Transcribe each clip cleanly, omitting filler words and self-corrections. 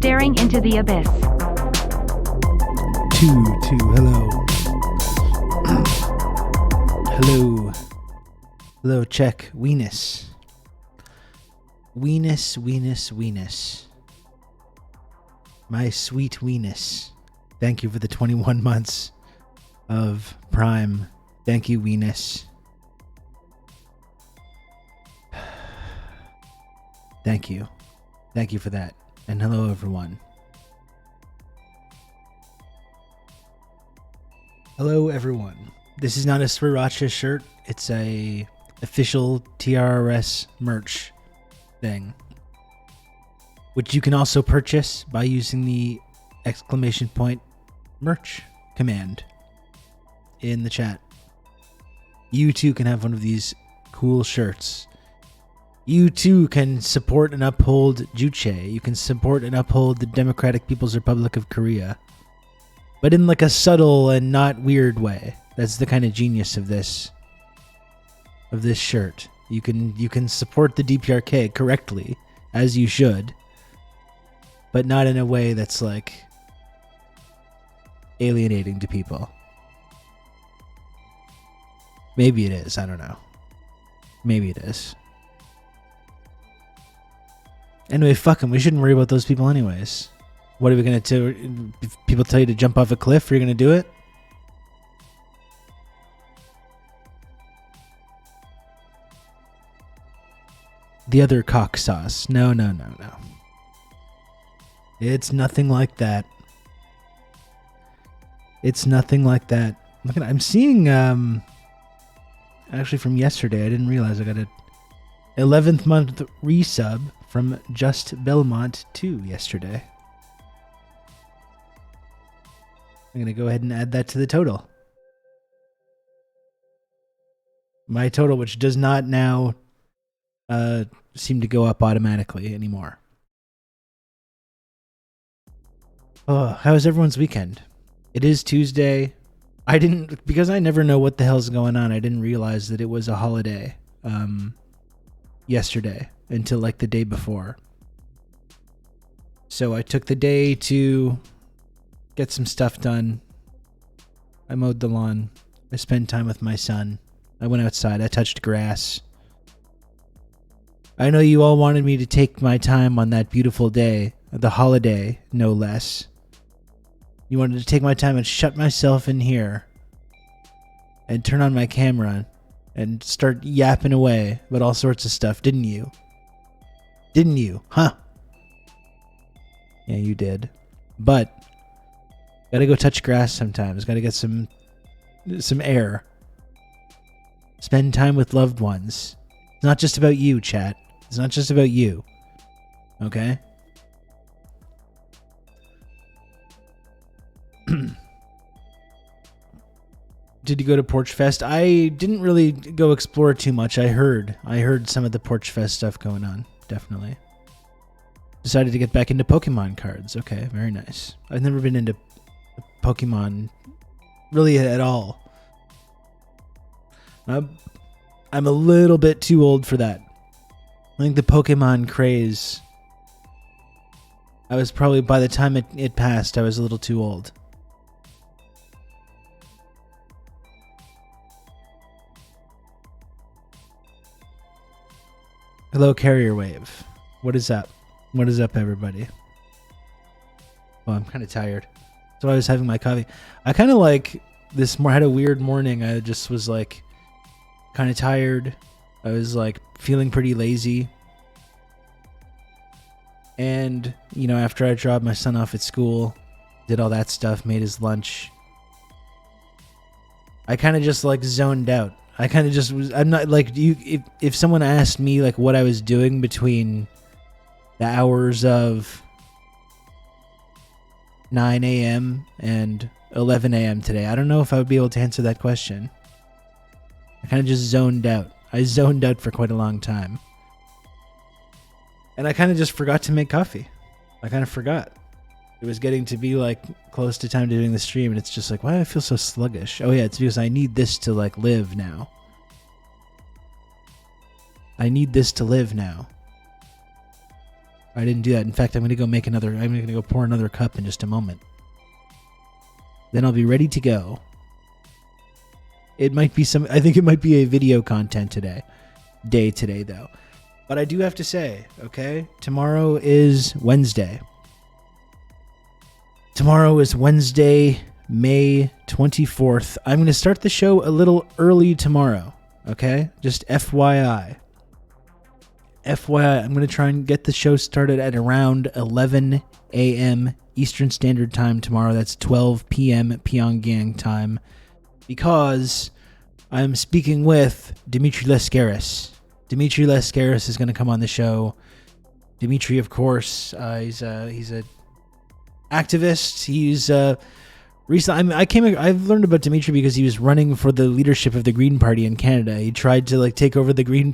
staring into the abyss. Hello. Hello, check. Weenus. My sweet Weenus. Thank you for the 21 months of Prime. Thank you, Weenus. Thank you. Thank you for that. And hello, everyone. Hello, everyone. This is not a Sriracha shirt. It's a official TRRS merch thing, which you can also purchase by using the !merch command in the chat. You too can have one of these cool shirts. You too can support and uphold Juche. You can support and uphold the Democratic People's Republic of Korea, but in like a subtle and not weird way. That's the kind of genius of this shirt. You can support the DPRK correctly, as you should, but not in a way that's like alienating to people. Maybe it is, I don't know. Maybe it is. Anyway, fuck them. We shouldn't worry about those people anyways. What are we going to do? If people tell you to jump off a cliff, you're going to do it? The other cock sauce. No. It's nothing like that. It's nothing like that. Look at, I'm seeing, actually from yesterday, I didn't realize I got a 11th month resub from Just Belmont 2 yesterday. I'm going to go ahead and add that to the total. My total, which does not now seem to go up automatically anymore. Oh, how was everyone's weekend? It is Tuesday. Because I never know what the hell's going on, I didn't realize that it was a holiday yesterday until like the day before. So I took the day to get some stuff done. I mowed the lawn. I spent time with my son. I went outside. I touched grass. I know you all wanted me to take my time on that beautiful day, the holiday, no less. You wanted to take my time and shut myself in here and turn on my camera and start yapping away about all sorts of stuff, didn't you? Didn't you? Huh? Yeah, you did. But gotta go touch grass sometimes. Gotta get some air. Spend time with loved ones. It's not just about you, chat. It's not just about you. Okay? Did you go to Porch Fest? I didn't really go explore too much. I heard some of the Porch Fest stuff going on. Definitely. Decided to get back into Pokemon cards. Okay, very nice. I've never been into Pokemon really at all. I'm a little bit too old for that. I think the Pokemon craze, I was probably, by the time it passed, I was a little too old. Hello, Carrier Wave. What is up? What is up, everybody? Well, I'm kind of tired. So I was having my coffee. I kind of like this more, had a weird morning. I just was like kind of tired. I was like feeling pretty lazy. And, you know, after I dropped my son off at school, did all that stuff, made his lunch, I kind of just like zoned out. I kind of just was, I'm not like, if someone asked me like what I was doing between the hours of 9 a.m. and 11 a.m. today, I don't know if I would be able to answer that question. I kind of just zoned out. I zoned out for quite a long time. And I kind of just forgot to make coffee. I kind of forgot. It was getting to be like close to time to doing the stream, and it's just like, why do I feel so sluggish? Oh yeah, it's because I need this to like live now. I need this to live now. I didn't do that. In fact, I'm going to go pour another cup in just a moment. Then I'll be ready to go. I think it might be a video content day today though. But I do have to say, okay, tomorrow is Wednesday. Tomorrow is Wednesday, May 24th. I'm going to start the show a little early tomorrow, okay? Just FYI. FYI, I'm going to try and get the show started at around 11 a.m. Eastern Standard Time tomorrow. That's 12 p.m. Pyongyang time. Because I'm speaking with Dmitry Lascaris. Dmitry Lascaris is going to come on the show. Dmitry, of course, he's a activist. He's recently. I've learned about Dmitry because he was running for the leadership of the Green Party in Canada. He tried to take over the Green.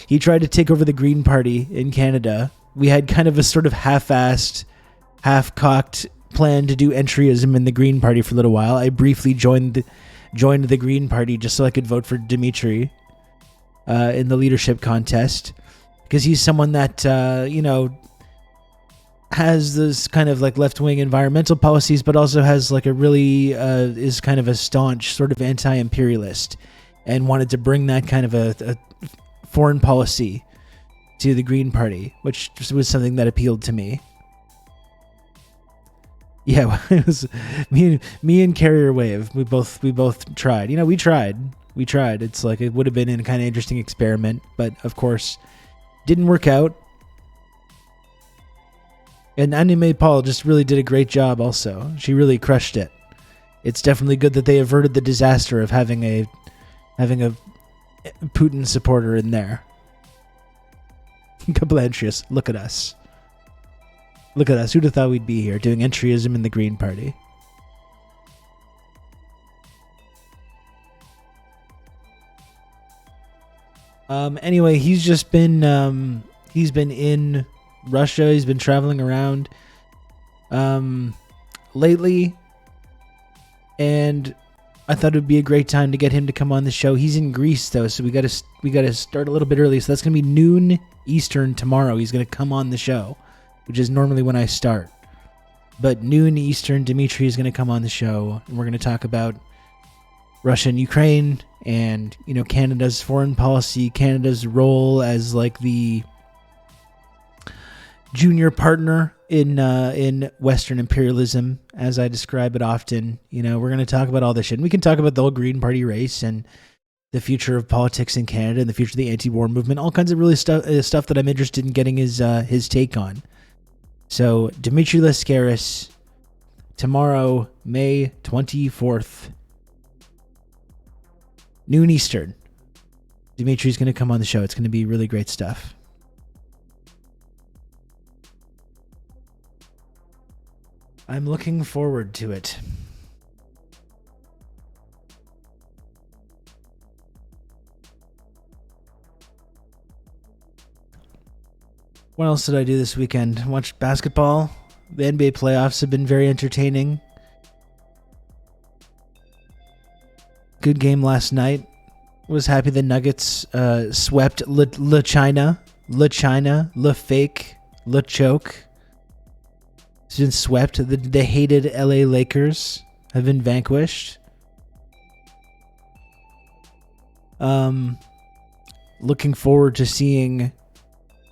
He tried to take over the Green Party in Canada. We had kind of a sort of half-assed, half-cocked plan to do entryism in the Green Party for a little while. I briefly joined the Green Party just so I could vote for Dmitry in the leadership contest, because he's someone that has this kind of left-wing environmental policies, but also has a really is kind of a staunch sort of anti-imperialist, and wanted to bring that kind of a foreign policy to the Green Party, which was something that appealed to me. Yeah, it was me and Carrier Wave. We both tried. We tried. It's it would have been a kind of interesting experiment, but of course, didn't work out. And Anime Paul just really did a great job. Also, she really crushed it. It's definitely good that they averted the disaster of having a Putin supporter in there. Kablantrius, look at us. Look at us. Who'd have thought we'd be here doing entryism in the Green Party? Anyway, he's just been in Russia. He's been traveling around lately, and I thought it would be a great time to get him to come on the show. He's in Greece though, so we got to start a little bit early. So that's going to be noon Eastern tomorrow. He's going to come on the show, which is normally when I start. But noon Eastern, Dmitry is going to come on the show, and we're going to talk about Russia and Ukraine, and Canada's foreign policy, Canada's role as the junior partner in Western imperialism, as I describe it often. We're going to talk about all this shit, and we can talk about the whole Green Party race and the future of politics in Canada and the future of the anti-war movement, all kinds of really stuff that I'm interested in getting his take on. So Dmitry Lascaris, tomorrow, May 24th, noon Eastern. Dmitry's going to come on the show. It's going to be really great stuff. I'm looking forward to it. What else did I do this weekend? Watched basketball. The NBA playoffs have been very entertaining. Good game last night. Was happy the Nuggets swept Le China, Le Fake, Le Choke. It's been swept. The hated LA Lakers have been vanquished. Looking forward to seeing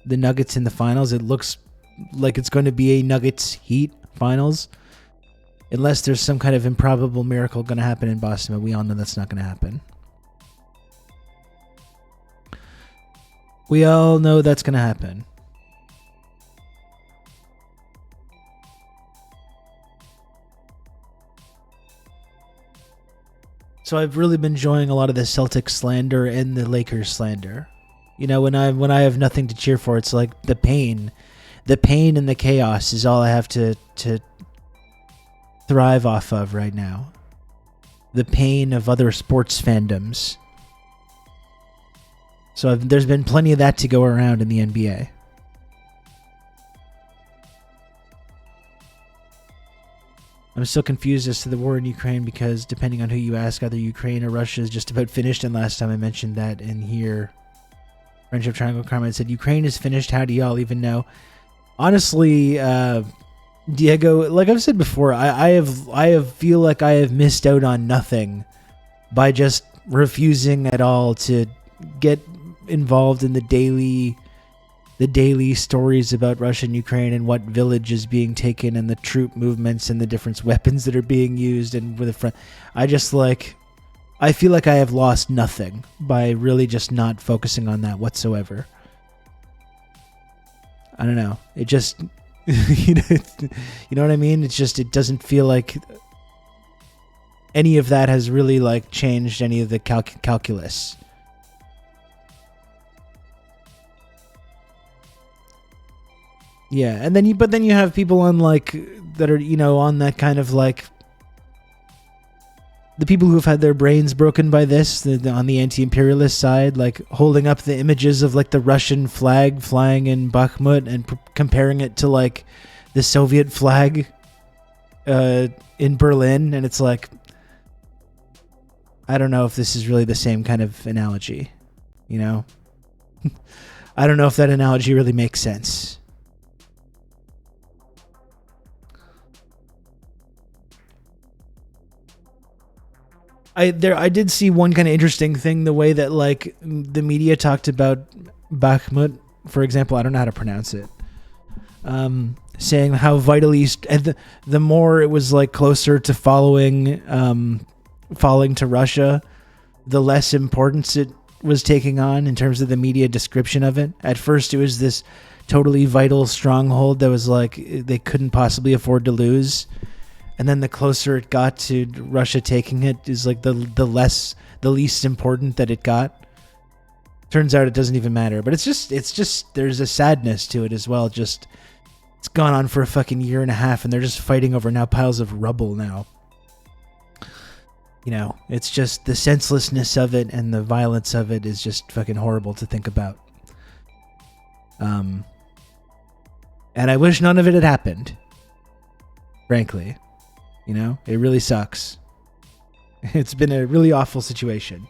the Nuggets in the finals. It looks like it's going to be a Nuggets Heat finals, unless there's some kind of improbable miracle going to happen in Boston, but we all know that's not going to happen. We all know that's going to happen. So I've really been enjoying a lot of the Celtics slander and the Lakers slander. When I have nothing to cheer for, it's like the pain and the chaos is all I have to thrive off of right now. The pain of other sports fandoms. So there's been plenty of that to go around in the NBA. I'm still confused as to the war in Ukraine, because depending on who you ask, either Ukraine or Russia is just about finished, and last time I mentioned that in here, Friendship Triangle Carmine said, Ukraine is finished. How do y'all even know? Honestly, Diego, like I've said before, I feel like I have missed out on nothing by just refusing at all to get involved in the daily stories about Russia and Ukraine and what village is being taken and the troop movements and the different weapons that are being used and with the front. I feel like I have lost nothing by really just not focusing on that whatsoever. I don't know. It just, you know what I mean? It's just, it doesn't feel like any of that has really like changed any of the calculus. Yeah, and then you have people on like that are, you know, on that kind of like the people who have had their brains broken by this, on the anti-imperialist side, like holding up the images of like the Russian flag flying in Bakhmut and comparing it to like the Soviet flag in Berlin, and it's like, I don't know if this is really the same kind of analogy, you know? I don't know if that analogy really makes sense. I did see one kind of interesting thing, the way that like the media talked about Bakhmut, for example. I don't know how to pronounce it. Saying how vitally, and the more it was like closer to falling to Russia, the less importance it was taking on in terms of the media description of it. At first, it was this totally vital stronghold that was like they couldn't possibly afford to lose. And then the closer it got to Russia taking it is like the least important that it got. Turns out it doesn't even matter. But it's just there's a sadness to it as well. Just it's gone on for a fucking year and a half, and they're just fighting over now piles of rubble now. You know, it's just the senselessness of it and the violence of it is just fucking horrible to think about. And I wish none of it had happened. Frankly. You know, it really sucks. It's been a really awful situation.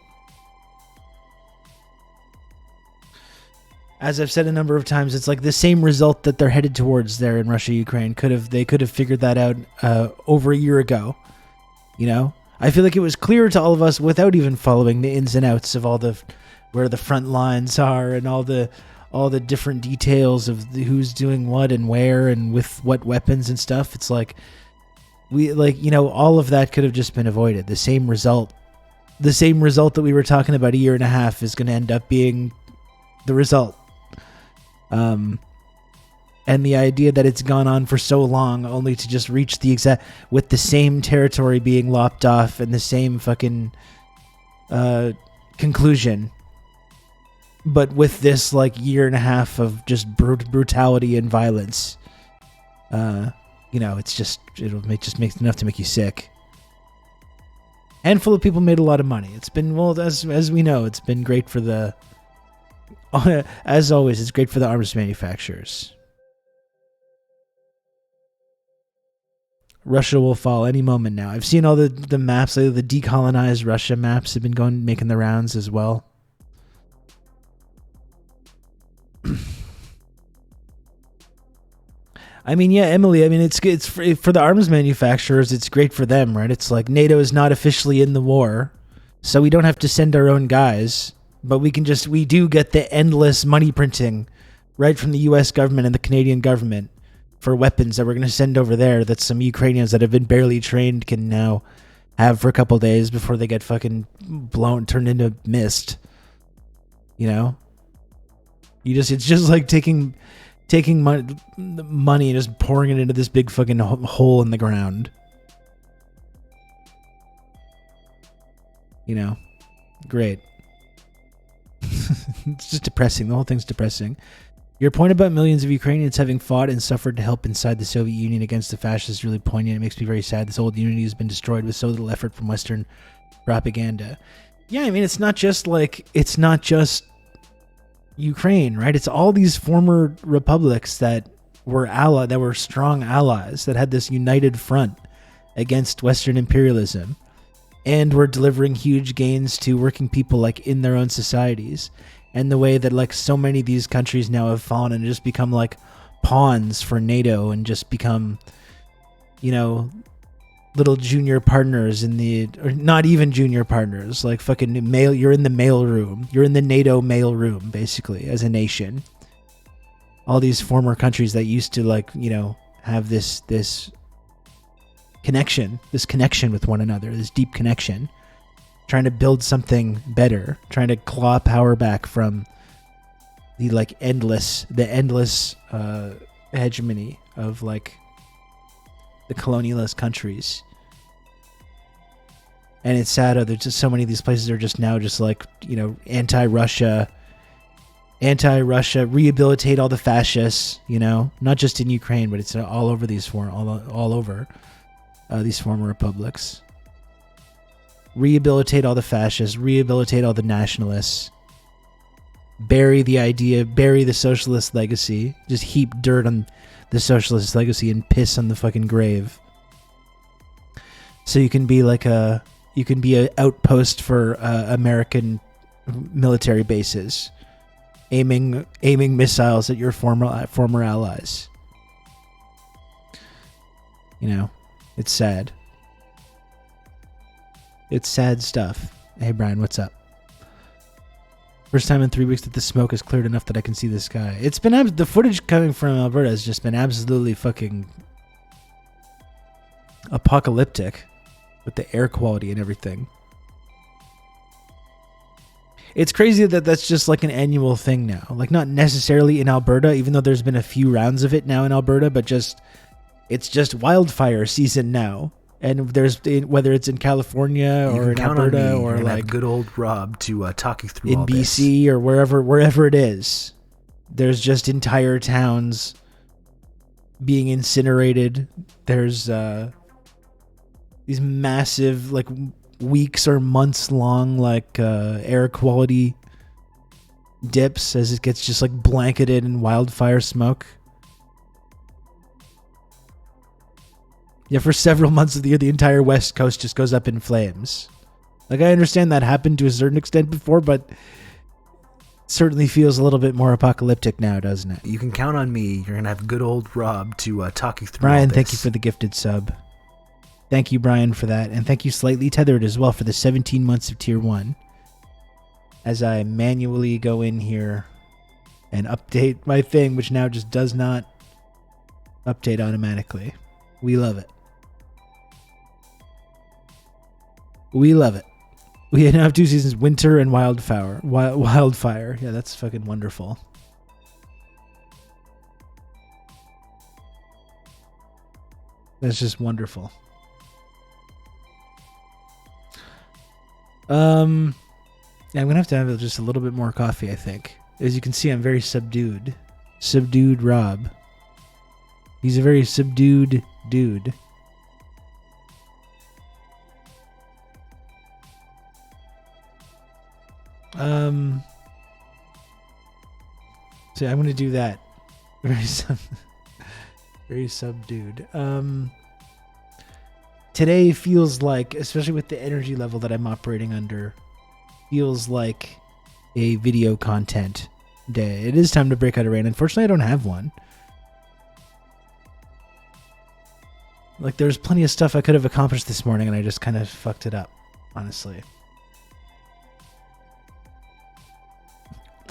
As I've said a number of times, it's like the same result that they're headed towards there in Russia, Ukraine. They could have figured that out over a year ago. You know, I feel like it was clear to all of us without even following the ins and outs of all the where the front lines are and all the different details of who's doing what and where and with what weapons and stuff. It's like, all of that could have just been avoided. The same result that we were talking about a year and a half is going to end up being the result. And the idea that it's gone on for so long only to just reach the exact, with the same territory being lopped off and the same fucking conclusion, but with this like year and a half of just brutality and violence. It's just just makes enough to make you sick. Handful of people made a lot of money. It's been, well, as we know, it's been great for the, as always, it's great for the arms manufacturers. Russia will fall any moment now. I've seen all the maps, the decolonized Russia maps have been making the rounds as well. I mean, yeah, Emily, I mean, it's for the arms manufacturers, it's great for them, right? It's like NATO is not officially in the war, so we don't have to send our own guys, but we do get the endless money printing right from the US government and the Canadian government for weapons that we're going to send over there that some Ukrainians that have been barely trained can now have for a couple days before they get fucking turned into mist. You know? It's just like taking money and just pouring it into this big fucking hole in the ground. You know? Great. It's just depressing. The whole thing's depressing. Your point about millions of Ukrainians having fought and suffered to help inside the Soviet Union against the fascists is really poignant. It makes me very sad. This old unity has been destroyed with so little effort from Western propaganda. Yeah, I mean, it's not just Ukraine, right? It's all these former republics that were strong allies, that had this united front against Western imperialism, and were delivering huge gains to working people like in their own societies. and the way that like so many of these countries now have fallen and just become like pawns for NATO and just become, you know, little junior partners in the, or not even junior partners, like fucking mail. You're in the mail room. You're in the NATO mail room, basically, as a nation. All these former countries that used to, like, you know, have this connection with one another, this deep connection, trying to build something better, trying to claw power back from the endless hegemony of like the colonialist countries. And it's sad how there's just so many of these places are just now just like, you know, anti-Russia, rehabilitate all the fascists, you know, not just in Ukraine, but it's all over these all over these former republics. Rehabilitate all the fascists, rehabilitate all the nationalists, bury the socialist legacy, just heap dirt on the socialist legacy and piss on the fucking grave. So you can be an outpost for American military bases, aiming missiles at your former allies. You know, it's sad. It's sad stuff. Hey Brian, what's up? First time in 3 weeks that the smoke is cleared enough that I can see the sky. It's been the footage coming from Alberta has just been absolutely fucking apocalyptic with the air quality and everything. It's crazy that that's just like an annual thing now. Like, not necessarily in Alberta, even though there's been a few rounds of it now in Alberta, but it's just wildfire season now. And there's, whether it's in California or in Alberta or like good old Rob to talk you through in all BC this. Or wherever it is, there's just entire towns being incinerated. There's these massive, like, weeks or months long, like air quality dips as it gets just like blanketed in wildfire smoke. Yeah, for several months of the year, the entire West Coast just goes up in flames. Like, I understand that happened to a certain extent before, but it certainly feels a little bit more apocalyptic now, doesn't it? You can count on me. You're going to have good old Rob to talk you through Brian, all this. Thank you for the gifted sub. Thank you, Brian, for that. And thank you, Slightly Tethered, as well, for the 17 months of Tier 1. As I manually go in here and update my thing, which now just does not update automatically. We love it. We love it. We now have 2 seasons, Winter and Wildfire. Wildfire. Yeah, that's fucking wonderful. That's just wonderful. Yeah, I'm gonna have to have just a little bit more coffee, I think. As you can see, I'm very subdued. Subdued Rob. He's a very subdued dude. So I'm gonna do that. Very subdued. Today feels like, especially with the energy level that I'm operating under, feels like a video content day. It is time to break out of rain. Unfortunately, I don't have one. Like, there's plenty of stuff I could have accomplished this morning, and I just kind of fucked it up, honestly.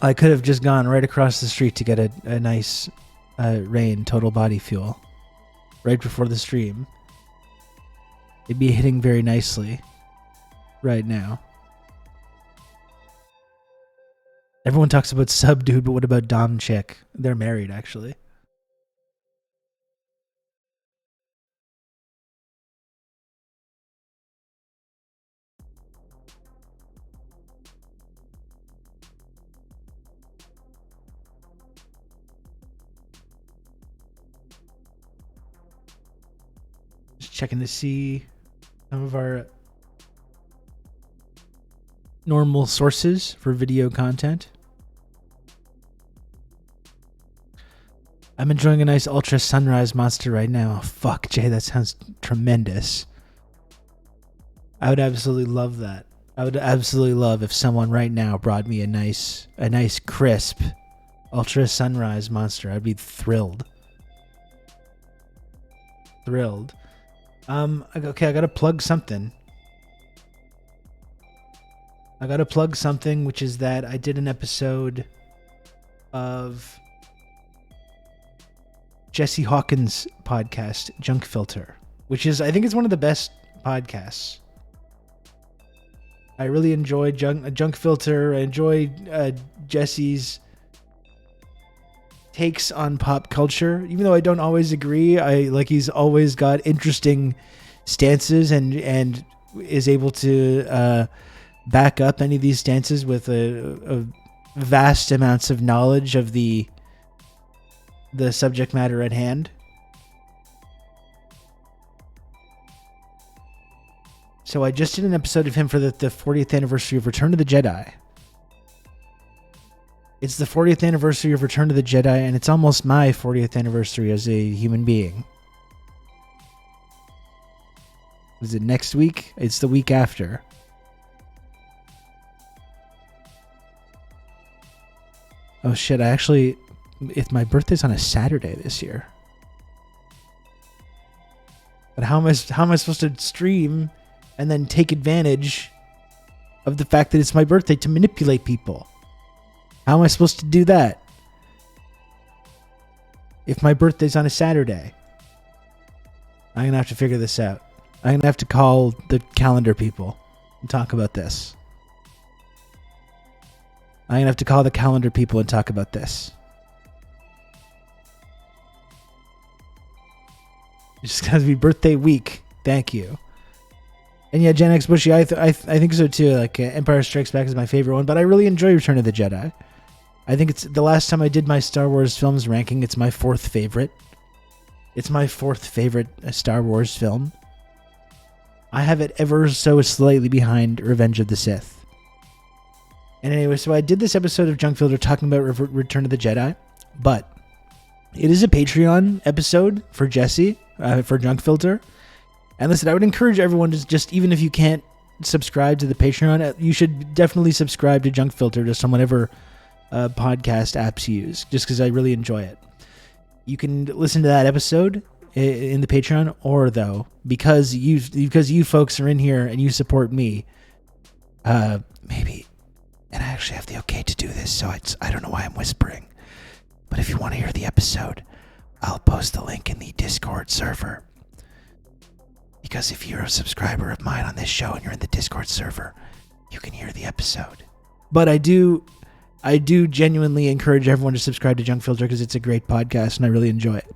I could have just gone right across the street to get a nice rain total body fuel right before the stream. It'd be hitting very nicely right now. Everyone talks about sub dude, but what about dom chick? They're married, actually. Just checking to see some of our normal sources for video content. I'm enjoying a nice ultra sunrise monster right now. Oh, fuck, Jay, that sounds tremendous. I would absolutely love that. I would absolutely love if someone right now brought me a nice crisp Ultra Sunrise Monster. I'd be thrilled. Okay, I gotta plug something. Which is that I did an episode of Jesse Hawkins' podcast, Junk Filter, which is, I think it's one of the best podcasts. I really enjoy Junk Filter. I enjoy Jesse's takes on pop culture, even though I don't always agree. He's always got interesting stances and is able to back up any of these stances with a vast amounts of knowledge of the subject matter at hand. So I just did an episode of him for the 40th anniversary of Return of the Jedi. It's the 40th anniversary of Return of the Jedi, and it's almost my 40th anniversary as a human being. Is it next week? It's the week after. Oh shit, if my birthday's on a Saturday this year. But how am I supposed to stream and then take advantage of the fact that it's my birthday to manipulate people? How am I supposed to do that if my birthday's on a Saturday? I'm going to have to figure this out. I'm going to have to call the calendar people and talk about this. It's just got to be birthday week. Thank you. And yeah, Gen X Bushy, I think so too. Like Empire Strikes Back is my favorite one, but I really enjoy Return of the Jedi. I think it's the last time I did my Star Wars films ranking. It's my fourth favorite. It's my fourth favorite Star Wars film. I have it ever so slightly behind Revenge of the Sith. And anyway, so I did this episode of Junk Filter talking about Return of the Jedi, but it is a Patreon episode for Jesse, for Junk Filter. And listen, I would encourage everyone to just, even if you can't subscribe to the Patreon, you should definitely subscribe to Junk Filter, just on whatever podcast apps you use, just because I really enjoy it. You can listen to that episode in the Patreon, or though, because you folks are in here and you support me, maybe, and I actually have the okay to do this, so I don't know why I'm whispering, but if you want to hear the episode, I'll post the link in the Discord server. Because if you're a subscriber of mine on this show and you're in the Discord server, you can hear the episode. But I do genuinely encourage everyone to subscribe to Junk Filter because it's a great podcast and I really enjoy it.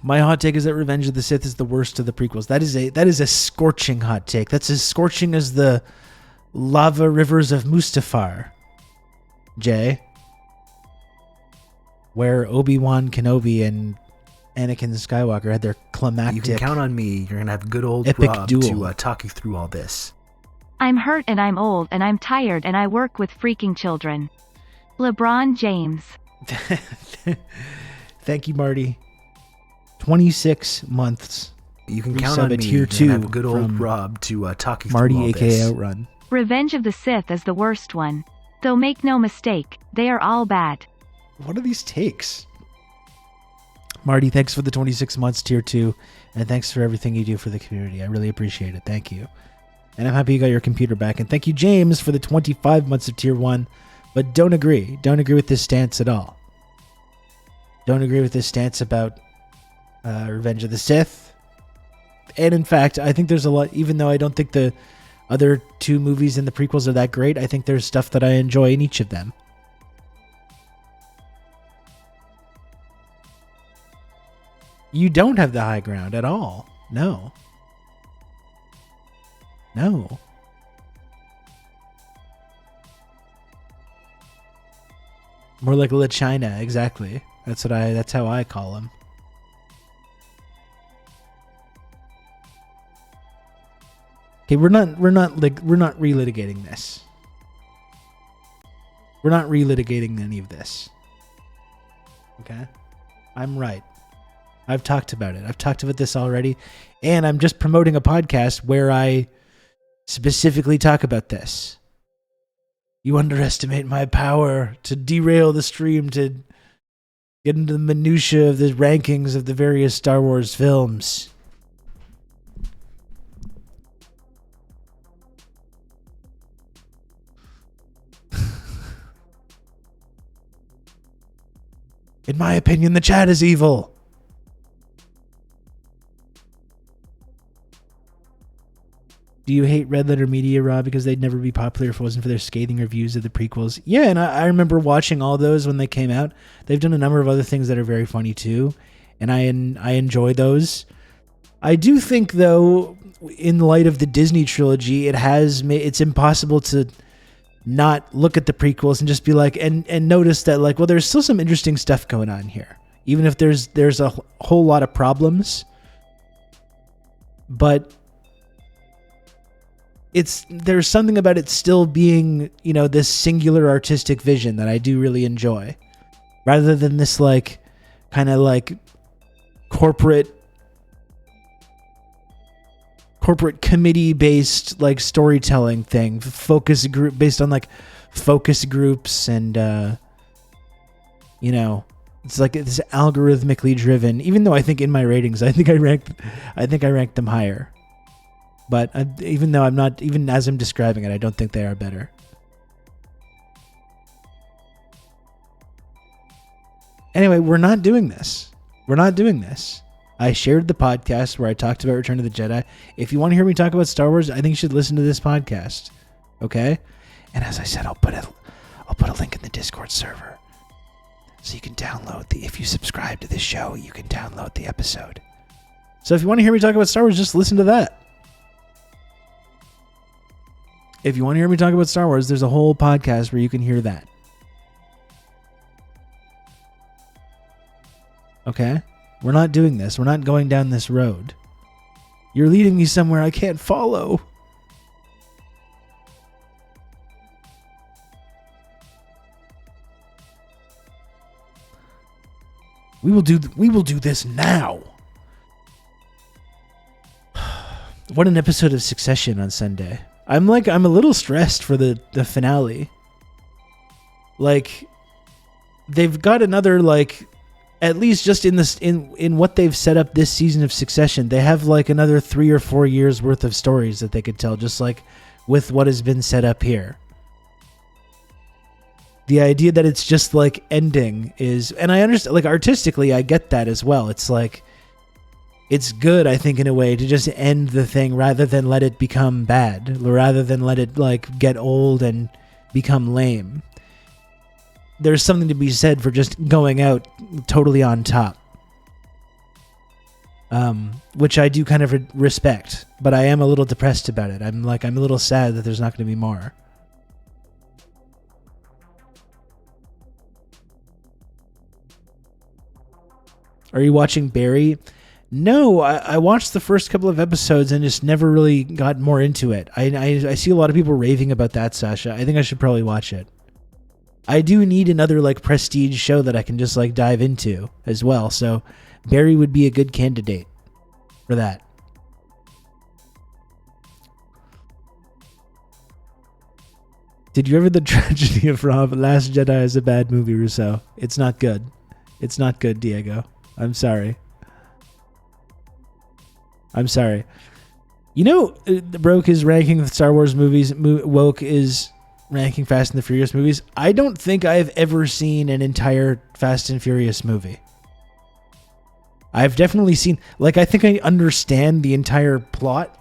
My hot take is that Revenge of the Sith is the worst of the prequels. That is a scorching hot take. That's as scorching as the lava rivers of Mustafar, Jay, where Obi-Wan Kenobi and Anakin Skywalker had their climactic. You can count on me. You're going to have good old epic Rob duel to talk you through all this. I'm hurt and I'm old and I'm tired and I work with freaking children. LeBron James. Thank you, Marty. 26 months. You can count on me. Tier 2 have good old Rob to talk you Marty, through all aka this. Outrun. Revenge of the Sith is the worst one. Though make no mistake, they are all bad. What are these takes? Marty, thanks for the 26 months tier 2, and thanks for everything you do for the community. I really appreciate it. Thank you. And I'm happy you got your computer back. And thank you, James, for the 25 months of tier 1. But don't agree. Don't agree with this stance at all. Don't agree with this stance about Revenge of the Sith. And in fact, I think there's a lot, even though I don't think the other two movies in the prequels are that great, I think there's stuff that I enjoy in each of them. You don't have the high ground at all. No. No. More like La China, exactly. That's how I call him. Okay, we're not relitigating this. We're not relitigating any of this. Okay? I'm right. I've talked about it. I've talked about this already. And I'm just promoting a podcast where I specifically talk about this. You underestimate my power to derail the stream, to get into the minutia of the rankings of the various Star Wars films. In my opinion, the chat is evil. Do you hate Red Letter Media, Rob, because they'd never be popular if it wasn't for their scathing reviews of the prequels? Yeah, and I remember watching all those when they came out. They've done a number of other things that are very funny too, and I enjoy those. I do think, though, in light of the Disney trilogy, it's impossible to not look at the prequels and just be like, and notice that, like, well, there's still some interesting stuff going on here, even if there's a whole lot of problems, but there's something about it still being, this singular artistic vision that I do really enjoy, rather than this like kind of like corporate committee based like storytelling thing, focus group based on like focus groups, and it's like it's algorithmically driven. Even though I think in my ratings, I think I ranked them higher. But even as I'm describing it, I don't think they are better. Anyway, we're not doing this. I shared the podcast where I talked about Return of the Jedi. If you want to hear me talk about Star Wars, I think you should listen to this podcast. Okay? And as I said, I'll put a link in the Discord server, so you can download if you subscribe to this show, you can download the episode. So if you want to hear me talk about Star Wars, just listen to that. If you want to hear me talk about Star Wars, there's a whole podcast where you can hear that. Okay? We're not doing this. We're not going down this road. You're leading me somewhere I can't follow. We will do this now. What an episode of Succession on Sunday. I'm a little stressed for the finale. Like, they've got another, like, at least just in what they've set up this season of Succession, they have like another 3 or 4 years worth of stories that they could tell, just like with what has been set up here. The idea that it's just like ending is, and I understand, like, artistically, I get that as well. It's like, it's good, I think, in a way, to just end the thing rather than let it become bad, rather than let it like get old and become lame. There's something to be said for just going out totally on top, which I do kind of respect, but I am a little depressed about it. I'm a little sad that there's not going to be more. Are you watching Barry? No, I watched the first couple of episodes and just never really got more into it. I see a lot of people raving about that, Sasha. I think I should probably watch it. I do need another like prestige show that I can just like dive into as well. So Barry would be a good candidate for that. Did you ever The Tragedy of Rob? Last Jedi is a bad movie, Rousseau. It's not good. It's not good, Diego. I'm sorry. Broke is ranking the Star Wars movies. Woke is ranking Fast and the Furious movies. I don't think I've ever seen an entire Fast and Furious movie. I've definitely seen, like, I think I understand the entire plot,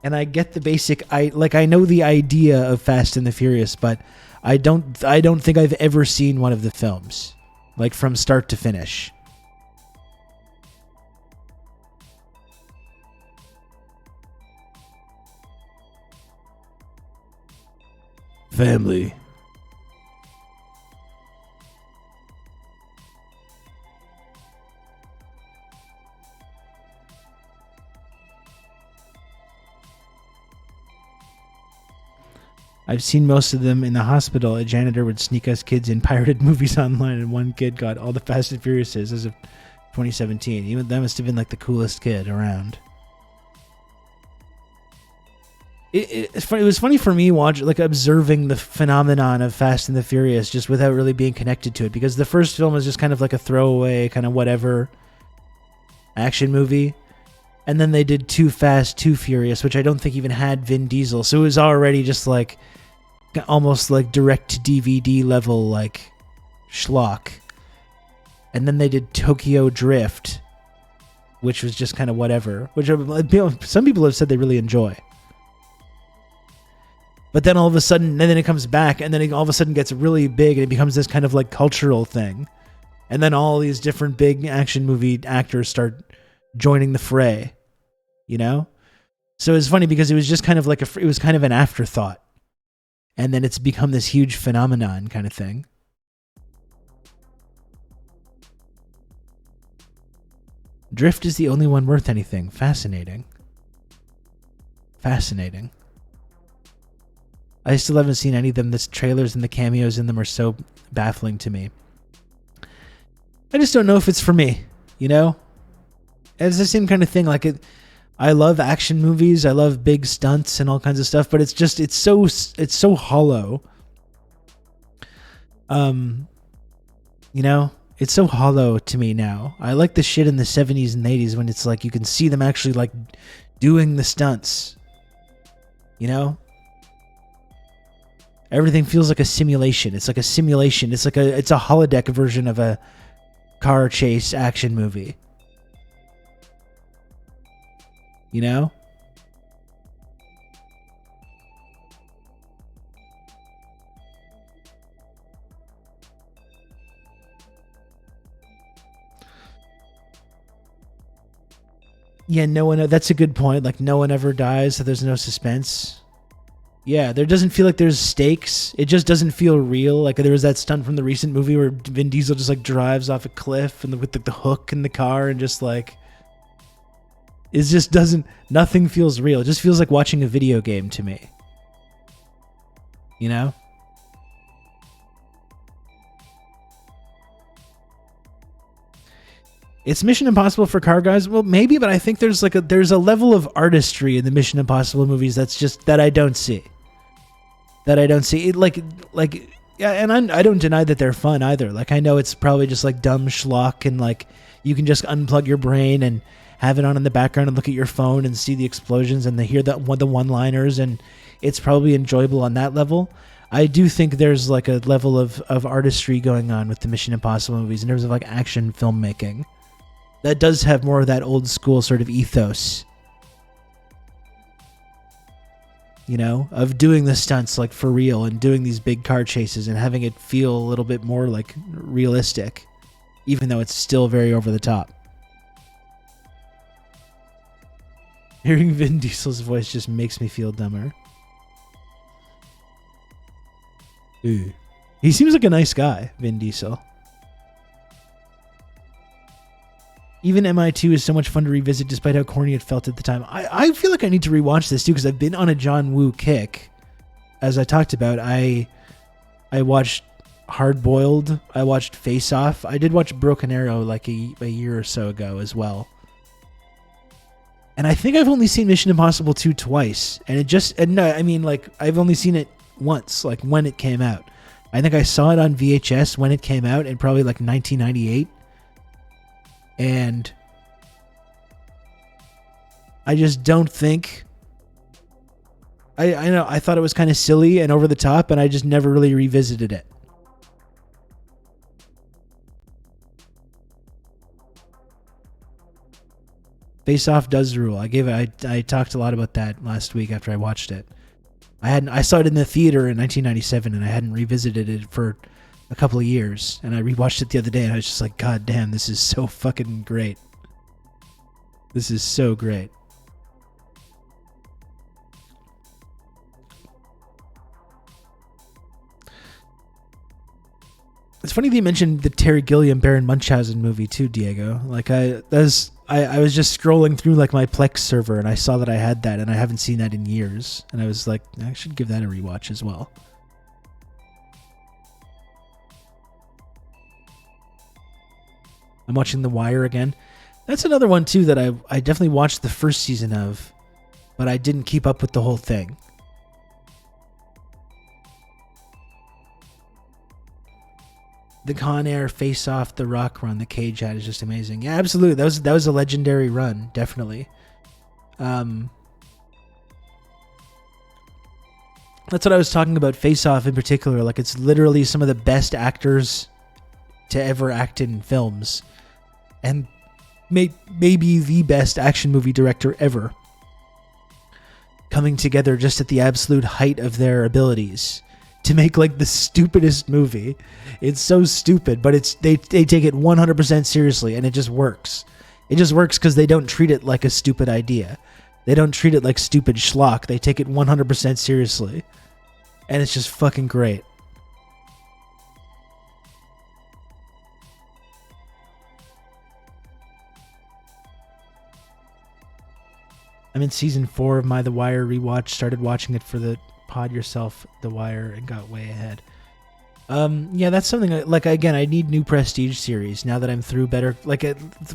and I get the basic, I know the idea of Fast and the Furious, but I don't think I've ever seen one of the films, like, from start to finish. Family. I've seen most of them in the hospital. A janitor would sneak us kids in pirated movies online, and one kid got all the Fast and Furiouses as a 2017. Even that must have been like the coolest kid around. It's funny. It was funny for me observing the phenomenon of Fast and the Furious just without really being connected to it, because the first film was just kind of like a throwaway kind of whatever action movie, and then they did Too Fast, Too Furious, which I don't think even had Vin Diesel, so it was already just like almost like direct to DVD level like schlock. And then they did Tokyo Drift, which was just kind of whatever, which some people have said they really enjoy. But then all of a sudden, and then it comes back, and then it all of a sudden gets really big, and it becomes this kind of like cultural thing. And then all these different big action movie actors start joining the fray, you know? So it's funny because it was just kind of like it was kind of an afterthought. And then it's become this huge phenomenon kind of thing. Drift is the only one worth anything. Fascinating. Fascinating. I still haven't seen any of them. The trailers and the cameos in them are so baffling to me. I just don't know if it's for me, you know? It's the same kind of thing. Like I love action movies. I love big stunts and all kinds of stuff, but it's so hollow. You know, it's so hollow to me now. I like the shit in the 70s and 80s when it's like you can see them actually like doing the stunts. You know? Everything feels like a simulation. It's like a simulation. It's a holodeck version of a car chase action movie. You know? Yeah, that's a good point. Like, no one ever dies, so there's no suspense. Yeah, there doesn't feel like there's stakes. It just doesn't feel real. Like, there was that stunt from the recent movie where Vin Diesel just like drives off a cliff and with the hook in the car and just like, it just doesn't, nothing feels real. It just feels like watching a video game to me. You know? It's Mission Impossible for car guys. Well, maybe, but I think there's a level of artistry in the Mission Impossible movies that I don't see. Yeah, and I don't deny that they're fun either. Like, I know it's probably just like dumb schlock, and like you can just unplug your brain and have it on in the background and look at your phone and see the explosions and hear the one-liners, and it's probably enjoyable on that level. I do think there's like a level of artistry going on with the Mission Impossible movies in terms of like action filmmaking. That does have more of that old school sort of ethos, you know, of doing the stunts like for real and doing these big car chases and having it feel a little bit more like realistic, even though it's still very over the top. Hearing Vin Diesel's voice just makes me feel dumber. Ooh. He seems like a nice guy, Vin Diesel. Even MI2 is so much fun to revisit despite how corny it felt at the time. I feel like I need to rewatch this too because I've been on a John Woo kick. As I talked about, I watched Hard Boiled. I watched Face Off. I did watch Broken Arrow like a year or so ago as well. And I think I've only seen Mission Impossible 2 twice. I've only seen it once, like when it came out. I think I saw it on VHS when it came out in probably like 1998. And I just don't think... I know, I thought it was kind of silly and over the top, and I just never really revisited it. Face Off does rule. I talked a lot about that last week after I watched it. I saw it in the theater in 1997, and I hadn't revisited it for a couple of years, and I rewatched it the other day, and I was just like, God damn, this is so fucking great. This is so great. It's funny that you mentioned the Terry Gilliam Baron Munchausen movie too, Diego. Like I was just scrolling through like my Plex server, and I saw that I had that, and I haven't seen that in years, and I was like, I should give that a rewatch as well. I'm watching The Wire again. That's another one too that I definitely watched the first season of, but I didn't keep up with the whole thing. The Con Air, Face Off, The Rock run, the Cage ad is just amazing. Yeah, absolutely. That was a legendary run, definitely. That's what I was talking about, Face Off in particular. Like, it's literally some of the best actors to ever act in films. And maybe the best action movie director ever. Coming together just at the absolute height of their abilities to make like the stupidest movie. It's so stupid, but they take it 100% seriously, and it just works. It just works because they don't treat it like a stupid idea. They don't treat it like stupid schlock. They take it 100% seriously. And it's just fucking great. I'm in season 4 of my The Wire rewatch. Started watching it for the pod yourself, The Wire, and got way ahead. Yeah, that's something like, again, I need new prestige series now that I'm through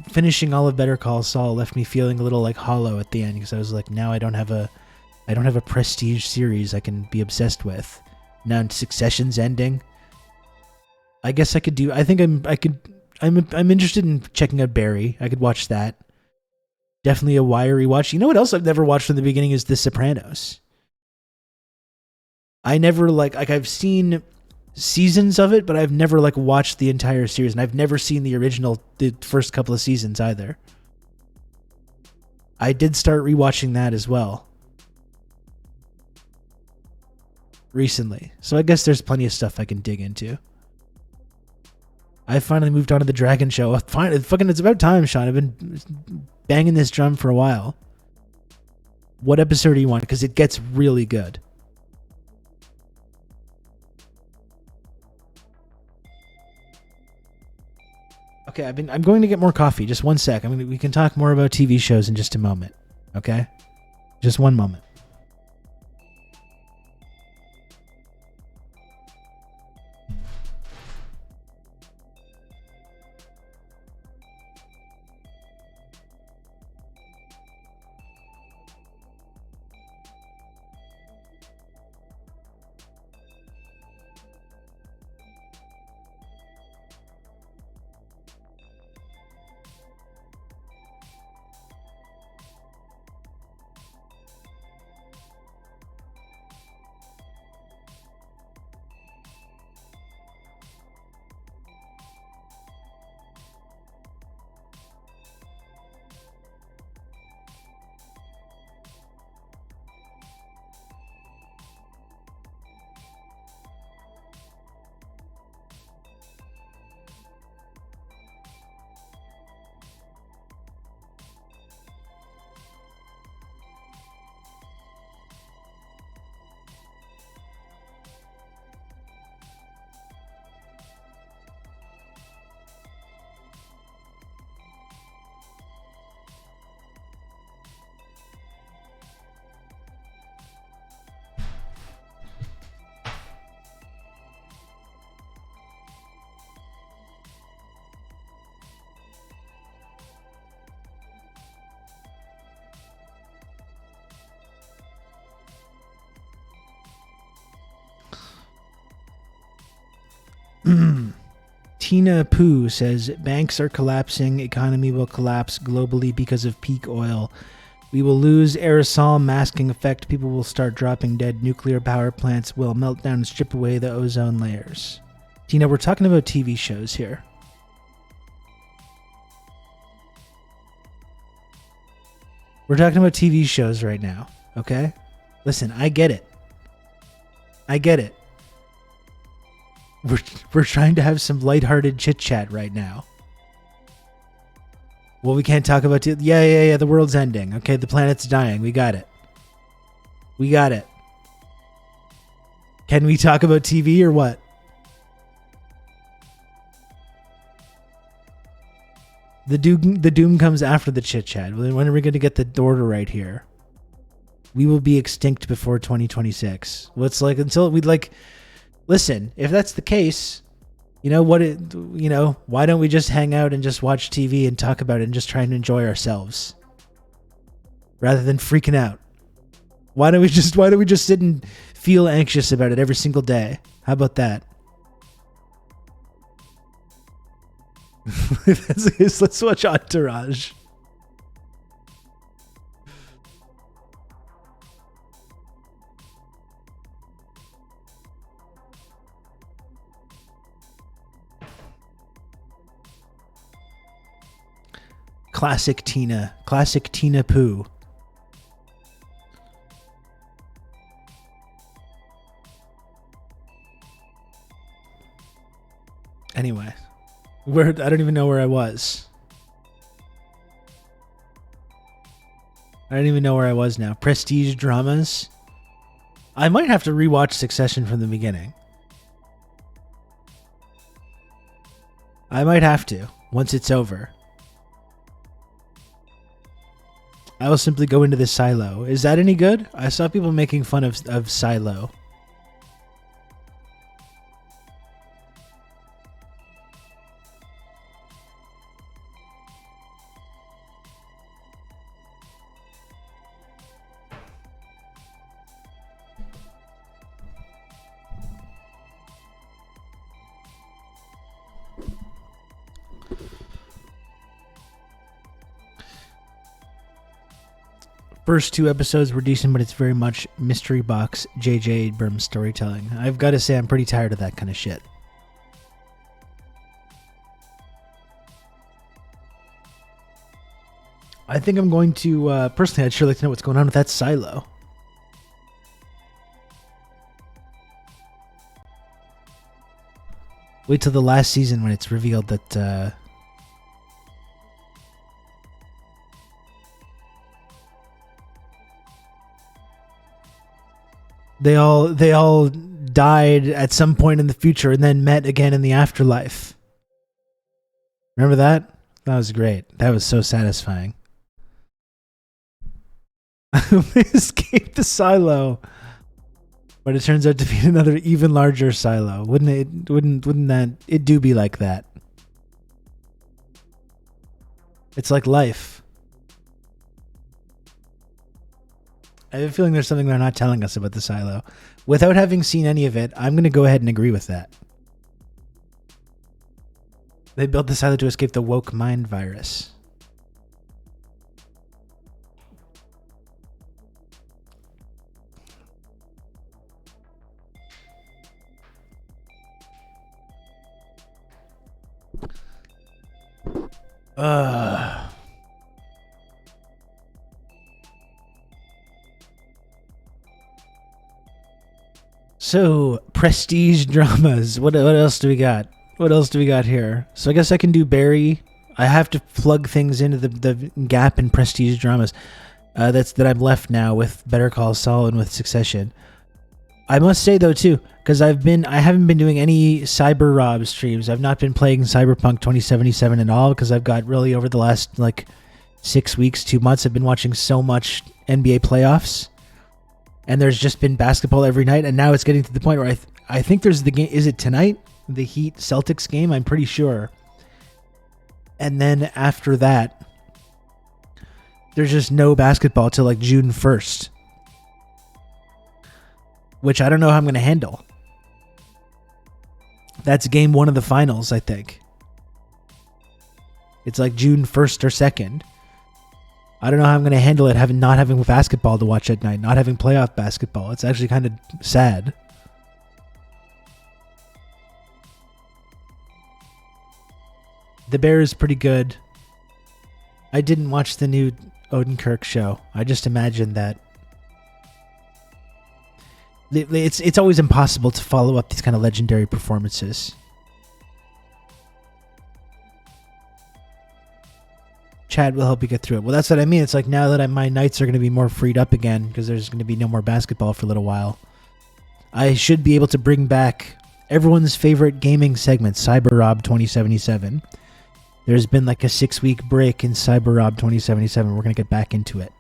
finishing all of Better Call Saul left me feeling a little like hollow at the end, because I was like, now I don't have a prestige series I can be obsessed with. Now Succession's ending. I guess I could do. I'm interested in checking out Barry. I could watch that. Definitely a Wire rewatch. You know what else I've never watched from the beginning is The Sopranos. I never I've seen seasons of it, but I've never watched the entire series, and I've never seen the first couple of seasons either. I did start rewatching that as well recently, so I guess there's plenty of stuff I can dig into. I finally moved on to the Dragon Show. It's about time, Sean. I've been banging this drum for a while. What episode do you want? Because it gets really good. Okay, I'm going to get more coffee. Just one sec. We can talk more about TV shows in just a moment. Okay? Just one moment. Tina Poo says, banks are collapsing, economy will collapse globally because of peak oil. We will lose aerosol masking effect, people will start dropping dead, nuclear power plants will melt down and strip away the ozone layers. Tina, we're talking about TV shows here. We're talking about TV shows right now, okay? Listen, I get it. I get it. We're trying to have some lighthearted chit chat right now. Well, we can't talk about yeah. The world's ending. Okay, the planet's dying. We got it. We got it. Can we talk about TV or what? The doom comes after the chit chat. When are we going to get the order right here? We will be extinct before 2026. Well, it's until we Listen, if that's the case, You know what? Why don't we just hang out and just watch TV and talk about it and just try and enjoy ourselves rather than freaking out? Why don't we just sit and feel anxious about it every single day? How about that? Let's watch Entourage. Classic Tina Poo. Anyway, I don't even know where I was. I don't even know where I was now. Prestige dramas. I might have to rewatch Succession from the beginning. I might have to once it's over. I will simply go into the Silo. Is that any good? I saw people making fun of Silo. First 2 episodes were decent, but it's very much mystery box J.J. Abrams storytelling. I've got to say I'm pretty tired of that kind of shit. I think I'm going to, personally, I'd sure like to know what's going on with that Silo. Wait till the last season when it's revealed that, They all died at some point in the future and then met again in the afterlife. Remember that? That was great. That was so satisfying. They escaped the Silo, but it turns out to be another even larger Silo. Wouldn't that it do be like that? It's like life. I have a feeling there's something they're not telling us about the Silo. Without having seen any of it, I'm going to go ahead and agree with that. They built the Silo to escape the woke mind virus. So, prestige dramas. What else do we got? What else do we got here? So I guess I can do Barry. I have to plug things into the gap in prestige dramas. That I'm left now with Better Call Saul and with Succession. I must say though too, because I haven't been doing any Cyber Rob streams. I've not been playing Cyberpunk 2077 at all because I've got really over the last 6 weeks, 2 months, I've been watching so much NBA playoffs. And there's just been basketball every night, and now it's getting to the point where I think there's the game. Is it tonight? The Heat Celtics game? I'm pretty sure. And then after that, there's just no basketball till June 1st. Which I don't know how I'm going to handle. That's game 1 of the finals, I think. It's June 1st or 2nd. I don't know how I'm going to handle it not having basketball to watch at night, not having playoff basketball. It's actually kind of sad. The Bear is pretty good. I didn't watch the new Odenkirk show. I just imagine that it's always impossible to follow up these kind of legendary performances. Chad will help you get through it. Well, that's what I mean. It's now that my nights are going to be more freed up again because there's going to be no more basketball for a little while. I should be able to bring back everyone's favorite gaming segment, Cyber Rob 2077. There's been a 6-week break in Cyber Rob 2077. We're going to get back into it.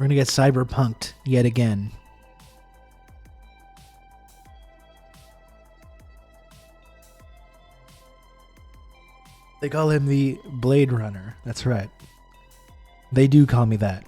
We're gonna get cyberpunked yet again. They call him the Blade Runner. That's right. They do call me that.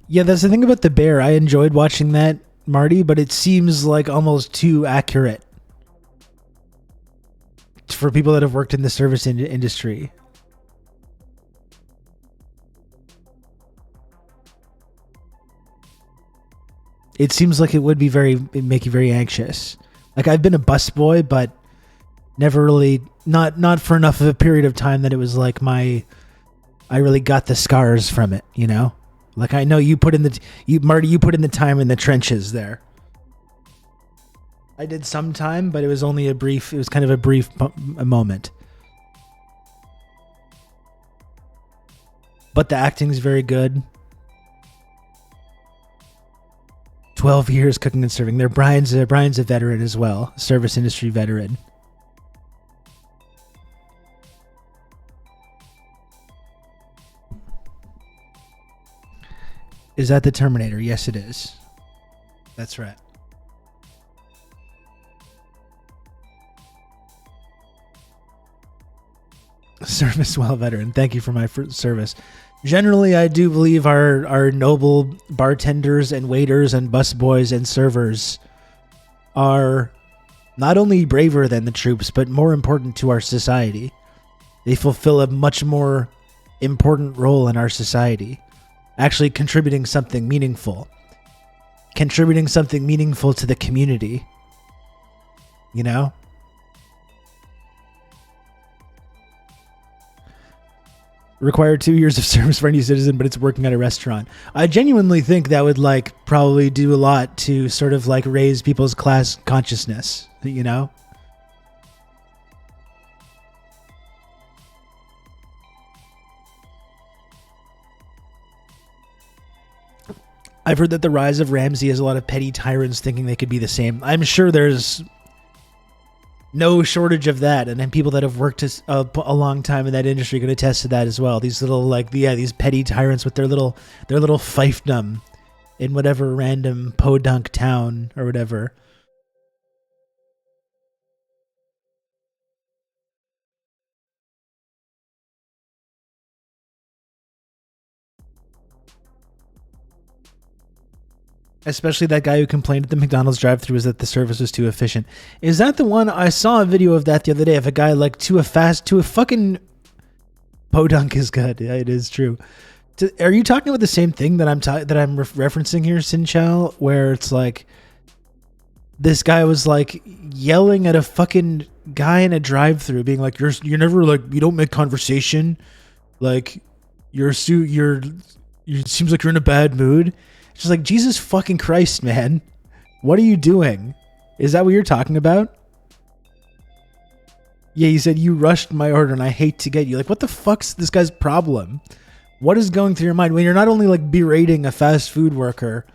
Yeah, that's the thing about the bear. I enjoyed watching that, Marty, but it seems like almost too accurate for people that have worked in the service industry. It seems like it would be make you very anxious. Like, I've been a busboy, but never really, not for enough of a period of time that it was like I really got the scars from it, you know? Like, I know you put in Marty, you put in the time in the trenches there. I did some time, but it was only it was kind of a brief moment. But the acting's very good. 12 years cooking and serving. Brian's a veteran as well, service industry veteran. Is that the Terminator? Yes, it is. That's right. Service well veteran. Thank you for my service. Generally, I do believe our noble bartenders and waiters and busboys and servers are not only braver than the troops, but more important to our society. They fulfill a much more important role in our society. Actually contributing something meaningful. Contributing something meaningful to the community. You know? Required 2 years of service for any citizen, but it's working at a restaurant. I genuinely think that would probably do a lot to sort of raise people's class consciousness, you know? I've heard that the rise of Ramsey has a lot of petty tyrants thinking they could be the same. I'm sure there's no shortage of that, and then people that have worked a long time in that industry can attest to that as well. These little these petty tyrants with their little fiefdom in whatever random podunk town or whatever. Especially that guy who complained at the McDonald's drive-thru was that the service was too efficient. Is that the one? I saw a video of that the other day of a guy to a fucking podunk is good. Yeah, it is true. Are you talking about the same thing that I'm referencing here, Sinchal? Where it's this guy was yelling at a fucking guy in a drive-thru, being like, "You're never you don't make conversation. It seems like you're in a bad mood." Just Jesus fucking Christ, man. What are you doing? Is that what you're talking about? Yeah, you said you rushed my order and I hate to get you. What the fuck's this guy's problem? What is going through your mind when you're not only berating a fast food worker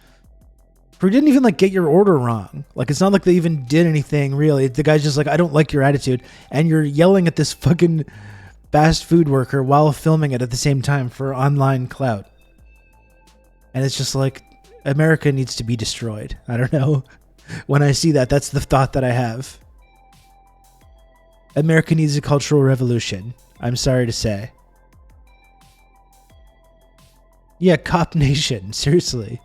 who didn't even get your order wrong? It's not like they even did anything really. The guy's just I don't like your attitude, and you're yelling at this fucking fast food worker while filming it at the same time for online clout. And it's just America needs to be destroyed. I don't know. When I see that, that's the thought that I have. America needs a cultural revolution. I'm sorry to say. Yeah, Cop Nation. Seriously.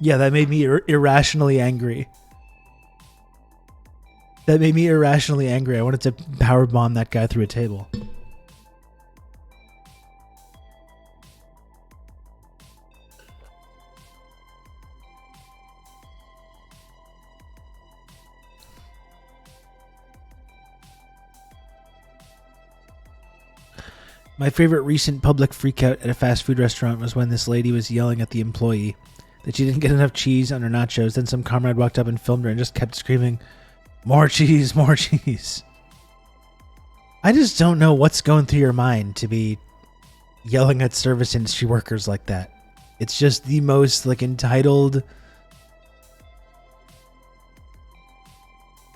Yeah, that made me irrationally angry. That made me irrationally angry. I wanted to powerbomb that guy through a table. My favorite recent public freakout at a fast food restaurant was when this lady was yelling at the employee that she didn't get enough cheese on her nachos. Then some comrade walked up and filmed her and just kept screaming, "More cheese, more cheese." I just don't know what's going through your mind to be yelling at service industry workers like that. It's just the most like entitled,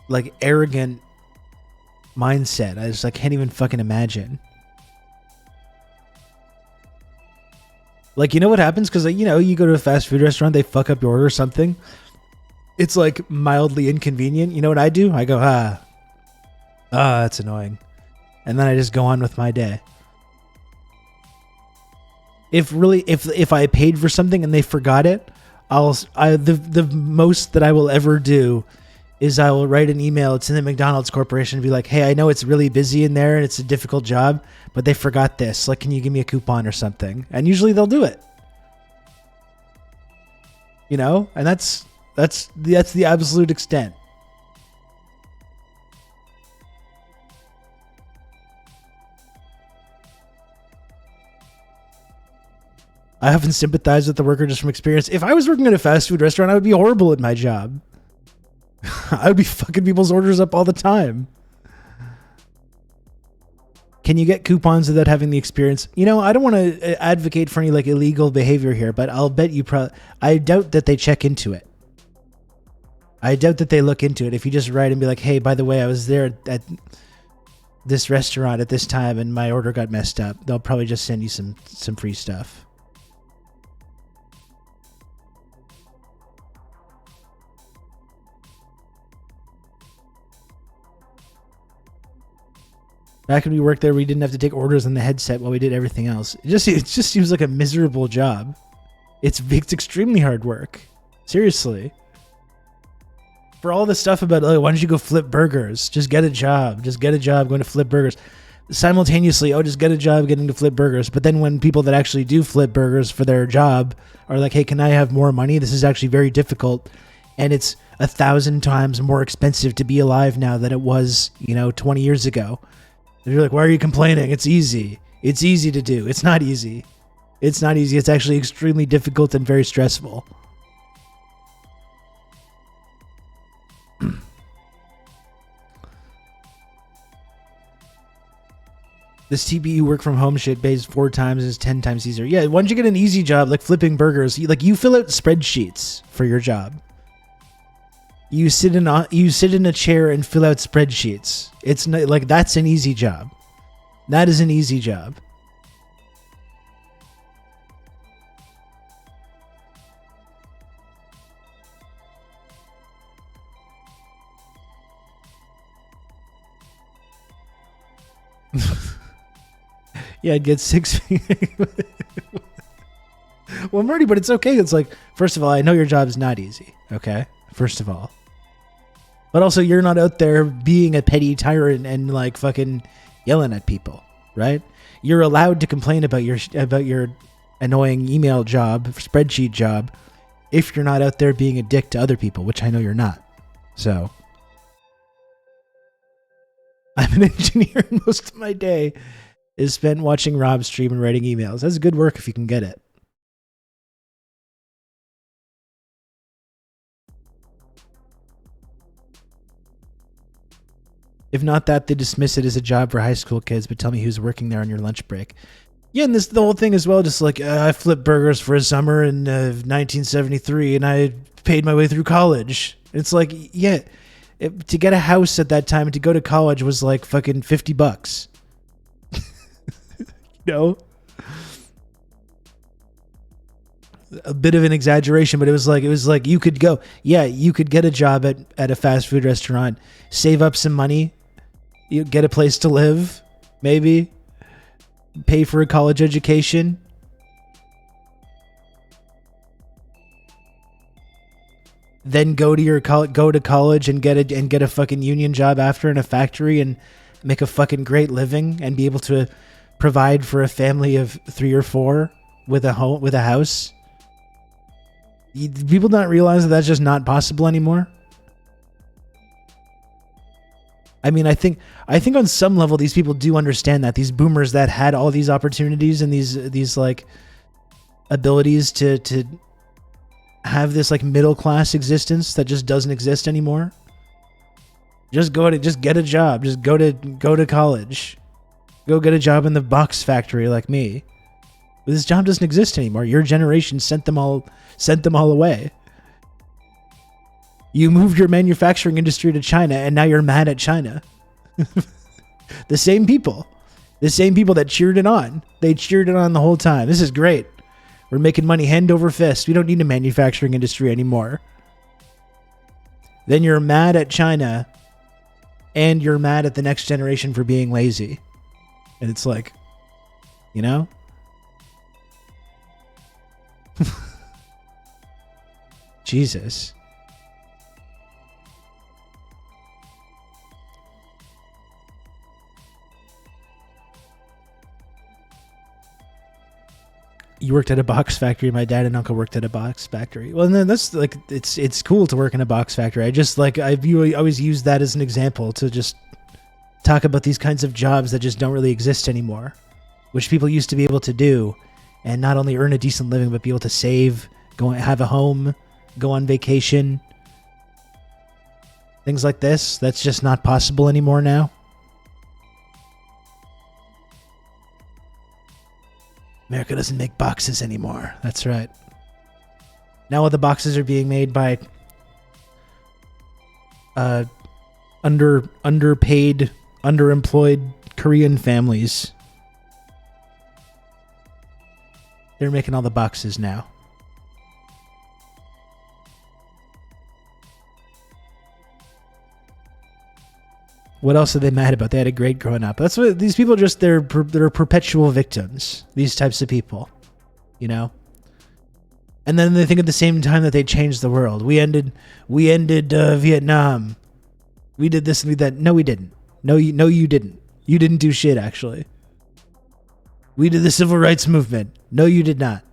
like arrogant mindset. I just like can't even fucking imagine. Like, you know what happens? Because, you know, you go to a fast food restaurant, they fuck up your order or something. It's like mildly inconvenient. You know what I do? I go, that's annoying. And then I just go on with my day. If I paid for something and they forgot it, the most that I will ever do is I will write an email to the McDonald's Corporation and be like, "Hey, I know it's really busy in there and it's a difficult job, but they forgot this. Like, can you give me a coupon or something?" And usually they'll do it. You know, and that's the absolute extent. I often sympathize with the worker just from experience. If I was working at a fast food restaurant, I would be horrible at my job. I would be fucking people's orders up all the time. Can you get coupons without having the experience? You know, I don't want to advocate for any like illegal behavior here, but I'll bet you I doubt that they check into it. I doubt that they look into it. If you just write and be like, "Hey, by the way, I was there at this restaurant at this time and my order got messed up," they'll probably just send you some free stuff. Back when we worked there, we didn't have to take orders on the headset while we did everything else. It just seems like a miserable job. It's extremely hard work. Seriously. For all the stuff about, "Oh, why don't you go flip burgers? Just get a job. Just get a job going to flip burgers." Simultaneously, "Oh, just get a job getting to flip burgers." But then when people that actually do flip burgers for their job are like, "Hey, can I have more money? This is actually very difficult. And it's 1,000 times more expensive to be alive now than it was, 20 years ago." And you're like, "Why are you complaining? It's easy. It's easy to do." It's not easy. It's not easy. It's actually extremely difficult and very stressful. This TBU work from home shit pays 4 times is 10 times easier. Yeah, why don't you get an easy job like flipping burgers? You fill out spreadsheets for your job. You sit in a chair and fill out spreadsheets. It's not, like, that's an easy job. That is an easy job. Yeah, I'd get 6 Well, Marty, but it's okay. It's like, first of all, I know your job is not easy. Okay, first of all. But also, you're not out there being a petty tyrant and like fucking yelling at people, right? You're allowed to complain about your annoying email job, spreadsheet job, if you're not out there being a dick to other people, which I know you're not. So, I'm an engineer, and most of my day is spent watching Rob stream and writing emails. That's good work if you can get it. If not that, they dismiss it as a job for high school kids, but tell me who's working there on your lunch break. Yeah, and the whole thing as well, just like, I flipped burgers for a summer in 1973, and I paid my way through college. It's like, yeah, to get a house at that time and to go to college was like fucking $50. A bit of an exaggeration, but it was like you could go, you could get a job at a fast food restaurant, save up some money, you get a place to live, maybe pay for a college education, then go to college and get a fucking union job after in a factory and make a fucking great living and be able to provide for a family of 3 or 4 with a house. People don't realize that that's just not possible anymore. I mean, I think on some level these people do understand that these boomers that had all these opportunities and these like abilities to have this like middle class existence that just doesn't exist anymore? Just get a job. Just go to college. Go get a job in the box factory like me. But this job doesn't exist anymore. Your generation sent them all away. You moved your manufacturing industry to China, and now you're mad at China. The same people that cheered it on. They cheered it on the whole time. This is great. We're making money hand over fist. We don't need a manufacturing industry anymore. Then you're mad at China, and you're mad at the next generation for being lazy. And it's like, you know? Jesus. You worked at a box factory. My dad and uncle worked at a box factory. Well, then that's like, it's cool to work in a box factory. I just like, I always use that as an example to just talk about these kinds of jobs that just don't really exist anymore, which people used to be able to do and not only earn a decent living, but be able to save, go have a home, go on vacation. Things like this, that's just not possible anymore now. America doesn't make boxes anymore. That's right. Now all the boxes are being made by underpaid, underemployed Korean families. They're making all the boxes now. What else are they mad about? They had a great growing up. That's what these people just, they're perpetual victims. These types of people, you know? And then they think at the same time that they changed the world. We ended Vietnam. We did this and we did that. No, we didn't. No, you didn't. You didn't do shit, actually. We did the civil rights movement. No, you did not.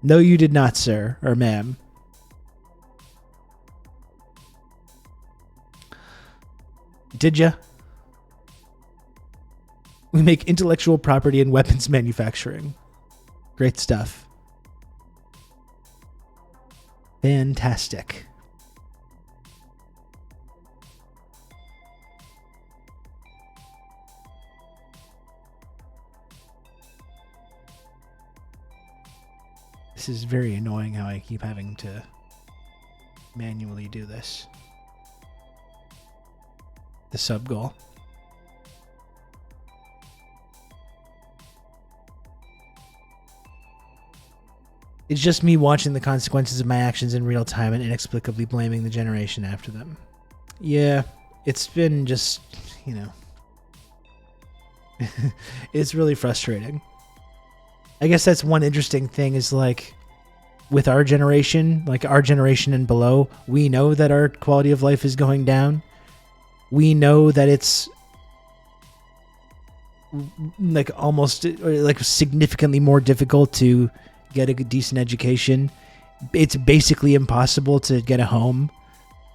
No, you did not, sir or ma'am. Did ya? We make intellectual property and weapons manufacturing. Great stuff. Fantastic. This is very annoying how I keep having to manually do this. The sub goal. It's just me watching the consequences of my actions in real time and inexplicably blaming the generation after them. Yeah, it's been just, you know, it's really frustrating. I guess that's one interesting thing is like with our generation, like our generation and below, we know that our quality of life is going down. We know that it's like almost like significantly more difficult to get a decent education. It's basically impossible to get a home.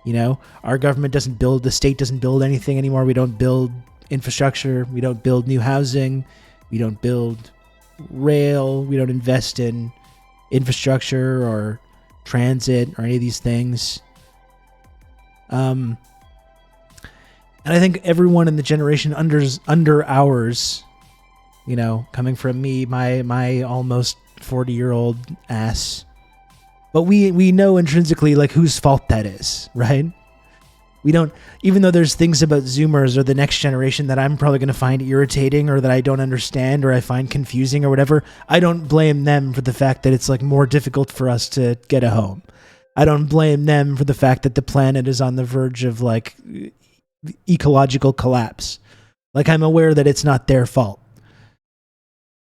You know, our government doesn't build, the state doesn't build anything anymore. We don't build infrastructure. We don't build new housing. We don't build rail. We don't invest in infrastructure or transit or any of these things. And I think everyone in the generation under ours, you know, coming from me, my almost 40-year-old ass, but we know intrinsically like whose fault that is, right? We don't, even though there's things about Zoomers or the next generation that I'm probably going to find irritating or that I don't understand or I find confusing or whatever, I don't blame them for the fact that it's like more difficult for us to get a home. I don't blame them for the fact that the planet is on the verge of like ecological collapse. Like I'm aware that it's not their fault.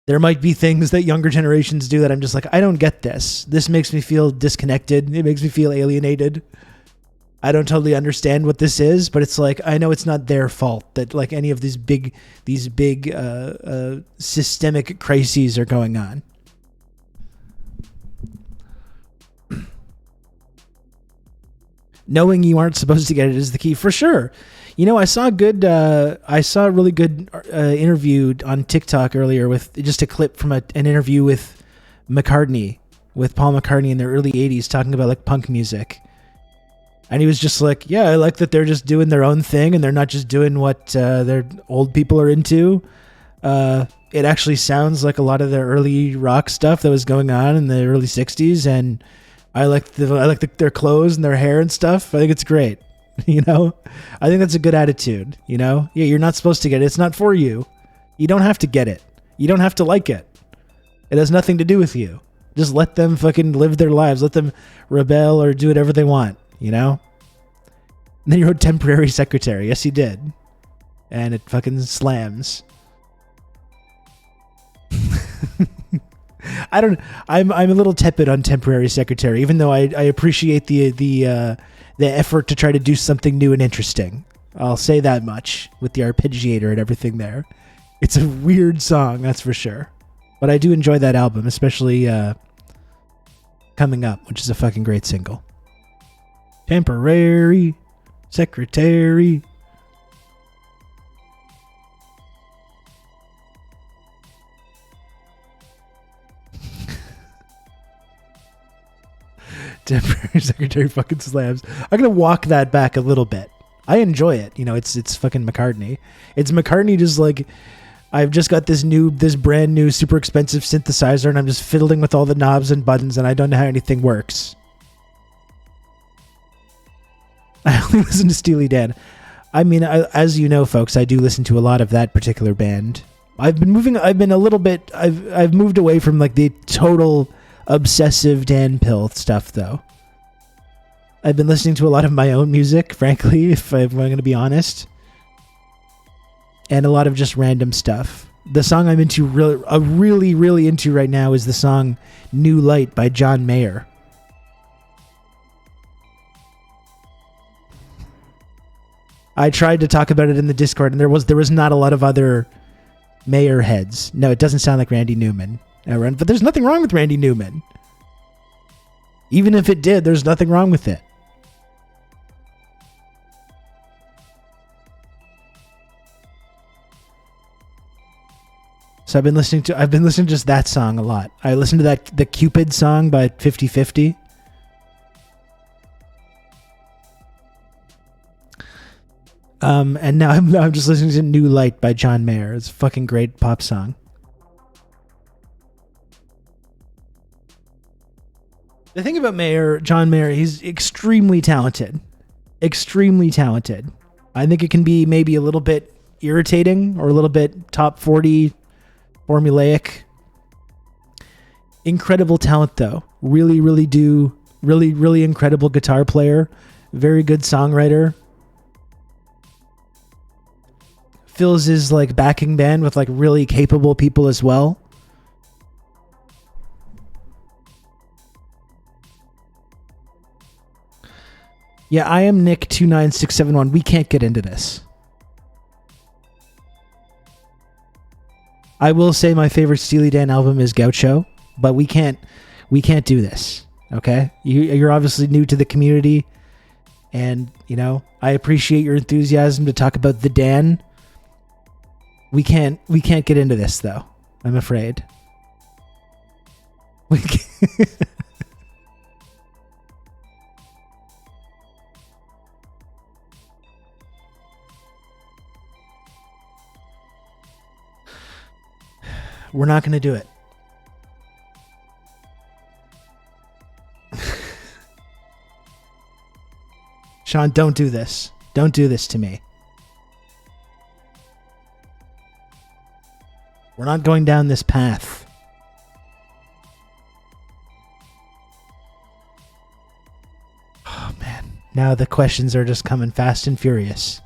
There might be things that younger generations do that I'm just like, I don't get this. This makes me feel disconnected. It makes me feel alienated. I don't totally understand what this is, but it's like, I know it's not their fault that like any of these big systemic crises are going on. Knowing you aren't supposed to get it is the key for sure. You know, I saw a really good interview on TikTok earlier with just a clip from an interview with McCartney with Paul McCartney in the early 80s talking about like punk music. And he was just like, yeah, I like that they're just doing their own thing and they're not just doing what their old people are into. It actually sounds like a lot of their early rock stuff that was going on in the early 60s. And I like their clothes and their hair and stuff. I think it's great. You know, I think that's a good attitude. You know, yeah, you're not supposed to get it. It's not for you. You don't have to get it. You don't have to like it. It has nothing to do with you. Just let them fucking live their lives. Let them rebel or do whatever they want, you know? And then you wrote temporary secretary. Yes, you did. And it fucking slams. I'm a little tepid on temporary secretary, even though I appreciate the effort to try to do something new and interesting. I'll say that much with the arpeggiator and everything there. It's a weird song, that's for sure. But I do enjoy that album, especially Coming Up, which is a fucking great single. Temporary secretary. Temporary secretary fucking slams. I'm gonna walk that back a little bit. I enjoy it. You know, it's fucking McCartney. It's McCartney just like, I've just got this brand new super expensive synthesizer and I'm just fiddling with all the knobs and buttons and I don't know how anything works. I only listen to Steely Dan. I mean, as you know, folks, I do listen to a lot of that particular band. I've moved away from like the total obsessive Dan Pill stuff, though. I've been listening to a lot of my own music, frankly, if I'm going to be honest, and a lot of just random stuff. The song I'm into, really into right now is the song "New Light" by John Mayer. I tried to talk about it in the Discord, and there was not a lot of other Mayer heads. No, it doesn't sound like Randy Newman. But there's nothing wrong with Randy Newman. Even if it did, there's nothing wrong with it. So I've been listening to just that song a lot. I listened to the Cupid song by 50/50. And now I'm just listening to New Light by John Mayer. It's a fucking great pop song. The thing about John Mayer, he's extremely talented. Extremely talented. I think it can be maybe a little bit irritating or a little bit top 40 formulaic. Incredible talent, though. Really incredible guitar player. Very good songwriter. Fills his like backing band with like really capable people as well. Yeah, I am Nick29671. We can't get into this. I will say my favorite Steely Dan album is Gaucho, but we can't do this. Okay? You're obviously new to the community, and you know, I appreciate your enthusiasm to talk about the Dan. We can't get into this though. I'm afraid. We can't. We're not going to do it. Sean, don't do this. Don't do this to me. We're not going down this path. Oh, man. Now the questions are just coming fast and furious.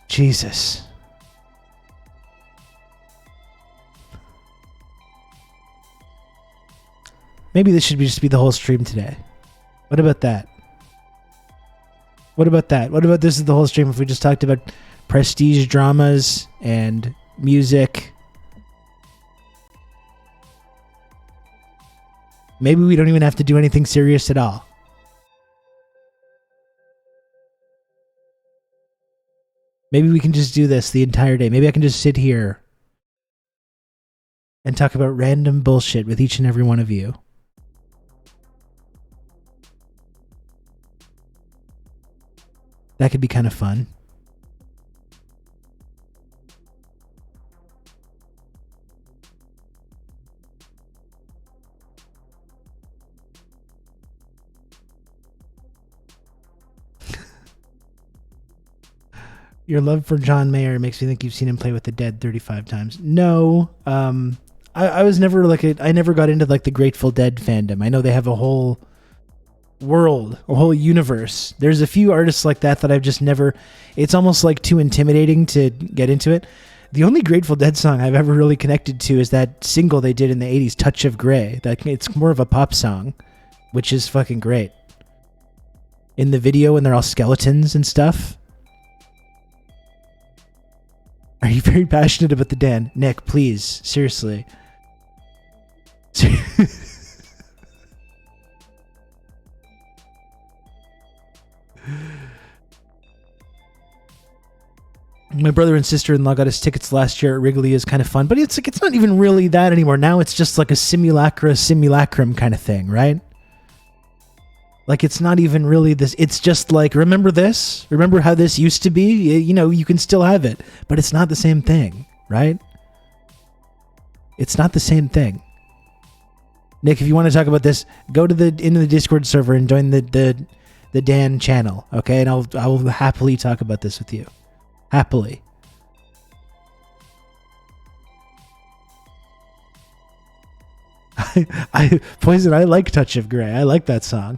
Jesus. Maybe this should just be the whole stream today. What about that? What about that? What about this is the whole stream if we just talked about prestige dramas and music? Maybe we don't even have to do anything serious at all. Maybe we can just do this the entire day. Maybe I can just sit here and talk about random bullshit with each and every one of you. That could be kind of fun. Your love for John Mayer makes me think you've seen him play with the Dead 35 times. No, I was never I never got into like the Grateful Dead fandom. I know they have a whole world, a whole universe. There's a few artists like that I've just never, it's almost like too intimidating to get into it. The only Grateful Dead song I've ever really connected to is that single they did in the 80s, Touch of Grey. That it's more of a pop song, which is fucking great. In the video when they're all skeletons and stuff. Are you very passionate about the Dan? Nick, please, seriously. My brother and sister-in-law got us tickets last year at Wrigley. Is kind of fun, but it's like it's not even really that anymore. Now it's just like a simulacrum kind of thing, right? Like it's not even really this. It's just like, remember this? Remember how this used to be? You know, you can still have it, but it's not the same thing, right? It's not the same thing. Nick, if you want to talk about this, go to into the Discord server and join the Dan channel, okay? And I will happily talk about this with you. Happily. Poison, I like Touch of Grey. I like that song.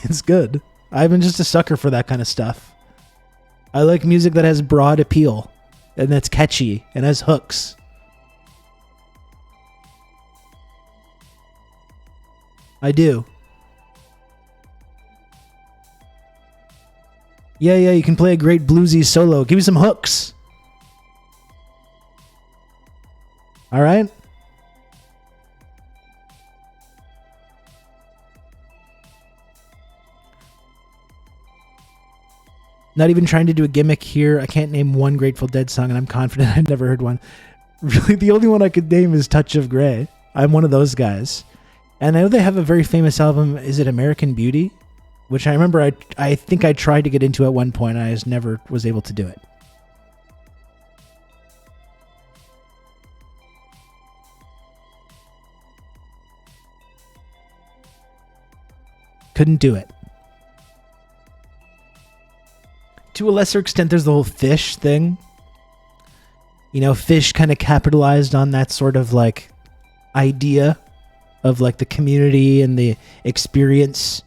It's good. I've been just a sucker for that kind of stuff. I like music that has broad appeal and that's catchy and has hooks. I do. Yeah, you can play a great bluesy solo. Give me some hooks. All right? Not even trying to do a gimmick here. I can't name one Grateful Dead song, and I'm confident I've never heard one. Really, the only one I could name is Touch of Grey. I'm one of those guys. And I know they have a very famous album. Is it American Beauty? Which I remember I think I tried to get into at one point, and I just never was able to do it. Couldn't do it. To a lesser extent, there's the whole Fish thing. You know, Fish kind of capitalized on that sort of like idea of like the community and the experience.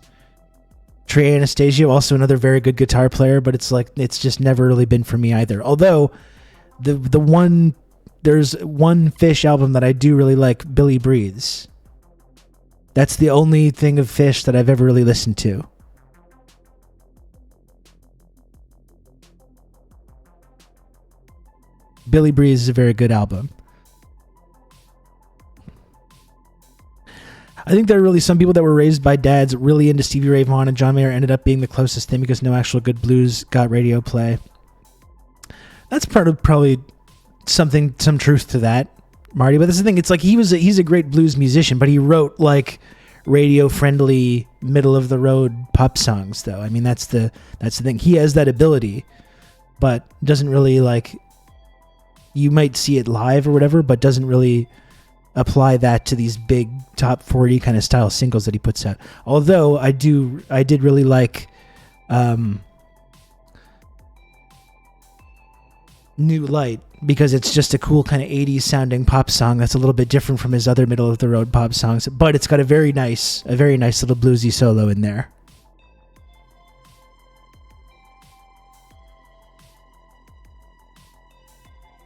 Trey Anastasio, also another very good guitar player, but it's like it's just never really been for me either. Although there's one Fish album that I do really like, Billy Breathes. That's the only thing of Fish that I've ever really listened to. Billy Breathes is a very good album. I think there are really some people that were raised by dads really into Stevie Ray Vaughan, and John Mayer ended up being the closest thing because no actual good blues got radio play. That's part of probably some truth to that, Marty. But that's the thing. It's like he's a great blues musician, but he wrote like radio friendly, middle of the road pop songs, though. I mean, that's the thing. He has that ability, but doesn't really like. You might see it live or whatever, but doesn't really apply that to these big top 40 kind of style singles that he puts out. Although I did really like New Light, because it's just a cool kind of 80s sounding pop song that's a little bit different from his other middle of the road pop songs, but it's got a very nice little bluesy solo in there.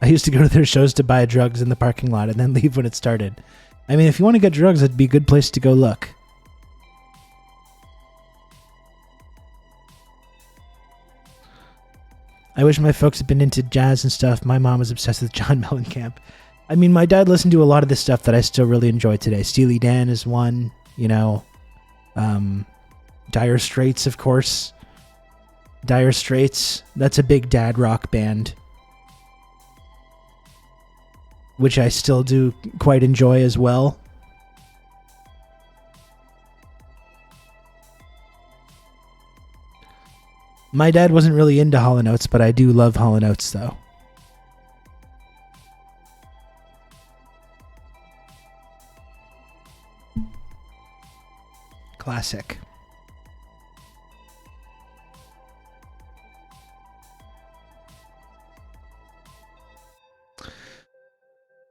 I used to go to their shows to buy drugs in the parking lot and then leave when it started. I mean, if you want to get drugs, it'd be a good place to go look. I wish my folks had been into jazz and stuff. My mom was obsessed with John Mellencamp. I mean, my dad listened to a lot of this stuff that I still really enjoy today. Steely Dan is one, you know. Dire Straits, of course. Dire Straits, that's a big dad rock band, which I still do quite enjoy as well. My dad wasn't really into Hall & Oates, but I do love Hall & Oates, though. Classic.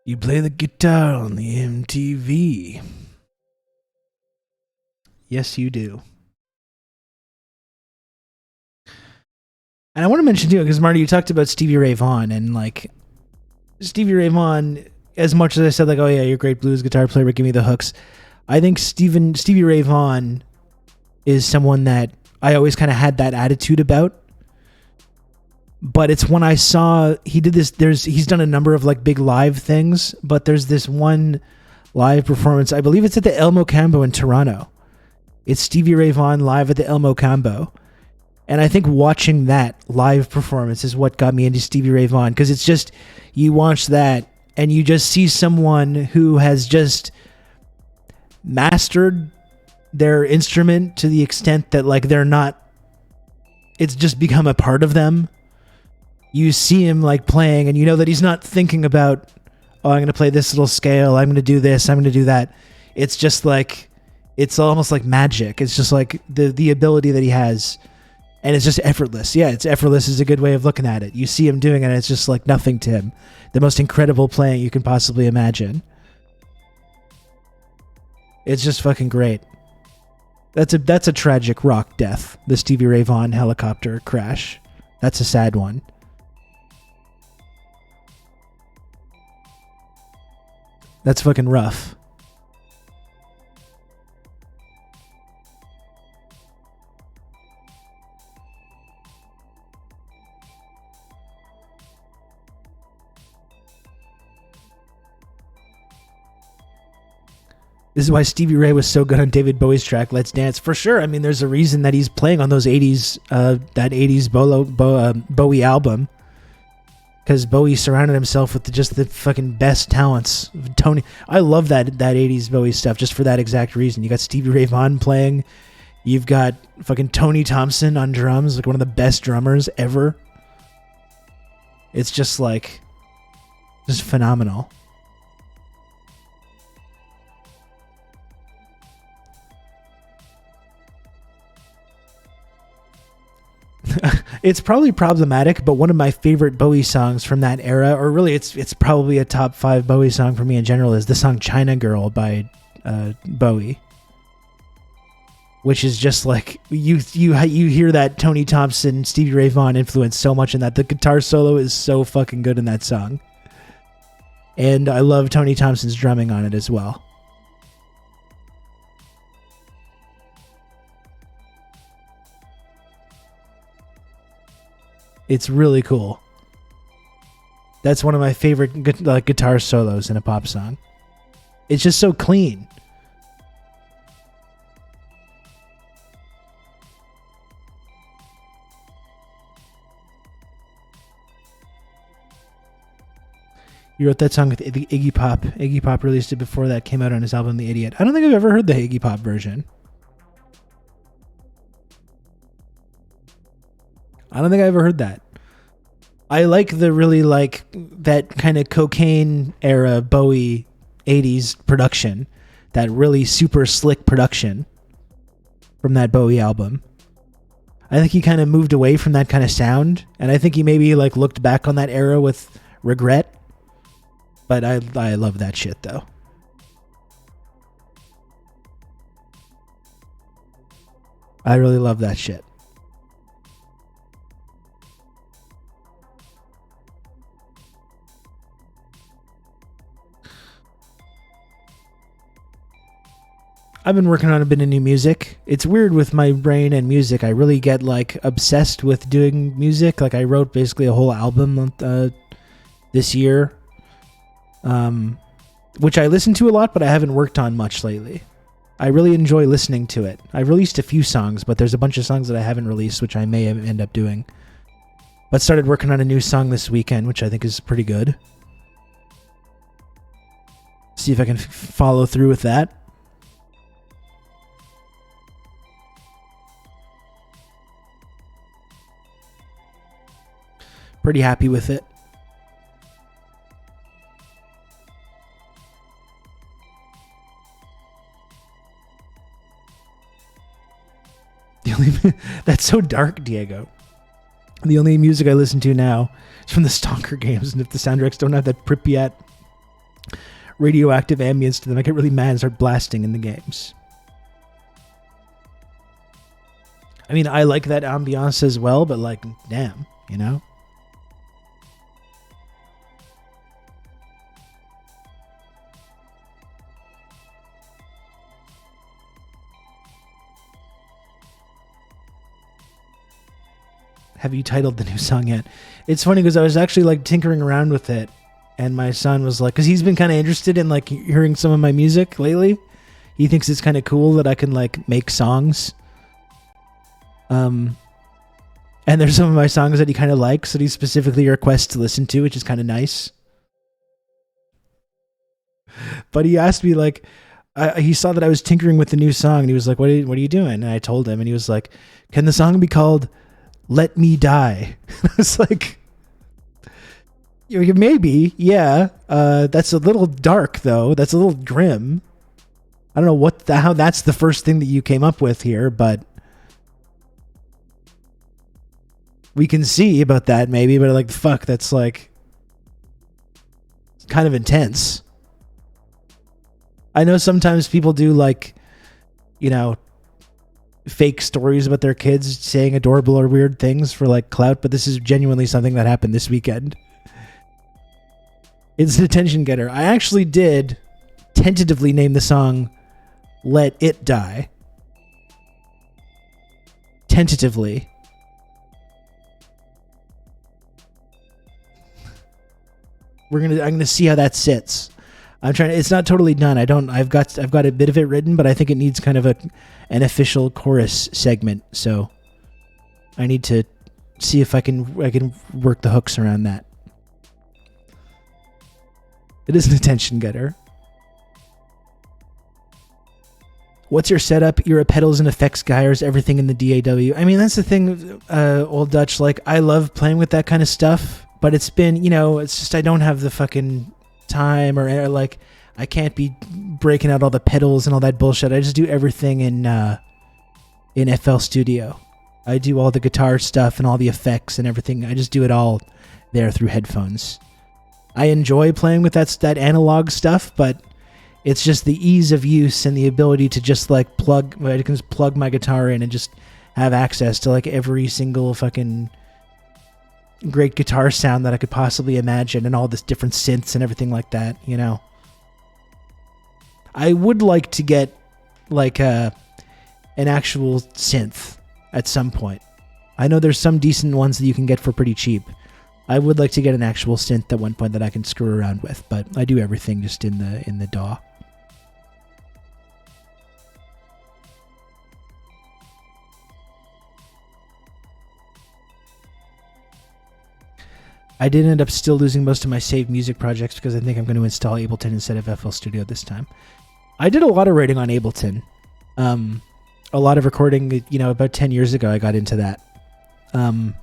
You play the guitar on the MTV. Yes, you do. And I want to mention too, because Marty, you talked about Stevie Ray Vaughan, and like Stevie Ray Vaughan, as much as I said like, oh yeah, you're a great blues guitar player, but give me the hooks. I think Stevie Ray Vaughan is someone that I always kind of had that attitude about. But it's when I saw he did this, he's done a number of like big live things, but there's this one live performance, I believe it's at the El Mocambo in Toronto. It's Stevie Ray Vaughan live at the El Mocambo. And I think watching that live performance is what got me into Stevie Ray Vaughan, because it's just, you watch that and you just see someone who has just mastered their instrument to the extent that like they're not, it's just become a part of them. You see him like playing and you know that he's not thinking about, oh, I'm going to play this little scale, I'm going to do this, I'm going to do that. It's just like, it's almost like magic. It's just like the ability that he has. And it's just effortless. Yeah, it's effortless is a good way of looking at it. You see him doing it, and it's just like nothing to him. The most incredible playing you can possibly imagine. It's just fucking great. That's a tragic rock death, the Stevie Ray Vaughan helicopter crash. That's a sad one. That's fucking rough. This is why Stevie Ray was so good on David Bowie's track "Let's Dance" for sure. I mean, there's a reason that he's playing on those '80s, that '80s Bowie album, because Bowie surrounded himself with just the fucking best talents. Tony, I love that '80s Bowie stuff just for that exact reason. You got Stevie Ray Vaughan playing, you've got fucking Tony Thompson on drums, like one of the best drummers ever. It's just like, just phenomenal. It's probably problematic, but one of my favorite Bowie songs from that era, or really it's probably a top 5 Bowie song for me in general, is the song China Girl by Bowie, which is just like, you hear that Tony Thompson, Stevie Ray Vaughan influence so much in that. The guitar solo is so fucking good in that song, and I love Tony Thompson's drumming on it as well. It's really cool. That's one of my favorite guitar solos in a pop song. It's just so clean. He wrote that song with Iggy Pop. Iggy Pop released it before that came out on his album The Idiot. I don't think I've ever heard the Iggy Pop version. I don't think I ever heard that. I like the really like that kind of cocaine era Bowie 80s production. That really super slick production from that Bowie album. I think he kind of moved away from that kind of sound, and I think he maybe like looked back on that era with regret. But I love that shit though. I really love that shit. I've been working on a bit of new music. It's weird with my brain and music. I really get like obsessed with doing music. Like I wrote basically a whole album this year, which I listen to a lot, but I haven't worked on much lately. I really enjoy listening to it. I've released a few songs, but there's a bunch of songs that I haven't released, which I may end up doing. But started working on a new song this weekend, which I think is pretty good. See if I can follow through with that. Pretty happy with it. That's so dark, Diego. The only music I listen to now is from the Stalker games, and if the soundtracks don't have that Pripyat radioactive ambience to them, I get really mad and start blasting in the games. I mean, I like that ambiance as well, but like, damn, you know? Have you titled the new song yet? It's funny because I was actually like tinkering around with it, and my son was like, because he's been kind of interested in like hearing some of my music lately. He thinks it's kind of cool that I can like make songs. And there's some of my songs that he kind of likes that he specifically requests to listen to, which is kind of nice. But he asked me like, he saw that I was tinkering with the new song, and he was like, what are you doing? And I told him, and he was like, can the song be called Let Me Die? I was like, maybe, yeah. That's a little dark, though. That's a little grim. I don't know how that's the first thing that you came up with here, but we can see about that maybe. But like, fuck, that's like kind of intense. I know sometimes people do like, you know, fake stories about their kids saying adorable or weird things for like clout, but this is genuinely something that happened this weekend. It's an attention getter. I actually did tentatively name the song Let It Die. Tentatively. I'm gonna see how that sits. It's not totally done. I've got a bit of it written, but I think it needs kind of an official chorus segment. So I need to see if I can work the hooks around that. It is an attention getter. What's your setup? You're a pedals and effects guy, or is everything in the DAW? I mean, that's the thing, Old Dutch. Like, I love playing with that kind of stuff, but it's been, you know, it's just I don't have the fucking time or like I can't be breaking out all the pedals and all that bullshit. I just do everything in FL Studio. I do all the guitar stuff and all the effects and everything. I just do it all there through headphones. I enjoy playing with that analog stuff, but it's just the ease of use and the ability to just like I can just plug my guitar in and just have access to like every single fucking great guitar sound that I could possibly imagine, and all this different synths and everything like that, you know. I would like to get like an actual synth at some point. I know there's some decent ones that you can get for pretty cheap. I would like to get an actual synth at one point that I can screw around with, but I do everything just in the DAW. I did end up still losing most of my saved music projects because I think I'm going to install Ableton instead of FL Studio this time. I did a lot of writing on Ableton. A lot of recording, you know, about 10 years ago I got into that. But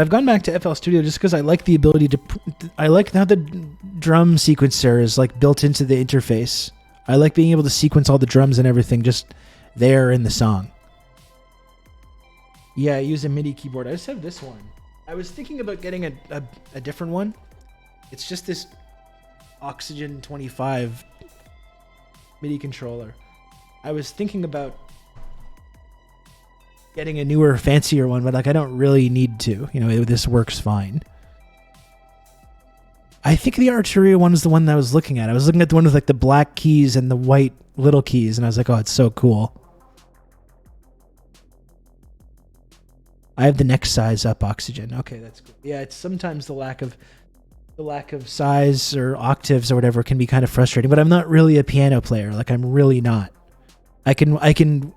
I've gone back to FL Studio just because I like the ability to... I like how the drum sequencer is like built into the interface. I like being able to sequence all the drums and everything just there in the song. Yeah, I use a MIDI keyboard. I just have this one. I was thinking about getting a different one. It's just this Oxygen 25 MIDI controller. I was thinking about getting a newer, fancier one, but like I don't really need to. You know, this works fine. I think the Arturia one is the one that I was looking at. I was looking at the one with like the black keys and the white little keys, and I was like, oh, it's so cool. I have the next size up Oxygen. Okay, that's cool. Yeah, it's sometimes the lack of the lack of size or octaves or whatever can be kind of frustrating, but I'm not really a piano player. Like, I'm really not. I can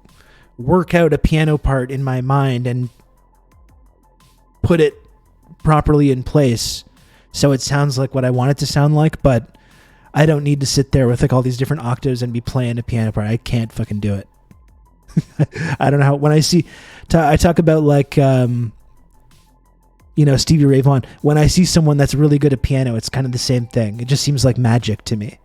work out a piano part in my mind and put it properly in place so it sounds like what I want it to sound like, but I don't need to sit there with like all these different octaves and be playing a piano part. I can't fucking do it. I don't know how, when I see, I talk about like, Stevie Ray Vaughan. When I see someone that's really good at piano, it's kind of the same thing. It just seems like magic to me.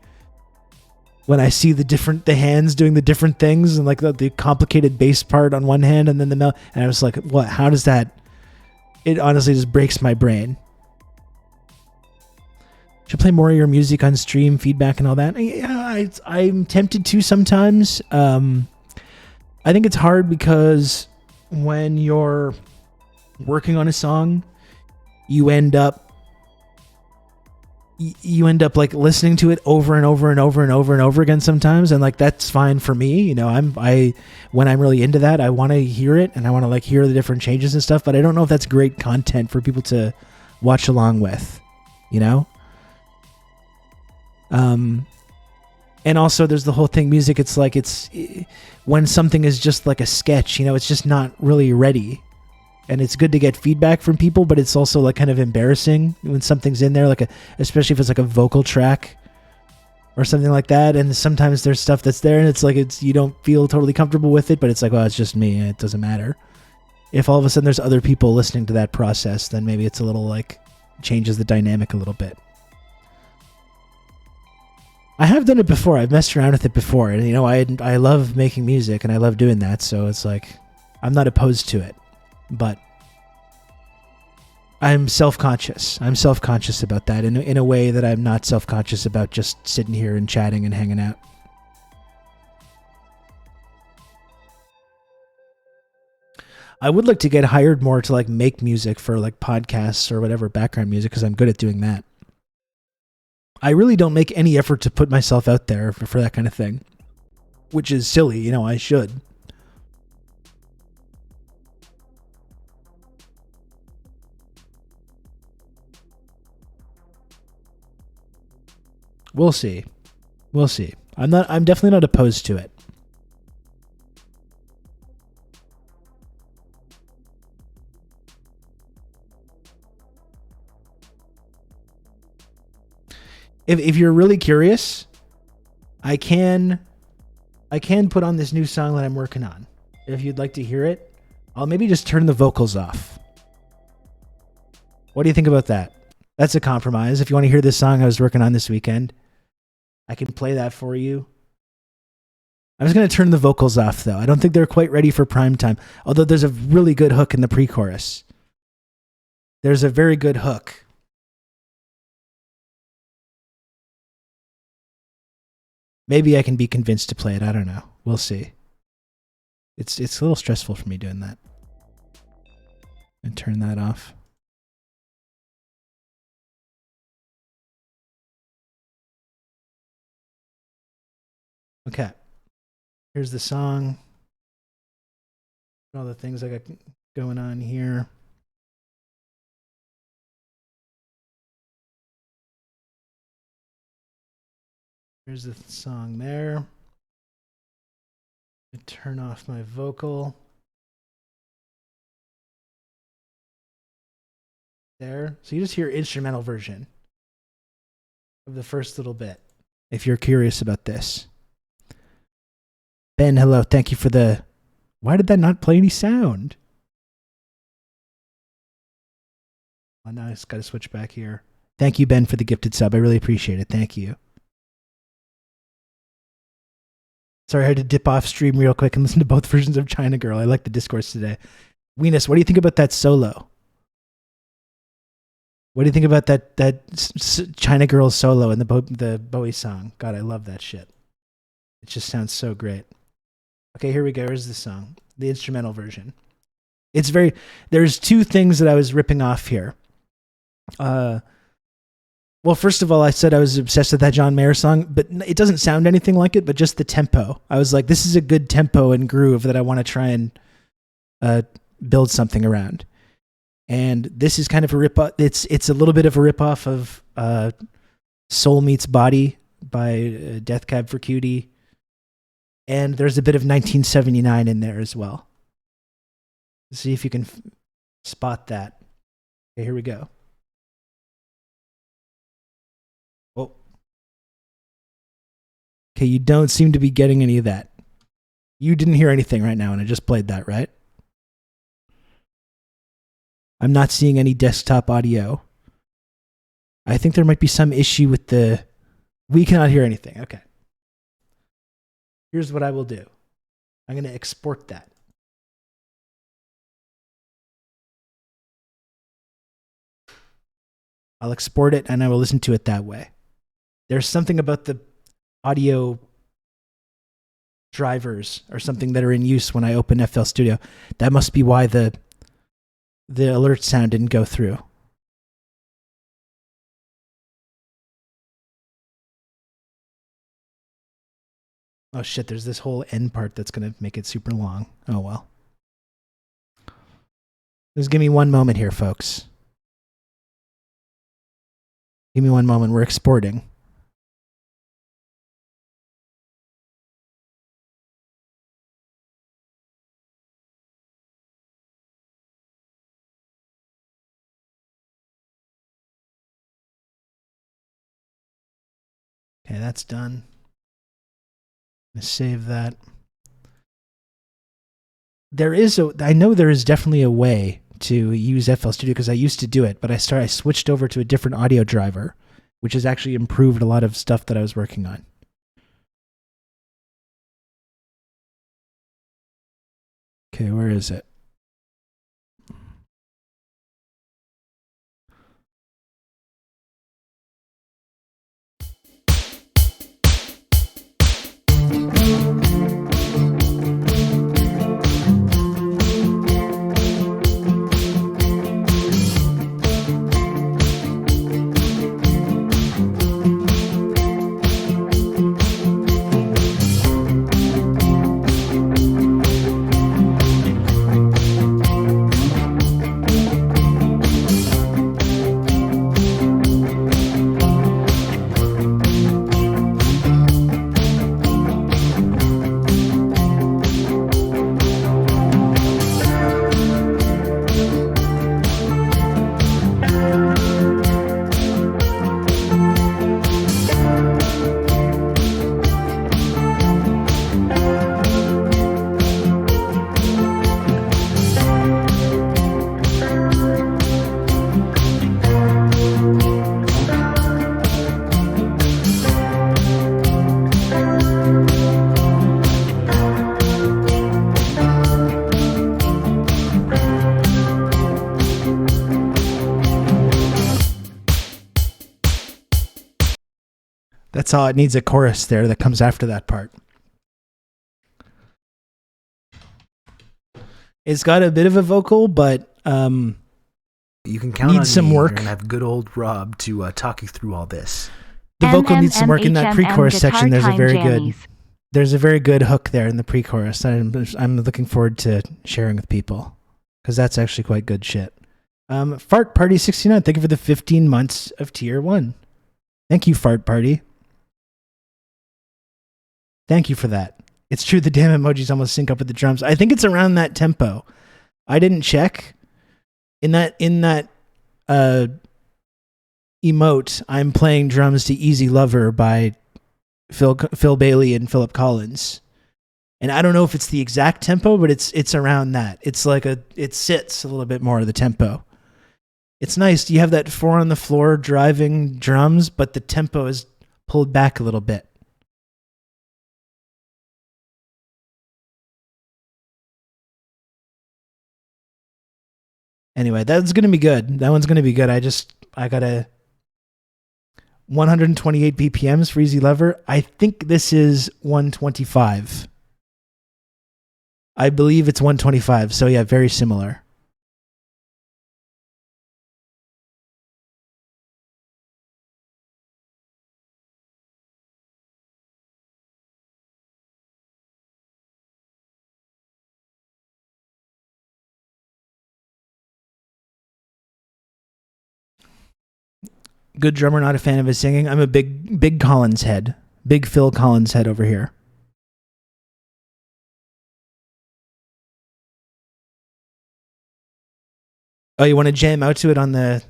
When I see the hands doing the different things and like the complicated bass part on one hand and then and I was like, what? How does that? It honestly just breaks my brain. Should play more of your music on stream, feedback and all that. Yeah, I'm tempted to sometimes. I think it's hard because when you're working on a song, you end up like listening to it over and over and over and over and over again sometimes, and like that's fine for me. When I'm really into that, I want to hear it and I want to like hear the different changes and stuff, but I don't know if that's great content for people to watch along with, and also there's the whole thing, music, it's like when something is just like a sketch, it's just not really ready. And it's good to get feedback from people, but it's also like kind of embarrassing when something's in there, especially if it's like a vocal track or something like that. And sometimes there's stuff that's there and it's like, you don't feel totally comfortable with it, but it's like, well, it's just me. It doesn't matter. If all of a sudden there's other people listening to that process, then maybe it's a little like changes the dynamic a little bit. I have done it before. I've messed around with it before. And, I love making music and I love doing that. So it's like, I'm not opposed to it. But I'm self-conscious. I'm self-conscious about that in a way that I'm not self-conscious about just sitting here and chatting and hanging out. I would like to get hired more to like make music for like podcasts or whatever, background music, because I'm good at doing that. I really don't make any effort to put myself out there for that kind of thing, which is silly. I should. We'll see. I'm definitely not opposed to it. If you're really curious, I can put on this new song that I'm working on. If you'd like to hear it, I'll maybe just turn the vocals off. What do you think about that? That's a compromise. If you want to hear this song I was working on this weekend, I can play that for you. I'm just going to turn the vocals off, though. I don't think they're quite ready for prime time, although there's a really good hook in the pre-chorus. There's a very good hook. Maybe I can be convinced to play it. I don't know. We'll see. It's a little stressful for me doing that. And turn that off. Okay. Here's the song. All the things I got going on here. Here's the song there. I turn off my vocal. There. So you just hear instrumental version of the first little bit, if you're curious about this. Ben, hello. Thank you for the... Why did that not play any sound? Oh, now I just got to switch back here. Thank you, Ben, for the gifted sub. I really appreciate it. Thank you. Sorry, I had to dip off stream real quick and listen to both versions of China Girl. I like the discourse today. Weenus, what do you think about that solo? What do you think about that China Girl solo in the Bowie song? God, I love that shit. It just sounds so great. Okay, here we go. Here's the song, the instrumental version. There's two things that I was ripping off here. Well, first of all, I said I was obsessed with that John Mayer song, but it doesn't sound anything like it, but just the tempo. I was like, this is a good tempo and groove that I want to try and build something around. And this is kind of a rip-off. It's a little bit of a rip-off of Soul Meets Body by Death Cab for Cutie. And there's a bit of 1979 in there as well. See if you can spot that. Okay, here we go. Oh. Okay, you don't seem to be getting any of that. You didn't hear anything right now, and I just played that, right? I'm not seeing any desktop audio. I think there might be some issue with the... We cannot hear anything. Okay. Here's what I will do. I'm going to export that. I'll export it and I will listen to it that way. There's something about the audio drivers or something that are in use when I open FL Studio. That must be why the alert sound didn't go through. Oh shit, there's this whole end part that's going to make it super long. Oh well. Just give me one moment here, folks. Give me one moment. We're exporting. Okay, that's done. I'm going to save that. I know there is definitely a way to use FL Studio because I used to do it, but I switched over to a different audio driver, which has actually improved a lot of stuff that I was working on. Okay, where is it? That's all. It needs a chorus there that comes after that part. It's got a bit of a vocal, but you can count on some me. work. You're gonna have good old Rob to talk you through all this. The vocal needs some work in that pre-chorus section. There's a very good hook there in the pre-chorus. I'm looking forward to sharing with people because that's actually quite good shit. Fart Party 69. Thank you for the 15 months of tier 1. Thank you, Fart Party. Thank you for that. It's true, the damn emojis almost sync up with the drums. I think it's around that tempo. I didn't check. In that emote, I'm playing drums to Easy Lover by Phil Bailey and Philip Collins. And I don't know if it's the exact tempo, but it's around that. It's like it sits a little bit more of the tempo. It's nice. You have that 4 on the floor driving drums, but the tempo is pulled back a little bit. Anyway, that's going to be good. That one's going to be good. I got a 128 BPMs for Easy Lover. I think this is 125. I believe it's 125. So yeah, very similar. Good drummer, not a fan of his singing. I'm a big Collins head. Big Phil Collins head over here. Oh, you want to jam out to it on the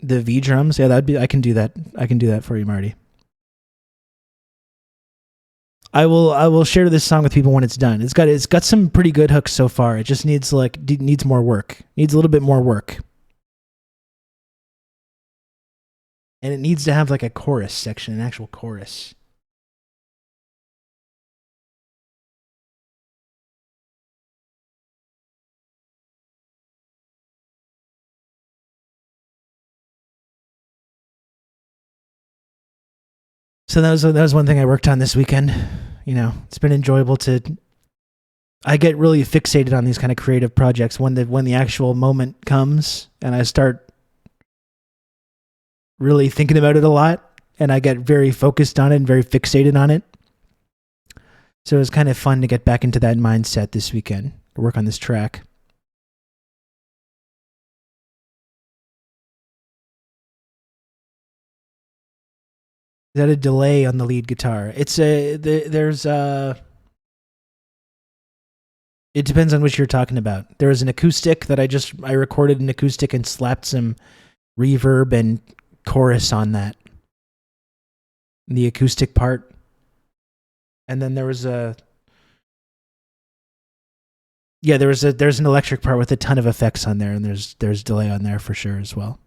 V drums? Yeah, that'd be. I can do that. I can do that for you, Marty. I will share this song with people when it's done. It's got some pretty good hooks so far. It just needs needs more work. Needs a little bit more work. And it needs to have like a chorus section, an actual chorus. So that was one thing I worked on this weekend. You know, it's been enjoyable to. I get really fixated on these kind of creative projects when the actual moment comes, and I start really thinking about it a lot, and I get very focused on it and very fixated on it. So it was kind of fun to get back into that mindset this weekend to work on this track. Is that a delay on the lead guitar? It depends on what you're talking about. There was an acoustic that I recorded an acoustic and slapped some reverb and chorus on that. The acoustic part. And then there's an electric part with a ton of effects on there, and there's delay on there for sure as well.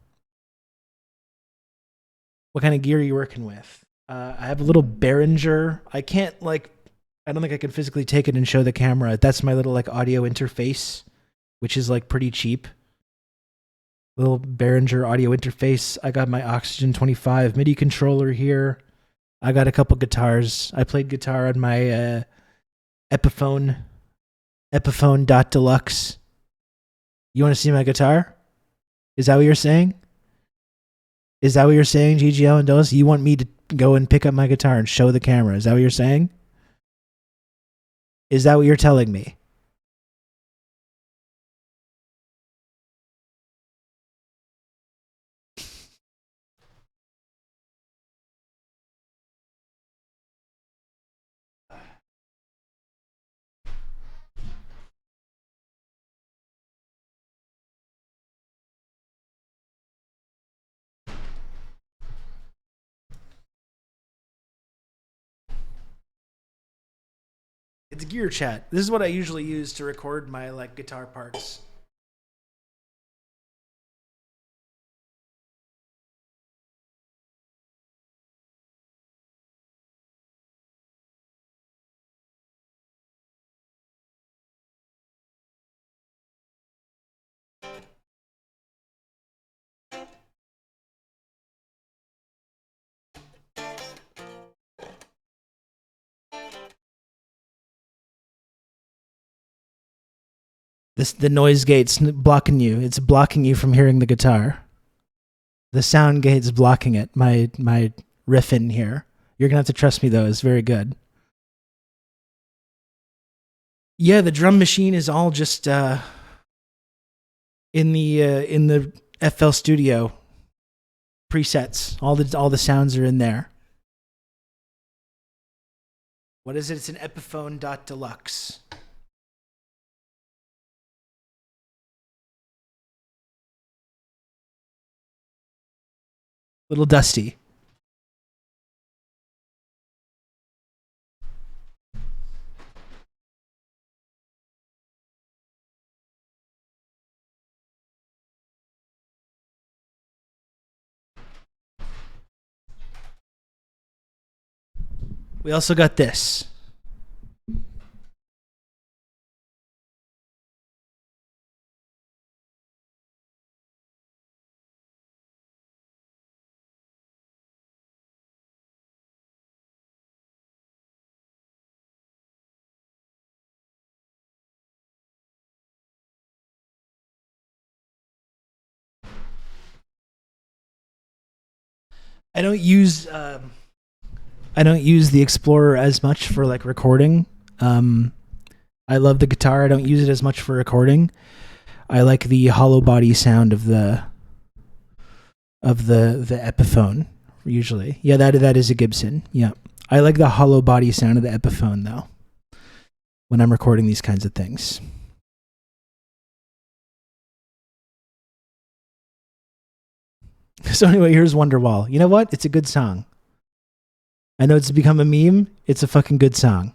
What kind of gear are you working with? I have a little Behringer. I don't think I can physically take it and show the camera. That's my little audio interface, which is pretty cheap. Little Behringer audio interface. I got my Oxygen 25 MIDI controller here. I got a couple guitars. I played guitar on my Epiphone Deluxe. You want to see my guitar? Is that what you're saying? Is that what you're saying, GGL and Dos? You want me to go and pick up my guitar and show the camera? Is that what you're saying? Is that what you're telling me? It's Gear Chat. This is what I usually use to record my guitar parts. The noise gate's blocking you. It's blocking you from hearing the guitar. The sound gate's blocking it. My riff in here. You're gonna have to trust me though. It's very good. Yeah, the drum machine is all just in the FL Studio presets. All the sounds are in there. What is it? It's an Epiphone Deluxe. Little dusty. We also got this. I don't use the Explorer as much for recording. I love the guitar. I don't use it as much for recording. I like the hollow body sound of the of the Epiphone, usually. Yeah, that is a Gibson. Yeah. I like the hollow body sound of the Epiphone, though, when I'm recording these kinds of things. So anyway, here's Wonderwall. You know what? It's a good song. I know it's become a meme. It's a fucking good song.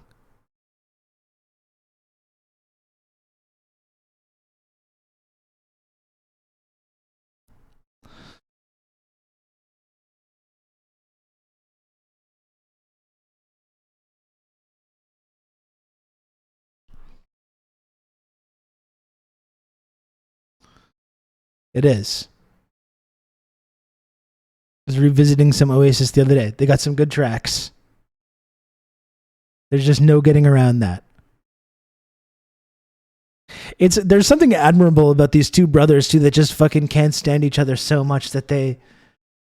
It is. I was revisiting some Oasis the other day. They got some good tracks. There's just no getting around that. There's something admirable about these two brothers too that just fucking can't stand each other so much that they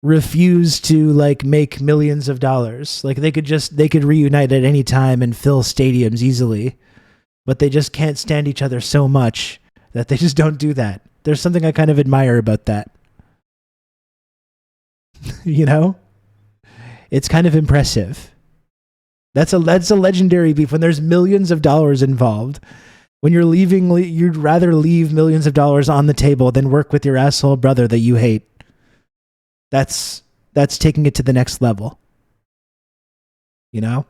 refuse to like make millions of dollars. Like they could reunite at any time and fill stadiums easily, but they just can't stand each other so much that they just don't do that. There's something I kind of admire about that. You know? It's kind of impressive. That's a legendary beef when there's millions of dollars involved. When you're leaving, you'd rather leave millions of dollars on the table than work with your asshole brother that you hate. That's taking it to the next level. You know?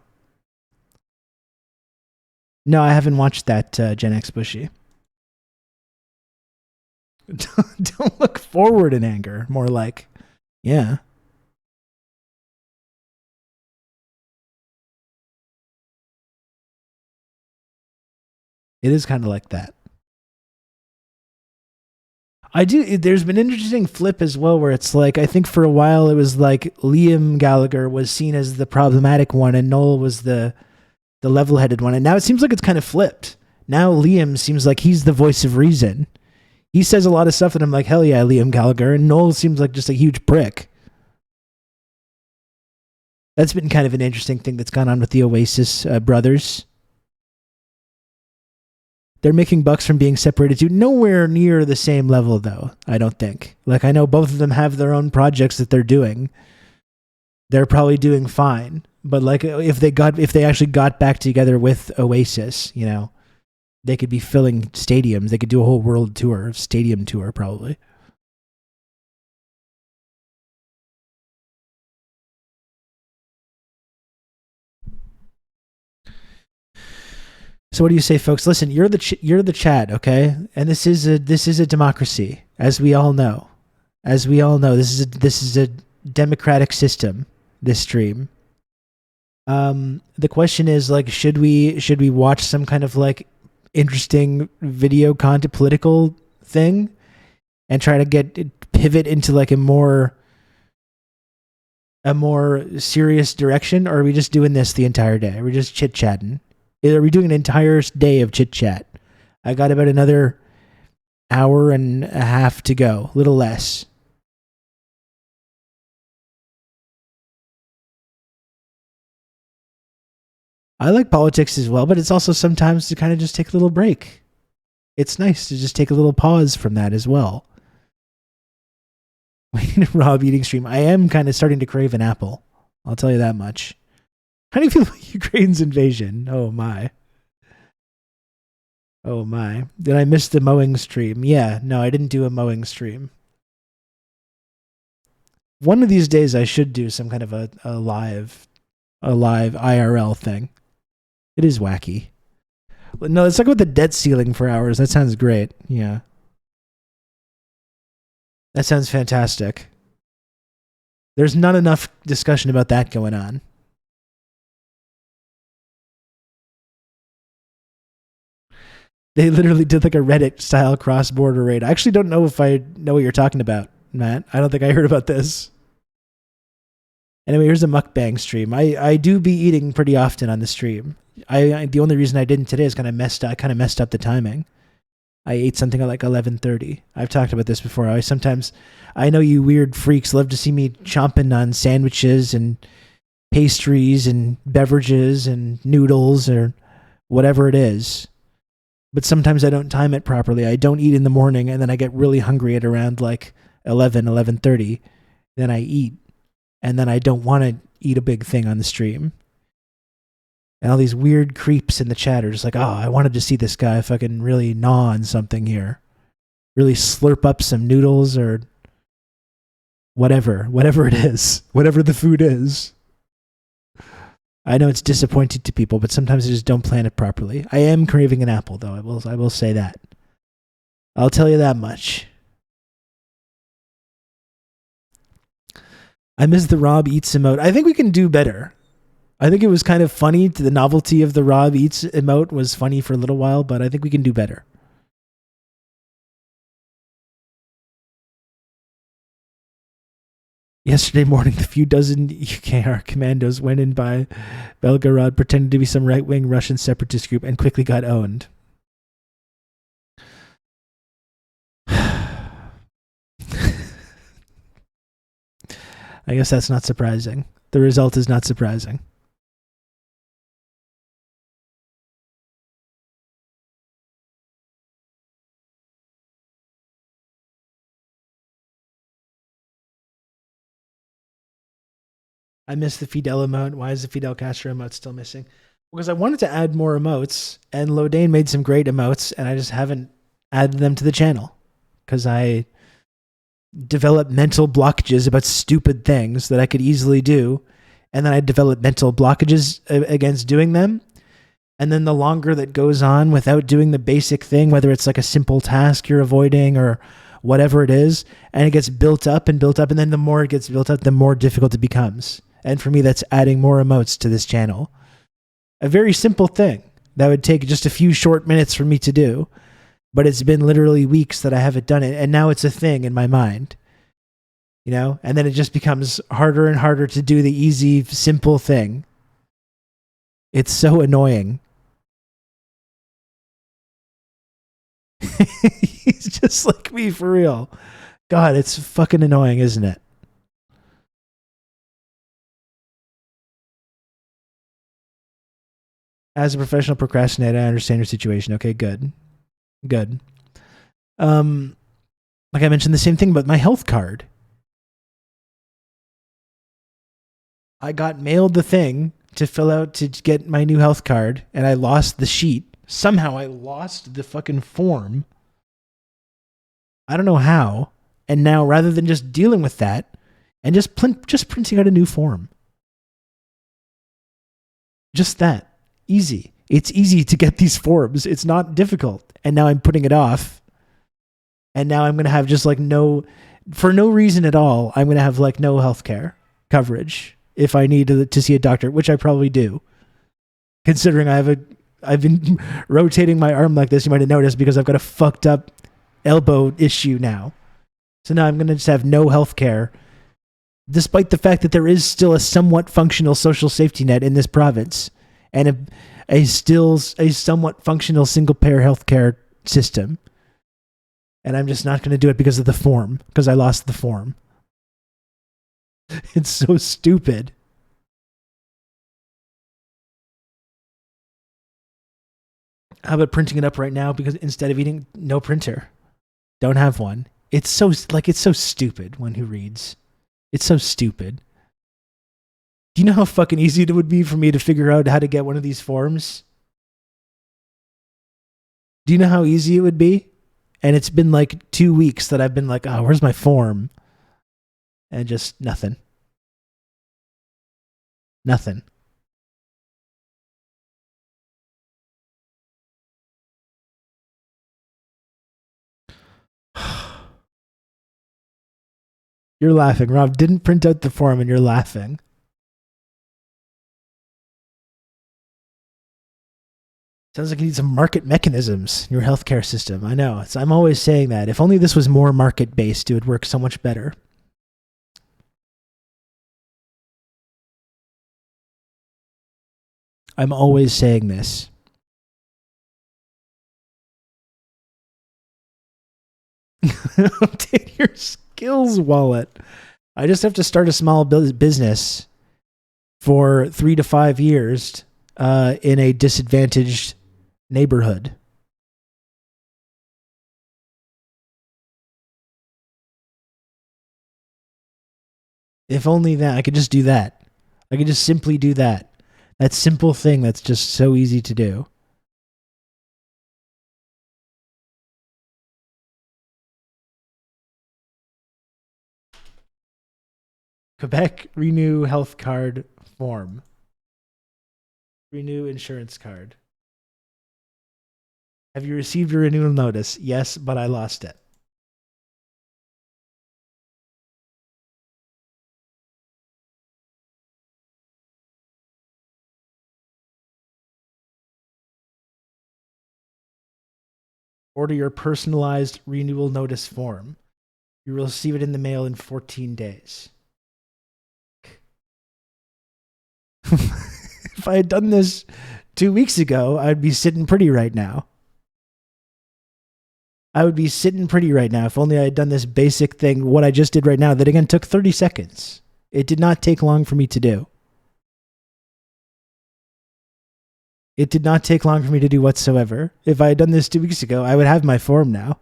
No, I haven't watched that Gen X Bushy. Don't look forward in anger. More like, yeah. It is kind of like that. There's been an interesting flip as well where it's like, I think for a while it was like Liam Gallagher was seen as the problematic one and Noel was the level-headed one. And now it seems like it's kind of flipped. Now Liam seems like he's the voice of reason. He says a lot of stuff that I'm like, hell yeah, Liam Gallagher. And Noel seems like just a huge prick. That's been kind of an interesting thing that's gone on with the Oasis brothers. They're making bucks from being separated too. Nowhere near the same level, though, I don't think. Like, I know both of them have their own projects that they're doing. They're probably doing fine. But, like, if they actually got back together with Oasis, you know, they could be filling stadiums. They could do a whole world tour, stadium tour, probably. So what do you say, folks? Listen, you're the chat, okay? And this is a democracy, as we all know. This is a democratic system. This stream. The question is like, should we watch some kind of like interesting video content, political thing, and try to pivot into like a more serious direction, or are we just doing this the entire day? Are we just chit chatting? Are we doing an entire day of chit chat? I got about another hour and a half to go, a little less. I like politics as well, but it's also sometimes to kind of just take a little break. It's nice to just take a little pause from that as well. Waiting a Rob eating stream. I am kind of starting to crave an apple. I'll tell you that much. How do you feel about Ukraine's invasion? Oh my. Oh my. Did I miss the mowing stream? Yeah, no, I didn't do a mowing stream. One of these days I should do some kind of a live IRL thing. It is wacky. No, let's talk about the debt ceiling for hours. That sounds great. Yeah. That sounds fantastic. There's not enough discussion about that going on. They literally did like a Reddit-style cross-border raid. I actually don't know if I know what you're talking about, Matt. I don't think I heard about this. Anyway, here's a mukbang stream. I do be eating pretty often on the stream. The only reason I didn't today is I messed up the timing. I ate something at like 11:30. I've talked about this before. I know you weird freaks love to see me chomping on sandwiches and pastries and beverages and noodles or whatever it is. But sometimes I don't time it properly. I don't eat in the morning, and then I get really hungry at around like 11:30, then I eat, and then I don't want to eat a big thing on the stream. And all these weird creeps in the chat are just like, oh, I wanted to see this guy fucking really gnaw on something here. Really slurp up some noodles or whatever it is. Whatever the food is. I know it's disappointing to people, but sometimes I just don't plan it properly. I am craving an apple, though. I will say that. I'll tell you that much. I miss the Rob Eats emote. I think we can do better. I think it was kind of funny. The novelty of the Rob Eats emote was funny for a little while, but I think we can do better. Yesterday morning, the few dozen UKR commandos went in by Belgorod, pretending to be some right-wing Russian separatist group, and quickly got owned. I guess that's not surprising. The result is not surprising. I missed the Fidel emote. Why is the Fidel Castro emote still missing? Because I wanted to add more emotes, and Lodane made some great emotes, and I just haven't added them to the channel. Because I develop mental blockages about stupid things that I could easily do, and then I develop mental blockages against doing them. And then the longer that goes on without doing the basic thing, whether it's like a simple task you're avoiding or whatever it is, and it gets built up, and then the more it gets built up, the more difficult it becomes. And for me, that's adding more emotes to this channel. A very simple thing that would take just a few short minutes for me to do, but it's been literally weeks that I haven't done it, and now it's a thing in my mind. You know? And then it just becomes harder and harder to do the easy, simple thing. It's so annoying. He's just like me for real. God, it's fucking annoying, isn't it? As a professional procrastinator, I understand your situation. Okay, good. Good. Like I mentioned the same thing about my health card. I got mailed the thing to fill out to get my new health card, and I lost the sheet. Somehow I lost the fucking form. I don't know how. And now, rather than just dealing with that and just printing out a new form, just that. Easy. It's easy to get these forms. It's not difficult. And now I'm putting it off. And now I'm going to have just like for no reason at all, I'm going to have like no healthcare coverage if I need to see a doctor, which I probably do. Considering I've been rotating my arm like this, you might have noticed, because I've got a fucked up elbow issue now. So now I'm going to just have no healthcare, despite the fact that there is still a somewhat functional social safety net in this province. And a somewhat functional single-payer healthcare system. And I'm just not going to do it because of the form, because I lost the form. It's so stupid. How about printing it up right now, because instead of eating, no printer. Don't have one. It's so stupid when who reads. It's so stupid. Do you know how fucking easy it would be for me to figure out how to get one of these forms? Do you know how easy it would be? And it's been like 2 weeks that I've been like, oh, where's my form? And just nothing. Nothing. You're laughing. Rob didn't print out the form and you're laughing. Sounds like you need some market mechanisms in your healthcare system. I know. I'm always saying that. If only this was more market-based, it would work so much better. I'm always saying this. Update your skills wallet. I just have to start a small business for 3 to 5 years in a disadvantaged neighborhood. If only that. I could just do that. I could just simply do that. That simple thing that's just so easy to do. Quebec Renew Health Card form. Renew insurance card. Have you received your renewal notice? Yes, but I lost it. Order your personalized renewal notice form. You will receive it in the mail in 14 days. If I had done this 2 weeks ago, I'd be sitting pretty right now. I would be sitting pretty right now if only I had done this basic thing, what I just did right now, that again took 30 seconds. It did not take long for me to do. It did not take long for me to do whatsoever. If I had done this 2 weeks ago, I would have my form now.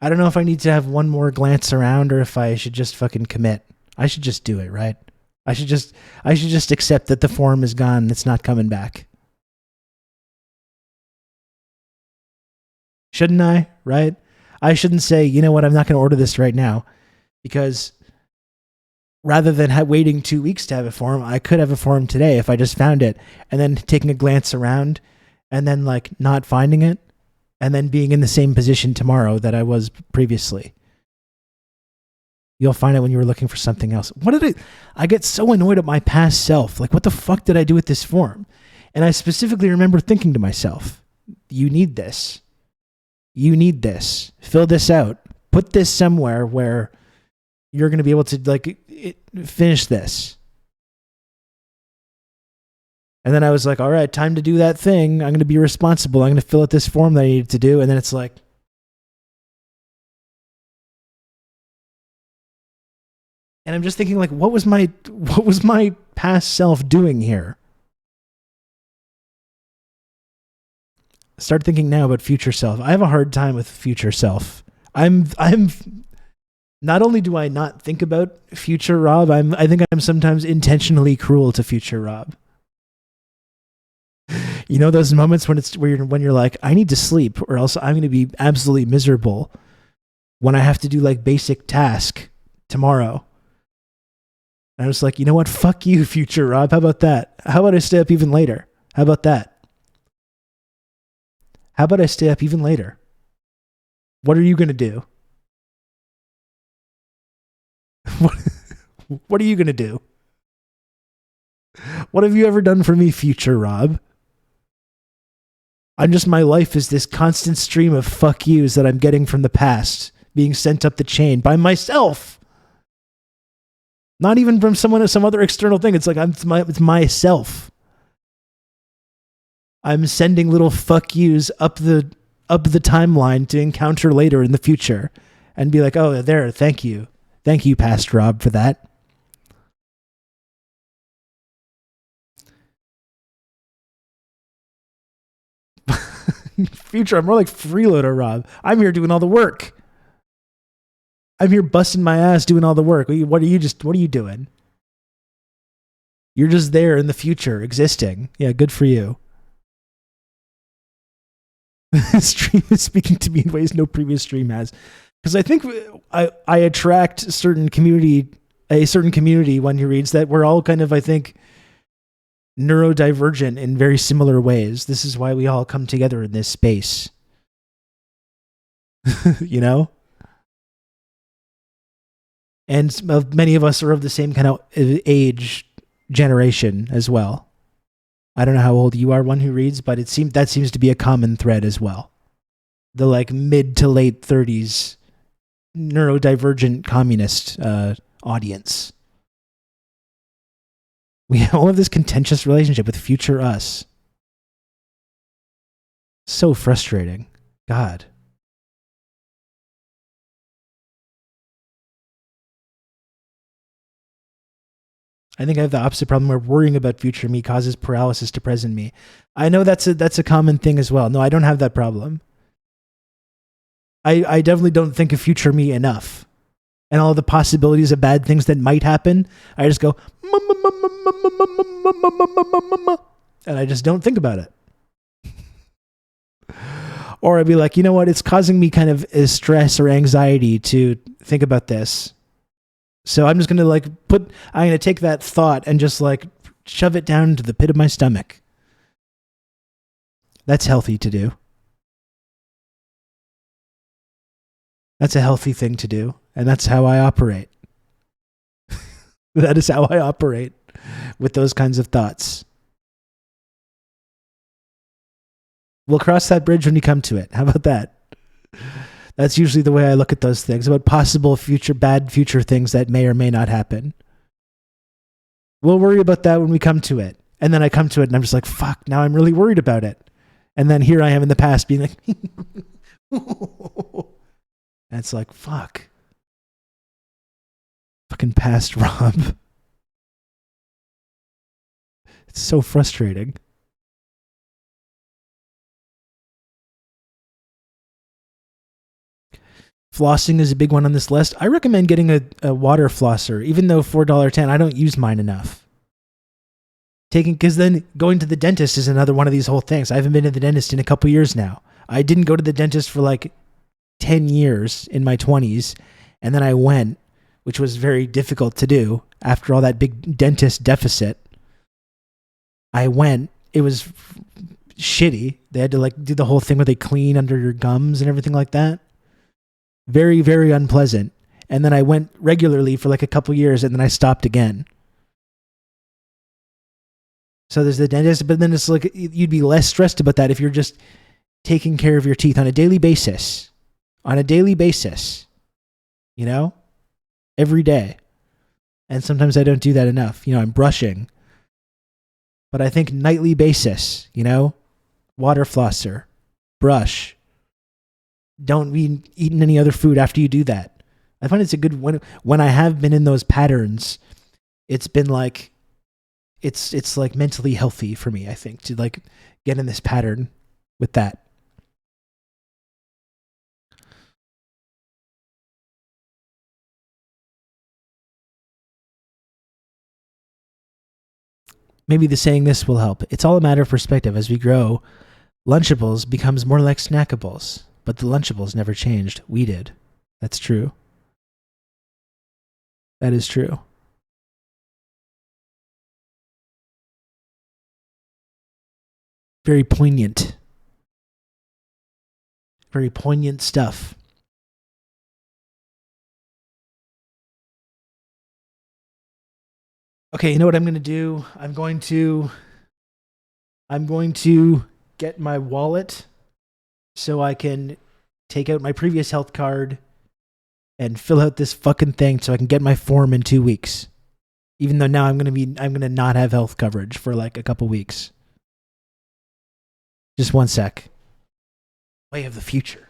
I don't know if I need to have one more glance around or if I should just fucking commit. I should just do it, right? I should just accept that the form is gone and it's not coming back. Shouldn't I? Right? I shouldn't say, you know what, I'm not going to order this right now, because rather than waiting 2 weeks to have a form, I could have a form today if I just found it, and then taking a glance around and then like not finding it and then being in the same position tomorrow that I was previously. You'll find it when you were looking for something else. I get so annoyed at my past self. Like, what the fuck did I do with this form? And I specifically remember thinking to myself, you need this. You need this. Fill this out. Put this somewhere where you're going to be able to finish this. And then I was like, all right, time to do that thing. I'm going to be responsible. I'm going to fill out this form that I needed to do. And then it's like, and I'm just thinking, like, what was my past self doing here? Start thinking now about future self. I have a hard time with future self. I'm not only do I not think about future Rob, I think I'm sometimes intentionally cruel to future Rob. You know those moments when you're like, I need to sleep or else I'm going to be absolutely miserable when I have to do like basic task tomorrow. And I was like, you know what? Fuck you, future Rob. How about that? How about I stay up even later? How about that? How about I stay up even later? What are you going to do? What are you going to do? What have you ever done for me, future Rob? My life is this constant stream of fuck yous that I'm getting from the past, being sent up the chain by myself. Not even from some other external thing. It's like it's myself. I'm sending little fuck yous up the timeline to encounter later in the future and be like, oh, there, thank you. Thank you, past Rob, for that. Future, I'm more like freeloader Rob. I'm here doing all the work. I'm here busting my ass doing all the work. What are you doing? You're just there in the future, existing. Yeah, good for you. Stream is speaking to me in ways no previous stream has. Because I think I attract a certain community when he reads that we're all kind of, I think, neurodivergent in very similar ways. This is why we all come together in this space. You know? And many of us are of the same kind of age generation as well. I don't know how old you are, one who reads, but that seems to be a common thread as well. The like mid to late 30s neurodivergent communist audience. We all have this contentious relationship with future us. So frustrating. God. I think I have the opposite problem where worrying about future me causes paralysis to present me. I know that's a common thing as well. No, I don't have that problem. I definitely don't think of future me enough. And all the possibilities of bad things that might happen, I just go, and I just don't think about it. Or I'd be like, you know what? It's causing me kind of stress or anxiety to think about this. So I'm just going to I'm going to take that thought and just like shove it down into the pit of my stomach. That's healthy to do. That's a healthy thing to do. And that's how I operate. That is how I operate with those kinds of thoughts. We'll cross that bridge when you come to it. How about that? That's usually the way I look at those things, about possible bad future things that may or may not happen. We'll worry about that when we come to it. And then I come to it and I'm just like, fuck, now I'm really worried about it. And then here I am in the past being like, and it's like, fuck. Fucking past Rob. It's so frustrating. Flossing is a big one on this list. I recommend getting a water flosser, even though $4.10, I don't use mine enough. Because then going to the dentist is another one of these whole things. I haven't been to the dentist in a couple years now. I didn't go to the dentist for like 10 years in my 20s, and then I went, which was very difficult to do after all that big dentist deficit. I went. It was shitty. They had to like do the whole thing where they clean under your gums and everything like that. Very, very unpleasant. And then I went regularly for like a couple years, and then I stopped again. So there's the dentist, but then it's like you'd be less stressed about that if you're just taking care of your teeth on a daily basis. On a daily basis. You know? Every day. And sometimes I don't do that enough. You know, I'm brushing. But I think nightly basis, you know? Water flosser. Brush. Don't be eating any other food after you do that. I find it's a good when I have been in those patterns, it's been like it's like mentally healthy for me, I think, to like get in this pattern with that. Maybe the saying this will help. It's all a matter of perspective. As we grow, Lunchables becomes more like Snackables, but the Lunchables never changed. We did. That's true. That is true. Very poignant. Very poignant stuff. Okay, you know what I'm going to do? I'm going to get my wallet so I can take out my previous health card and fill out this fucking thing so I can get my form in 2 weeks. Even though now I'm going to not have health coverage for like a couple weeks. Just one sec. Way of the future.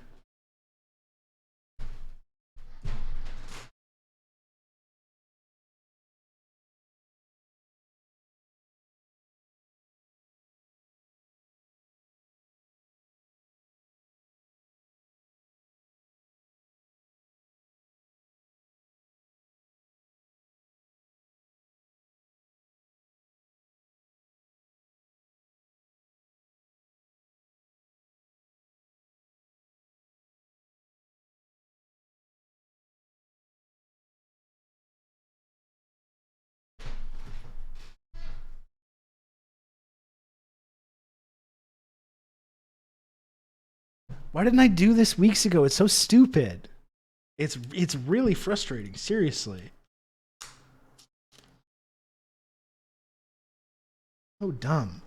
Why didn't I do this weeks ago? It's so stupid. It's really frustrating, seriously. So dumb.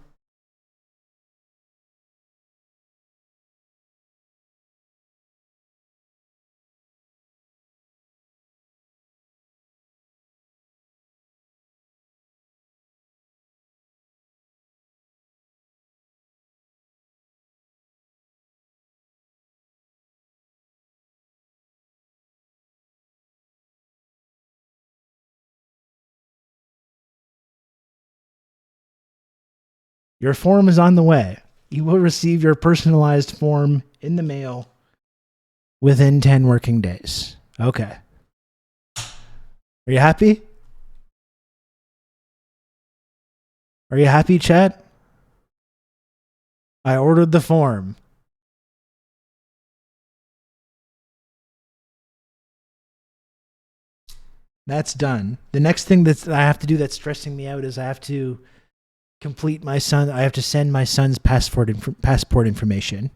Your form is on the way. You will receive your personalized form in the mail within 10 working days. Okay. Are you happy? Are you happy, chat? I ordered the form. That's done. The next thing that I have to do that's stressing me out is I have to complete my son. I have to send my son's passport information.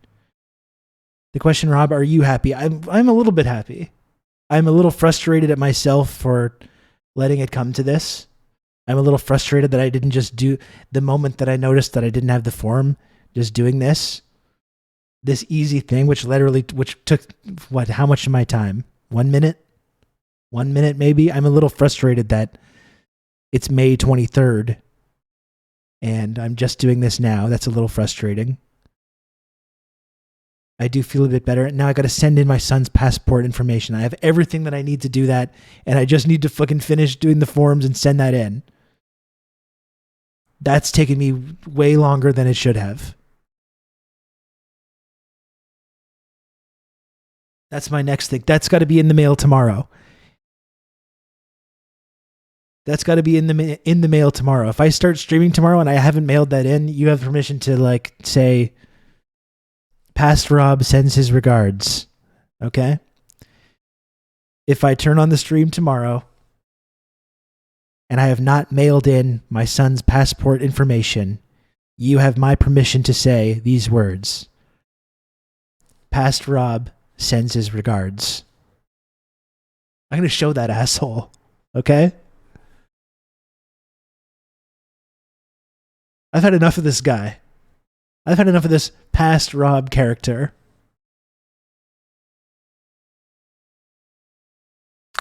The question, Rob, are you happy? I'm a little bit happy. I'm a little frustrated at myself for letting it come to this. I'm a little frustrated that I didn't just do the moment that I noticed that I didn't have the form, just doing this easy thing, which took what? How much of my time? 1 minute? 1 minute maybe. I'm a little frustrated that it's May 23rd and I'm just doing this now. That's a little frustrating. I do feel a bit better. Now I got to send in my son's passport information. I have everything that I need to do that, and I just need to fucking finish doing the forms and send that in. That's taken me way longer than it should have. That's my next thing. That's got to be in the mail tomorrow. That's got to be in the mail tomorrow. If I start streaming tomorrow and I haven't mailed that in, you have permission to like say, Past Rob sends his regards. Okay? If I turn on the stream tomorrow and I have not mailed in my son's passport information, you have my permission to say these words. Past Rob sends his regards. I'm going to show that asshole. Okay? I've had enough of this guy. I've had enough of this Past Rob character.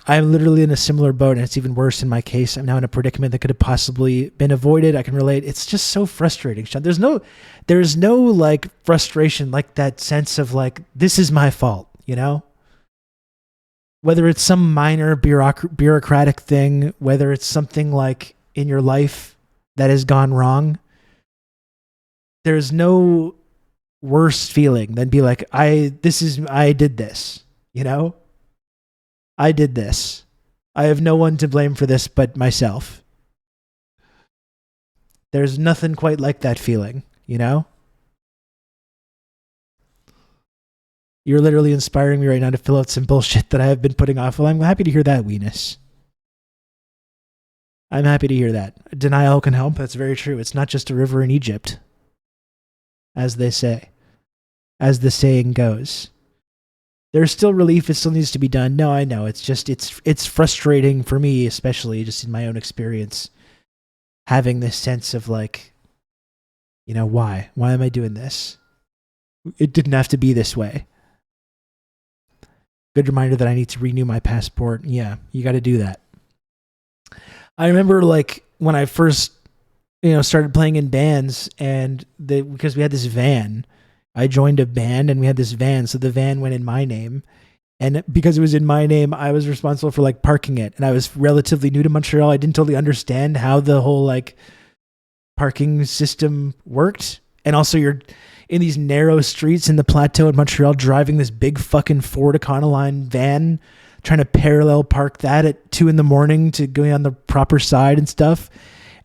I'm literally in a similar boat, and it's even worse in my case. I'm now in a predicament that could have possibly been avoided. I can relate. It's just so frustrating, Sean. There's no like frustration, like that sense of like, this is my fault, you know? Whether it's some minor bureaucratic thing, whether it's something like in your life that has gone wrong, there's no worse feeling than be like, I did this, you know? I did this. I have no one to blame for this but myself. There's nothing quite like that feeling, you know? You're literally inspiring me right now to fill out some bullshit that I have been putting off. Well, I'm happy to hear that, Weenus. I'm happy to hear that. Denial can help. That's very true. It's not just a river in Egypt, as they say, as the saying goes. There's still relief. It still needs to be done. No, I know. It's just, it's frustrating for me, especially just in my own experience, having this sense of like, you know, why? Why am I doing this? It didn't have to be this way. Good reminder that I need to renew my passport. Yeah, you got to do that. I remember like when I first, started playing in bands, and because we had this van, I joined a band and we had this van. So the van went in my name, and because it was in my name, I was responsible for like parking it. And I was relatively new to Montreal. I didn't totally understand how the whole like parking system worked. And also you're in these narrow streets in the plateau in Montreal, driving this big fucking Ford Econoline van, trying to parallel park that at 2 a.m. to going on the proper side and stuff.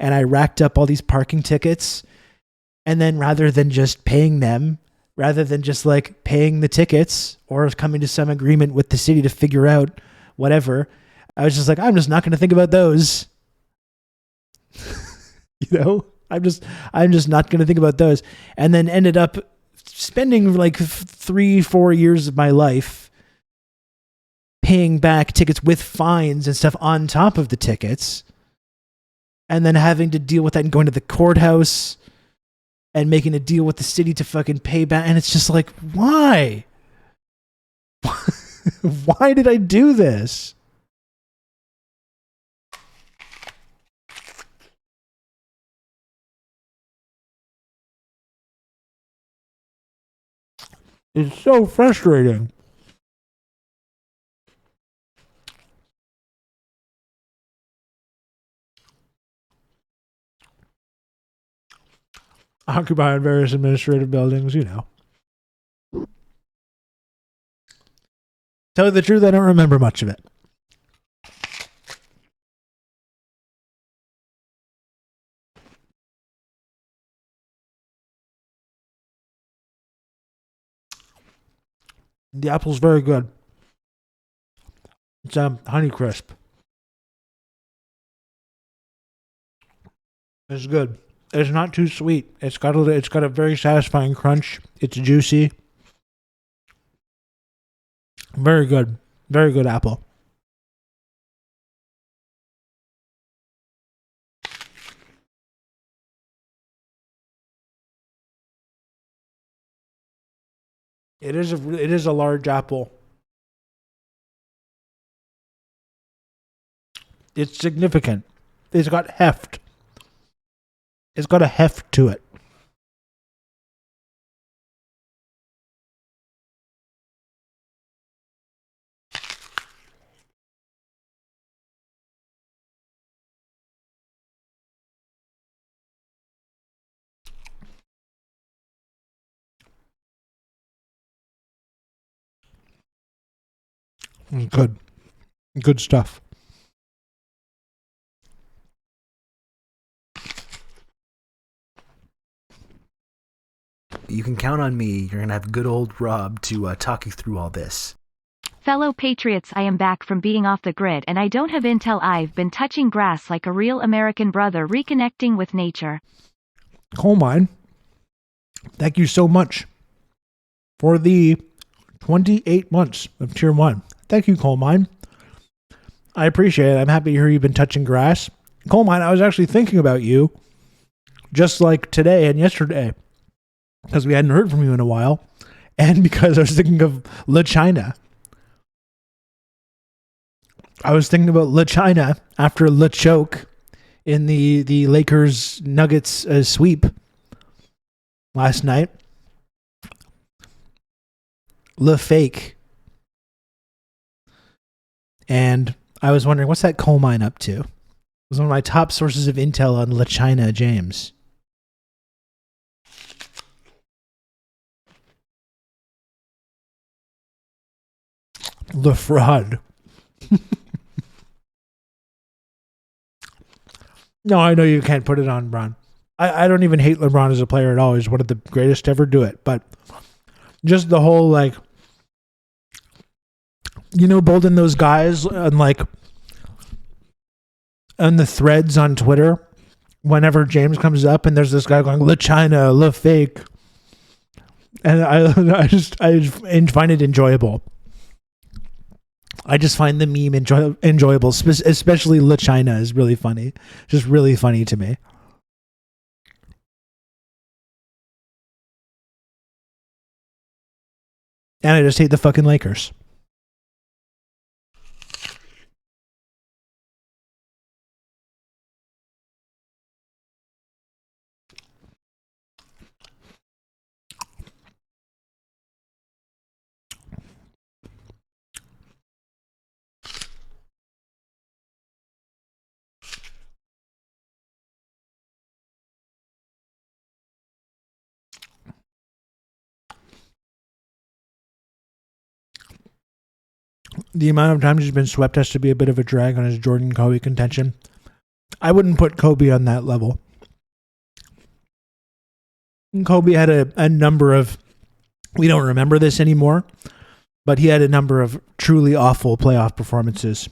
And I racked up all these parking tickets. And then rather than just paying them, rather than just like paying the tickets or coming to some agreement with the city to figure out whatever, I was just like, I'm just not going to think about those. I'm just not going to think about those. And then ended up spending like 3-4 years of my life paying back tickets with fines and stuff on top of the tickets. And then having to deal with that and going to the courthouse and making a deal with the city to fucking pay back. And it's just like, why? Why did I do this? It's so frustrating. Occupying various administrative buildings, Tell you the truth, I don't remember much of it. The apple's very good. It's Honey Crisp. It's good. It's not too sweet. It's got a very satisfying crunch. It's juicy. Very good. Very good apple. It is a large apple. It's significant. It's got heft. It's got a heft to it. Good. Good stuff. You can count on me. You're going to have good old Rob to talk you through all this. Fellow patriots, I am back from being off the grid and I don't have intel. I've been touching grass like a real American brother, reconnecting with nature. Coal mine. Thank you so much for the 28 months of Tier 1. Thank you, Coal Mine. I appreciate it. I'm happy to hear you've been touching grass. Coal Mine, I was actually thinking about you just like today and yesterday because we hadn't heard from you in a while and because I was thinking of La China. I was thinking about La China after La Choke in the Lakers Nuggets sweep last night. La Fake. And I was wondering, what's that coal mine up to? It was one of my top sources of intel on La China James. La Fraud. No, I know you can't put it on LeBron. I don't even hate LeBron as a player at all. He's one of the greatest to ever do it. But just the whole, like, you know, Bolden, those guys on, like, on the threads on Twitter, whenever James comes up and there's this guy going, La China, La Fake. And I find it enjoyable. I just find the meme enjoyable, especially La China is really funny. Just really funny to me. And I just hate the fucking Lakers. The amount of times he's been swept has to be a bit of a drag on his Jordan Kobe contention. I wouldn't put Kobe on that level. Kobe had a number of, we don't remember this anymore, but he had a number of truly awful playoff performances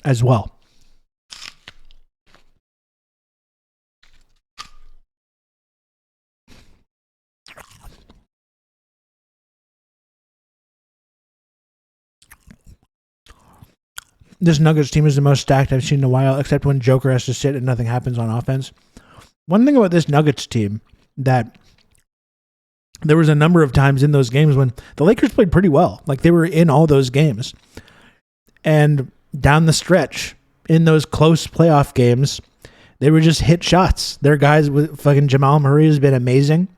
as well. This Nuggets team is the most stacked I've seen in a while, except when Joker has to sit and nothing happens on offense. One thing about this Nuggets team that there was a number of times in those games when the Lakers played pretty well. Like, they were in all those games. And down the stretch, in those close playoff games, they were just hit shots. Their guys, with fucking Jamal Murray has been amazing.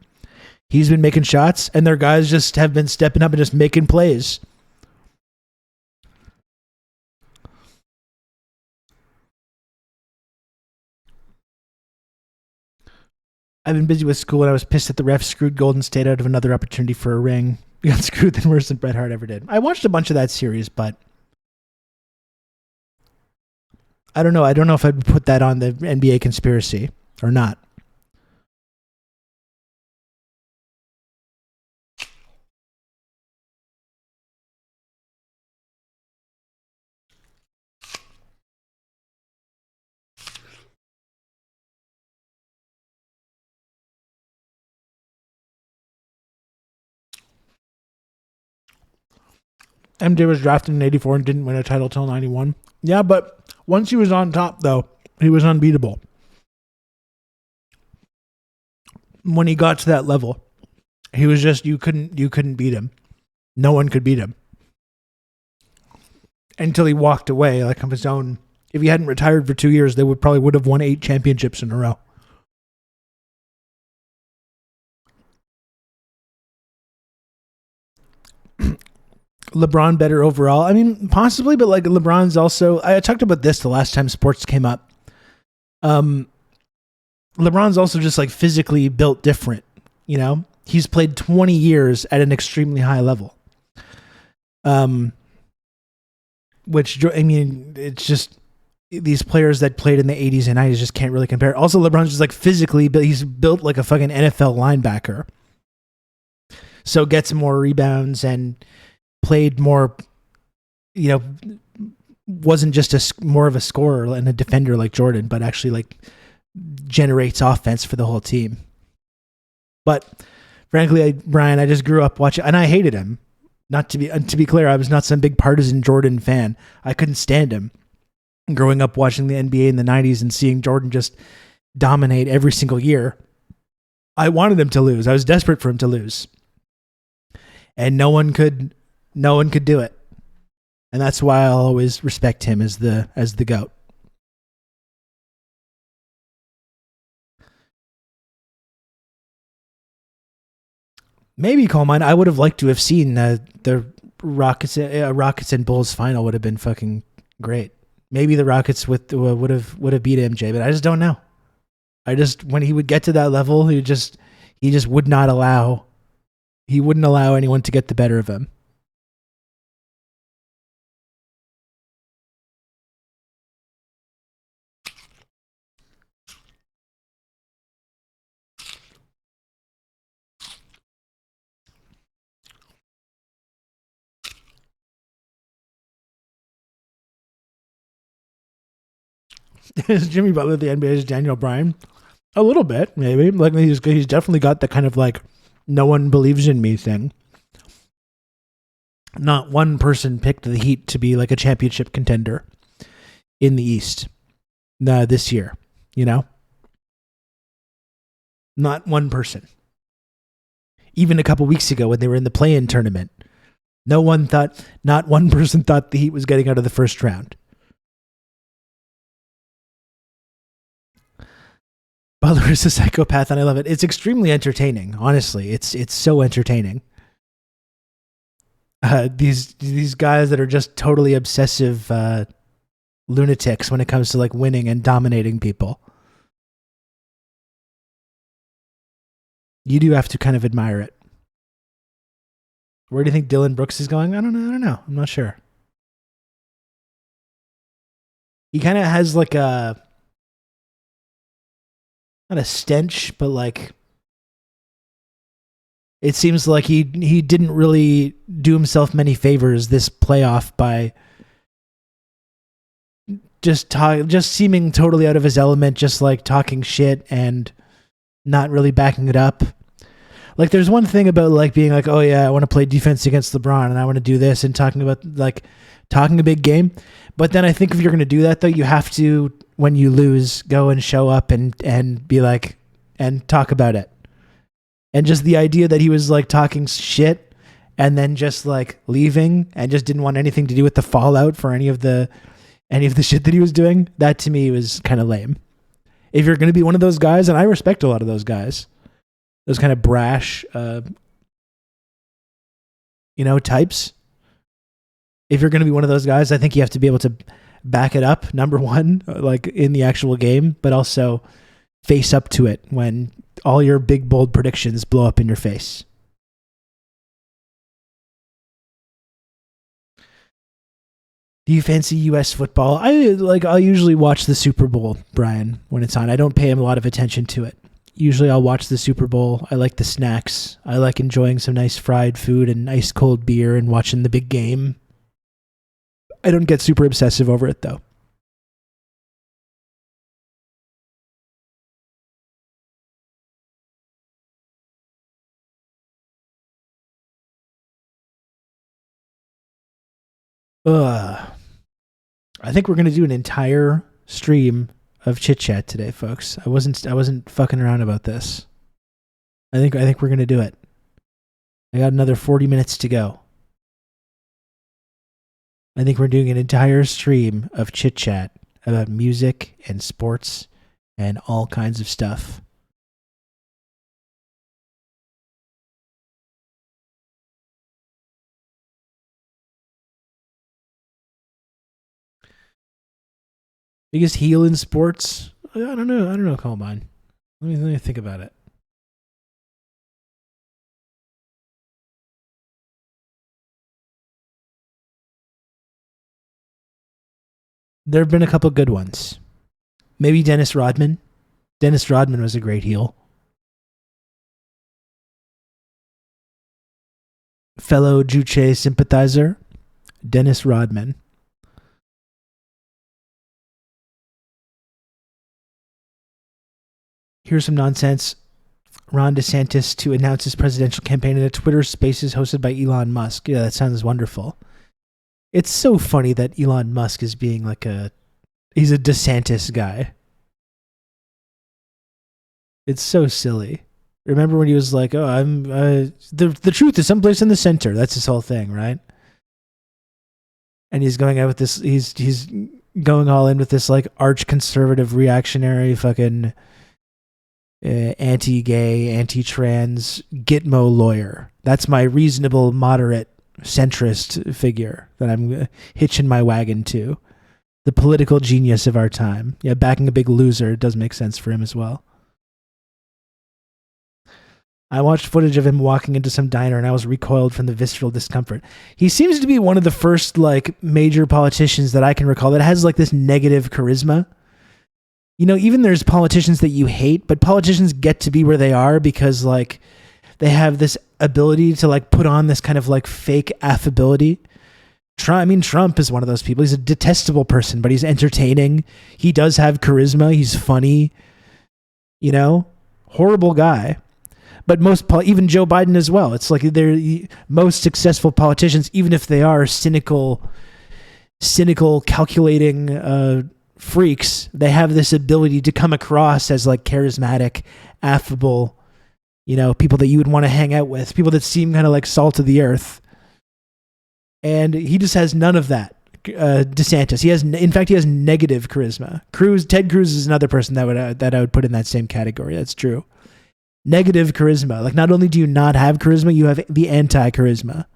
He's been making shots, and their guys just have been stepping up and just making plays. I've been busy with school and I was pissed that the refs screwed Golden State out of another opportunity for a ring. You got screwed than worse than Bret Hart ever did. I watched a bunch of that series, but I don't know. I don't know if I'd put that on the NBA conspiracy or not. MJ was drafted in 84 and didn't win a title till 91. Yeah, but once he was on top, though, he was unbeatable. When he got to that level, he was just, you couldn't beat him. No one could beat him. Until he walked away, like of his own. If he hadn't retired for 2 years, they would have won 8 championships in a row. LeBron better overall? I mean, possibly, but like LeBron's also. I talked about this the last time sports came up. LeBron's also just like physically built different. You know, he's played 20 years at an extremely high level. Which I mean, it's just these players that played in the 80s and 90s just can't really compare. Also, LeBron's just like physically, but he's built like a fucking NFL linebacker. So gets more rebounds and played more, you know, wasn't just more of a scorer and a defender like Jordan, but actually like generates offense for the whole team. But frankly, Brian, I just grew up watching, and I hated him. Not to be clear, I was not some big partisan Jordan fan. I couldn't stand him. Growing up watching the NBA in the 90s and seeing Jordan just dominate every single year, I wanted him to lose. I was desperate for him to lose. And no one could do it. And that's why I'll always respect him as the GOAT. Maybe coal mine. I would have liked to have seen the Rockets and Bulls final. Would have been fucking great. Maybe the Rockets would have beat MJ, but I just don't know. When he would get to that level, he just would not allow. He wouldn't allow anyone to get the better of him. Is Jimmy Butler the NBA's Daniel Bryan? A little bit, maybe. Like he's definitely got the kind of like no one believes in me thing. Not one person picked the Heat to be like a championship contender in the East this year, you know? Not one person. Even a couple weeks ago when they were in the play-in tournament, not one person thought the Heat was getting out of the first round. Butler is a psychopath, and I love it. It's extremely entertaining. Honestly, it's so entertaining. These guys that are just totally obsessive lunatics when it comes to like winning and dominating people. You do have to kind of admire it. Where do you think Dylan Brooks is going? I don't know. I'm not sure. He kind of has like not a stench, but like it seems like he didn't really do himself many favors this playoff by just seeming totally out of his element, just like talking shit and not really backing it up. Like there's one thing about like being like, oh yeah, I want to play defense against LeBron and I want to do this and talking about like talking a big game. But then I think if you're going to do that though, you have to, when you lose, go and show up and be like, and talk about it. And just the idea that he was like talking shit and then just like leaving and just didn't want anything to do with the fallout for any of the shit that he was doing, that to me was kind of lame. If you're going to be one of those guys, and I respect a lot of those guys, those kind of brash, types. If you're going to be one of those guys, I think you have to be able to back it up, number one, like in the actual game, but also face up to it when all your big, bold predictions blow up in your face. Do you fancy U.S. football? I'll usually watch the Super Bowl, Brian, when it's on. I don't pay a lot of attention to it. Usually I'll watch the Super Bowl. I like the snacks. I like enjoying some nice fried food and ice cold beer and watching the big game. I don't get super obsessive over it, though. I think we're gonna do an entire stream of chit chat today, folks. I wasn't fucking around about this. I think we're gonna do it. I got another 40 minutes to go. I think we're doing an entire stream of chit chat about music and sports and all kinds of stuff. Biggest heel in sports? I don't know, Columbine. Let me think about it. There have been a couple good ones. Maybe Dennis Rodman. Dennis Rodman was a great heel. Fellow Juche sympathizer, Dennis Rodman. Here's some nonsense. Ron DeSantis to announce his presidential campaign in a Twitter Spaces hosted by Elon Musk. Yeah, that sounds wonderful. It's so funny that Elon Musk is being like he's a DeSantis guy. It's so silly. Remember when he was like, "Oh, I'm the truth is someplace in the center." That's his whole thing, right? And he's going out with this. He's going all in with this like arch conservative, reactionary, fucking anti-gay, anti-trans Gitmo lawyer. That's my reasonable, moderate, centrist figure that I'm hitching my wagon to. The political genius of our time. Yeah, backing a big loser does make sense for him as well. I watched footage of him walking into some diner and I was recoiled from the visceral discomfort. He seems to be one of the first like major politicians that I can recall that has like this negative charisma. You know, even there's politicians that you hate, but politicians get to be where they are because like they have this ability to like put on this kind of like fake affability. Trump is one of those people. He's a detestable person, but he's entertaining. He does have charisma. He's funny. You know, horrible guy. But even Joe Biden as well. It's like they're most successful politicians, even if they are cynical, calculating freaks. They have this ability to come across as like charismatic, affable, you know, people that you would want to hang out with, people that seem kind of like salt of the earth. And he just has none of that. DeSantis, in fact, he has negative charisma. Ted Cruz is another person that I would put in that same category. That's true. Negative charisma. Like, not only do you not have charisma, you have the anti-charisma.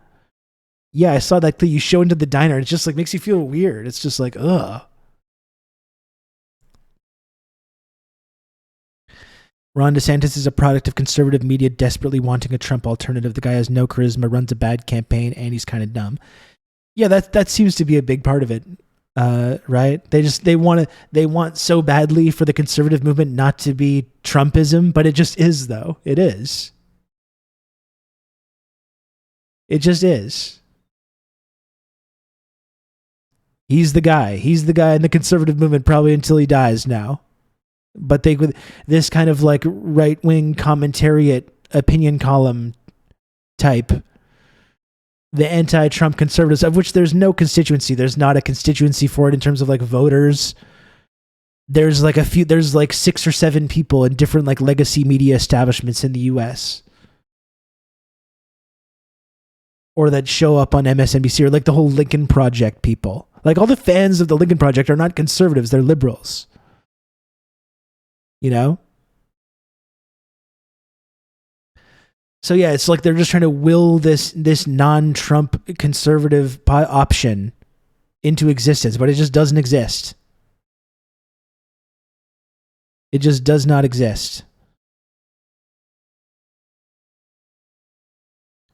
Yeah, I saw that you show into the diner. It just like makes you feel weird. It's just like, ugh. Ron DeSantis is a product of conservative media desperately wanting a Trump alternative. The guy has no charisma, runs a bad campaign, and he's kind of dumb. Yeah, that seems to be a big part of it. Right? They want so badly for the conservative movement not to be Trumpism, but it just is, though. It is. It just is. He's the guy in the conservative movement probably until he dies now. But this kind of like right-wing commentariat opinion column type, the anti-Trump conservatives, of which there's no constituency. There's not a constituency for it in terms of like voters. There's like 6 or 7 people in different like legacy media establishments in the US. Or that show up on MSNBC, or like the whole Lincoln Project people. Like all the fans of the Lincoln Project are not conservatives, they're liberals. You know? So yeah, it's like they're just trying to will this non-Trump conservative option into existence, but it just doesn't exist. It just does not exist.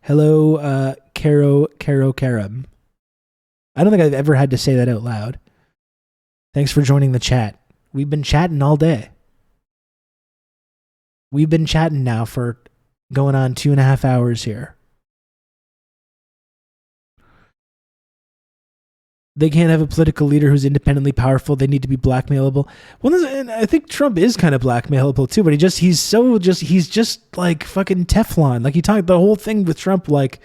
Hello, Karam. I don't think I've ever had to say that out loud. Thanks for joining the chat. We've been chatting all day. We've been chatting now for going on 2.5 hours here. They can't have a political leader who's independently powerful. They need to be blackmailable. Well, and I think Trump is kind of blackmailable too, but he's just like fucking Teflon. Like, he talked the whole thing with Trump, like,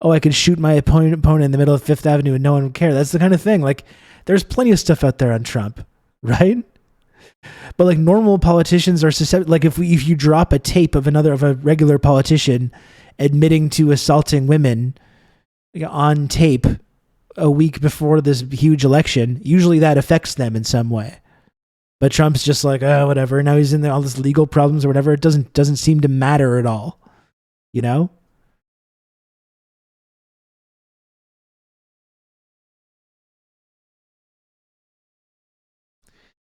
oh, I could shoot my opponent in the middle of Fifth Avenue and no one would care. That's the kind of thing. Like, there's plenty of stuff out there on Trump, right? But like, normal politicians are susceptible. Like, if you drop a tape of a regular politician admitting to assaulting women on tape a week before this huge election, usually that affects them in some way. But Trump's just like, oh, whatever. Now he's in all this legal problems or whatever. It doesn't seem to matter at all, you know?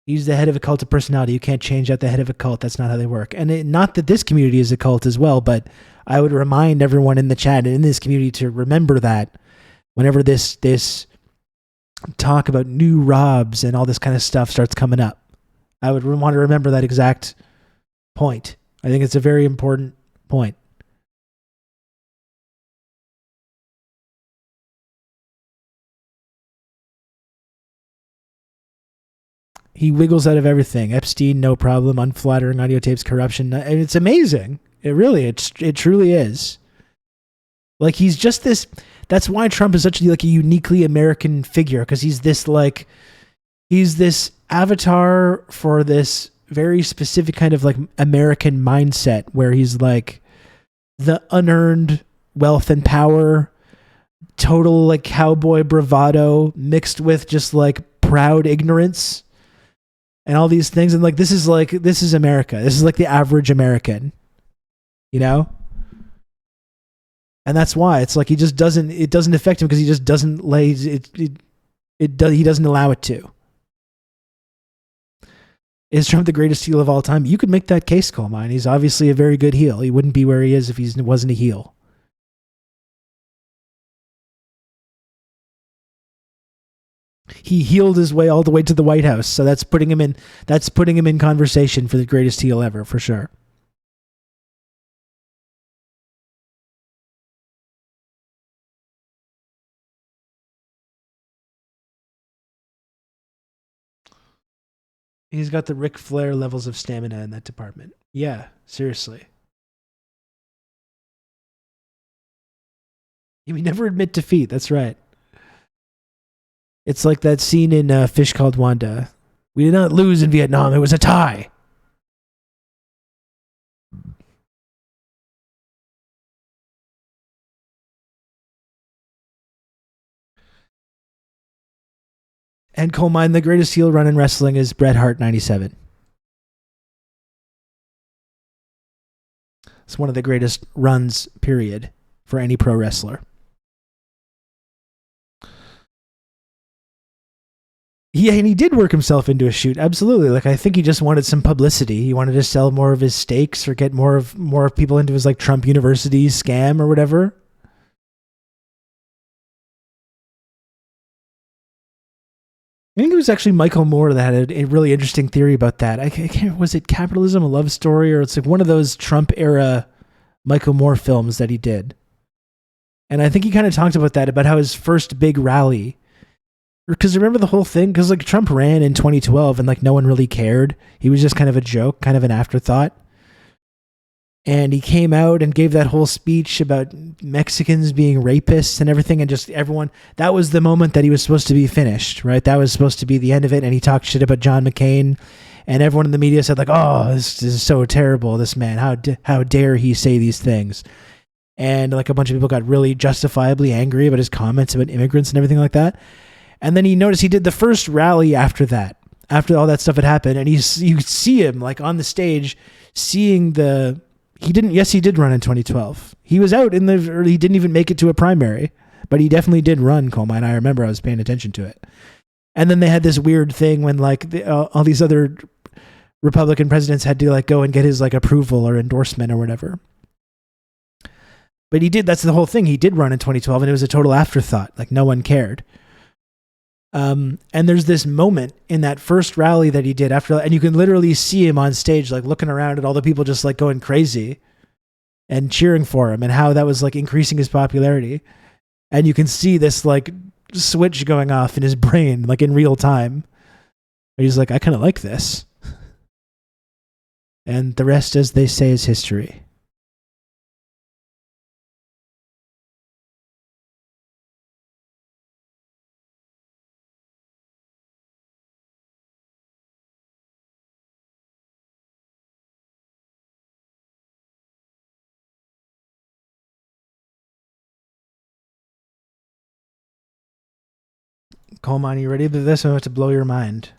He's the head of a cult of personality. You can't change out the head of a cult. That's not how they work. And not that this community is a cult as well, but I would remind everyone in the chat and in this community to remember that whenever this talk about new Robs and all this kind of stuff starts coming up, I would want to remember that exact point. I think it's a very important point. He wiggles out of everything. Epstein, no problem. Unflattering audio tapes, corruption. And it's amazing. It truly is. Like, he's just this. That's why Trump is such like a uniquely American figure, because he's this avatar for this very specific kind of like American mindset, where he's like the unearned wealth and power, total like cowboy bravado mixed with just like proud ignorance and all these things. And like, this is America. This is like the average American, you know? And that's why it's like it doesn't affect him, because he just doesn't he doesn't allow it to. Is Trump the greatest heel of all time? You could make that case, Colemine. He's obviously a very good heel. He wouldn't be where he is if he wasn't a heel. He healed his way all the way to the White House, so that's putting him in conversation for the greatest heel ever, for sure. He's got the Ric Flair levels of stamina in that department. Yeah, seriously. He would never admit defeat. That's right. It's like that scene in Fish Called Wanda. We did not lose in Vietnam. It was a tie. And Colemine, the greatest heel run in wrestling is Bret Hart 97. It's one of the greatest runs, period, for any pro wrestler. Yeah, and he did work himself into a shoot. Absolutely. Like, I think he just wanted some publicity. He wanted to sell more of his stakes or get more of people into his like Trump University scam or whatever. I think it was actually Michael Moore that had a really interesting theory about that. I can't, was it Capitalism, a Love Story? Or it's like one of those Trump era Michael Moore films that he did. And I think he kind of talked about that, about how his first big rally, because remember the whole thing? Because like Trump ran in 2012 and like no one really cared. He was just kind of a joke, kind of an afterthought. And he came out and gave that whole speech about Mexicans being rapists and everything, and just everyone, that was the moment that he was supposed to be finished, right? That was supposed to be the end of it. And he talked shit about John McCain, and everyone in the media said like, oh, this is so terrible, this man, how dare he say these things? And like a bunch of people got really justifiably angry about his comments about immigrants and everything like that. And then he noticed he did the first rally after that, after all that stuff had happened, and you could see him like on the stage seeing the, he did run in 2012. He was out or he didn't even make it to a primary, but he definitely did run, Colemine. I remember I was paying attention to it. And then they had this weird thing when like all these other Republican presidents had to like go and get his like approval or endorsement or whatever. But he did, that's the whole thing. He did run in 2012 and it was a total afterthought. Like no one cared. And there's this moment in that first rally that he did after, and you can literally see him on stage, like looking around at all the people just like going crazy and cheering for him, and how that was like increasing his popularity. And you can see this like switch going off in his brain, like in real time. And he's like, I kind of like this. And the rest, as they say, is history. Coleman, are you ready for this? I'm about to blow your mind.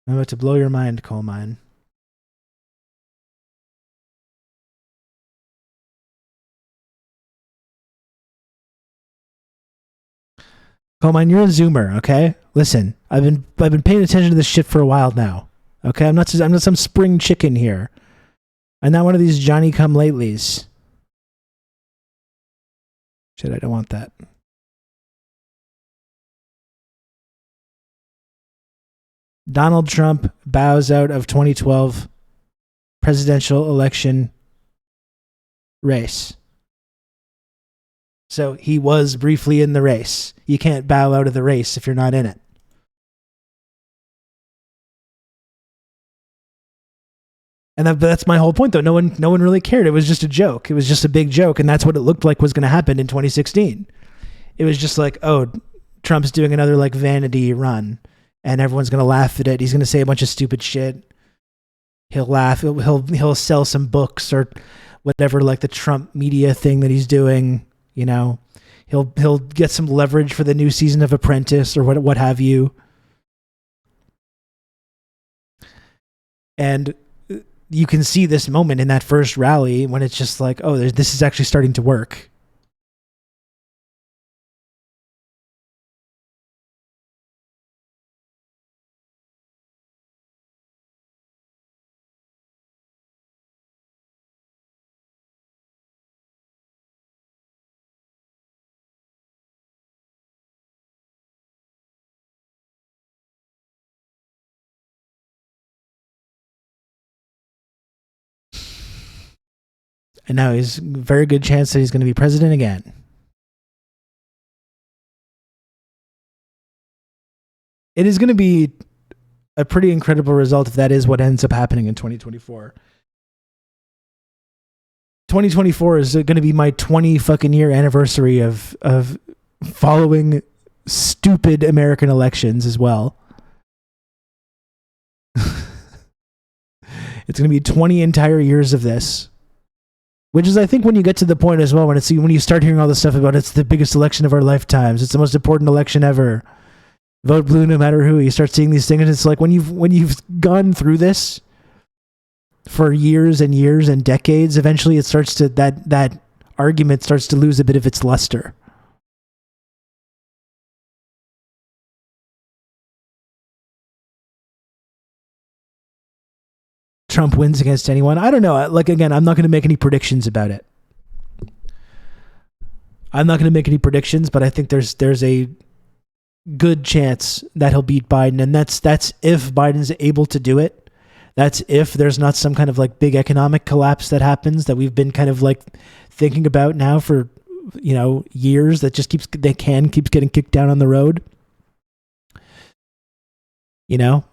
I'm about to blow your mind, Coleman. Coleman, you're a Zoomer, okay? Listen, I've been paying attention to this shit for a while now. Okay, I'm not some spring chicken here. I'm not one of these Johnny come latelys. Shit, I don't want that. Donald Trump bows out of 2012 presidential election race. So he was briefly in the race. You can't bow out of the race if you're not in it. And that's my whole point, though. No one really cared. It was just a joke. It was just a big joke, and that's what it looked like was going to happen in 2016. It was just like, oh, Trump's doing another like vanity run, and everyone's going to laugh at it. He's going to say a bunch of stupid shit. He'll laugh. He'll sell some books or whatever, like the Trump media thing that he's doing. You know, he'll get some leverage for the new season of Apprentice or what have you. And you can see this moment in that first rally when it's just like, oh, this is actually starting to work. And now he's a very good chance that he's going to be president again. It is going to be a pretty incredible result if that is what ends up happening in 2024. 2024 is going to be my 20 fucking year anniversary of following stupid American elections as well. It's going to be 20 entire years of this. Which is, I think, when you get to the point as well, when you start hearing all this stuff about it's the biggest election of our lifetimes, it's the most important election ever. Vote blue no matter who. You start seeing these things, and it's like when you've gone through this for years and years and decades, eventually it starts to that argument starts to lose a bit of its luster. Trump wins against anyone. I don't know. Like, again, I'm not going to make any predictions about it. I'm not going to make any predictions, but I think there's a good chance that he'll beat Biden, and that's if Biden's able to do it. That's if there's not some kind of like big economic collapse that happens that we've been kind of like thinking about now for, you know, years, that just keeps getting kicked down on the road. You know?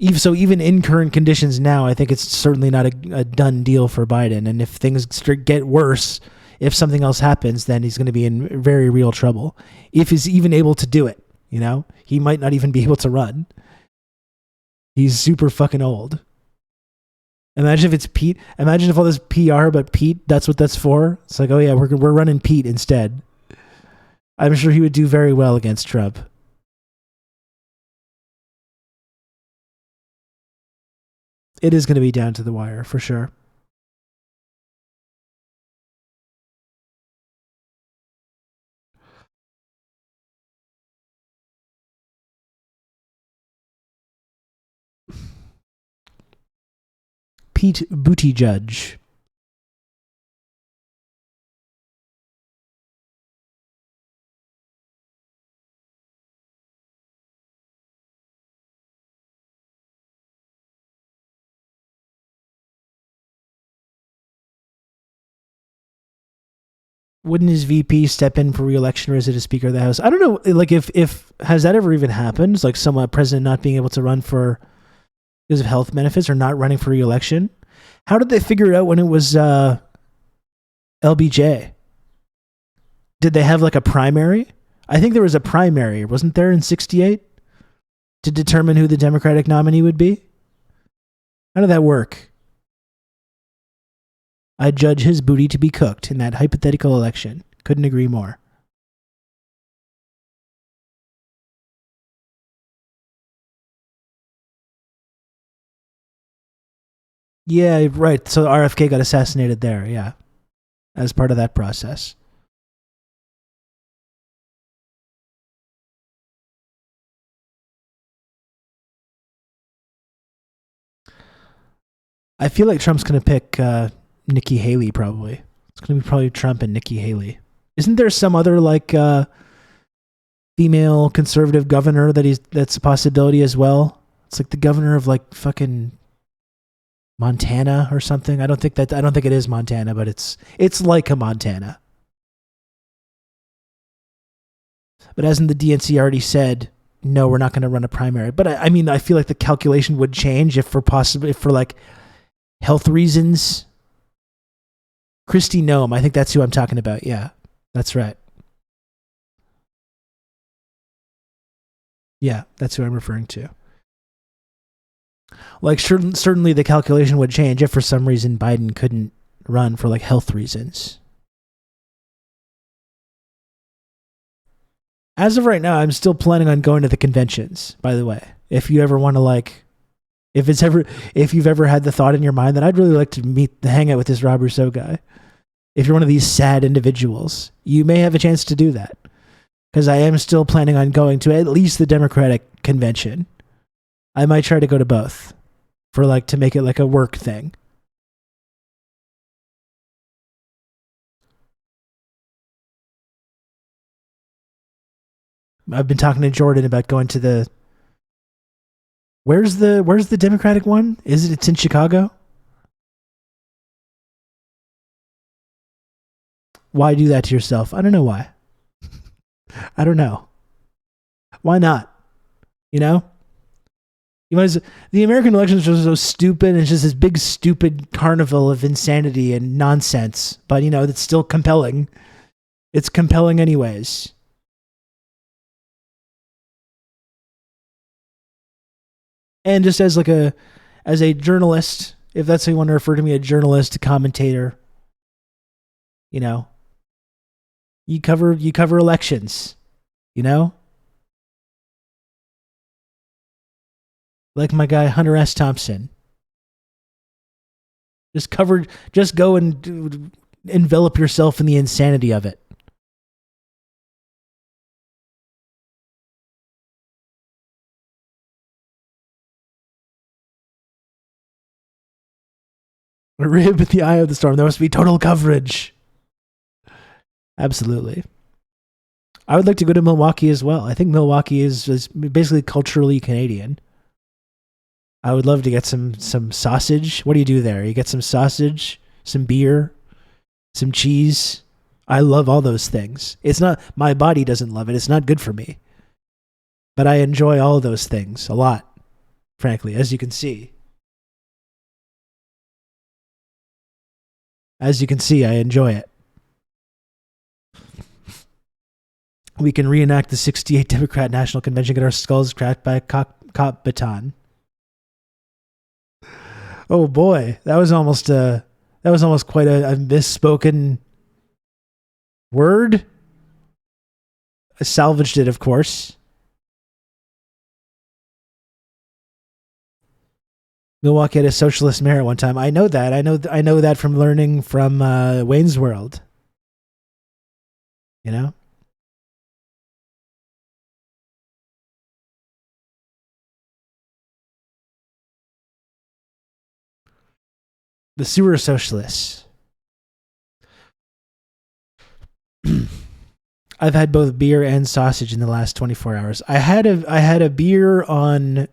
Even in current conditions now, I think it's certainly not a done deal for Biden. And if things get worse, if something else happens, then he's going to be in very real trouble. If he's even able to do it, you know, he might not even be able to run. He's super fucking old. Imagine if it's Pete. Imagine if all this PR, but Pete, that's what that's for. It's like, oh yeah, we're running Pete instead. I'm sure he would do very well against Trump. It is going to be down to the wire for sure. Pete Buttigieg. wouldn't his VP step in for re-election, or is it a Speaker of the House? I don't know. Like, if has that ever even happened? It's like a president not being able to run for because of health benefits or not running for re-election. How did they figure it out when it was LBJ? Did they have like a primary? I think there was a primary, wasn't there, in '68 to determine who the Democratic nominee would be? How did that work? I judge his booty to be cooked in that hypothetical election. Couldn't agree more. Yeah, right. So RFK got assassinated there, yeah, as part of that process. I feel like Trump's going to pick Nikki Haley, probably. It's going to be probably Trump and Nikki Haley. Isn't there some other, like, female conservative governor that's a possibility as well? It's like the governor of, like, fucking Montana or something. I don't think it is Montana, but it's like a Montana. But hasn't the DNC already said, no, we're not going to run a primary? But I mean, I feel like the calculation would change if for like health reasons. Kristi Noem, I think that's who I'm talking about. Yeah, that's right. Yeah, that's who I'm referring to. Like, certainly the calculation would change if for some reason Biden couldn't run for like health reasons. As of right now, I'm still planning on going to the conventions, by the way. If you ever want to, like, if you've ever had the thought in your mind that I'd really like to hang out with this Rob Rousseau guy, if you're one of these sad individuals, you may have a chance to do that. Because I am still planning on going to at least the Democratic convention. I might try to go to both to make it like a work thing. I've been talking to Jordan about going to the... Where's the Democratic one? It's in Chicago? Why do that to yourself? I don't know why. I don't know. Why not? You know? The American elections are so stupid, and it's just this big stupid carnival of insanity and nonsense. But, it's still compelling. It's compelling anyways. And just as a journalist, if that's how you want to refer to me, a journalist, a commentator, you cover elections, like my guy Hunter S. Thompson. Just go and envelop yourself in the insanity of it. A rib in the eye of the storm. There must be total coverage. Absolutely. I would like to go to Milwaukee as well. I think Milwaukee is basically culturally Canadian. I would love to get some sausage. What do you do there? You get some sausage, some beer, some cheese. I love all those things. It's not, my body doesn't love it. It's not good for me. But I enjoy all those things a lot, frankly, as you can see. As you can see, I enjoy it. We can reenact the '68 Democrat National Convention, get our skulls cracked by a cop baton. Oh boy, that was almost quite a misspoken word. I salvaged it, of course. Milwaukee had a socialist mayor at one time. I know that. I know that from learning from Wayne's World. The sewer socialists. I've had both beer and sausage in the last 24 hours. I had a beer on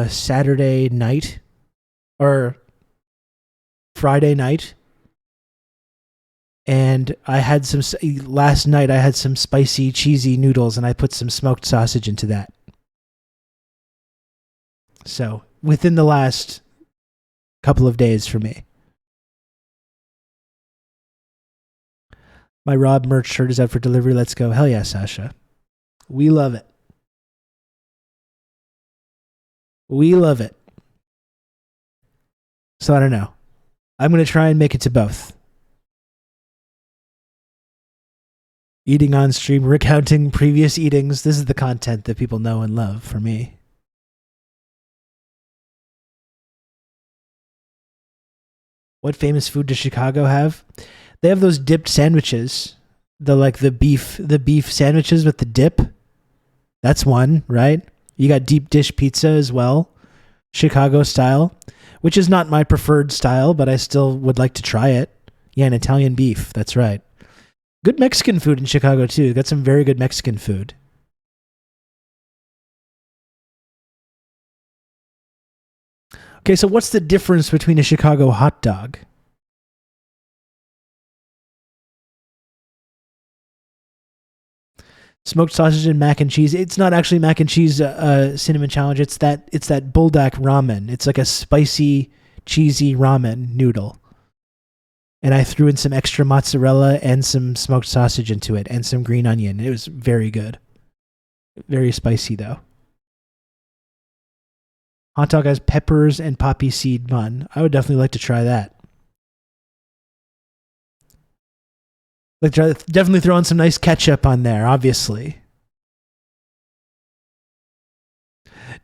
Saturday night or Friday night, And I had last night I had some spicy, cheesy noodles, and I put some smoked sausage into that. So within the last couple of days for me. My Rob merch shirt is out for delivery. Let's go. Hell yeah, Sasha. We love it. We love it. So I don't know. I'm going to try and make it to both. Eating on stream, recounting previous eatings. This is the content that people know and love for me. What famous food does Chicago have? They have those dipped sandwiches. The beef sandwiches with the dip. That's one, right? You got deep dish pizza as well. Chicago style, which is not my preferred style, but I still would like to try it. Yeah, an Italian beef. That's right. Good Mexican food in Chicago too. Got some very good Mexican food. Okay, so what's the difference between a Chicago hot dog? Smoked sausage and mac and cheese. It's not actually mac and cheese cinnamon challenge. It's that buldak ramen. It's like a spicy, cheesy ramen noodle. And I threw in some extra mozzarella and some smoked sausage into it and some green onion. It was very good. Very spicy though. Hot dog has peppers and poppy seed bun. I would definitely like to try that. Like, definitely throw in some nice ketchup on there, obviously.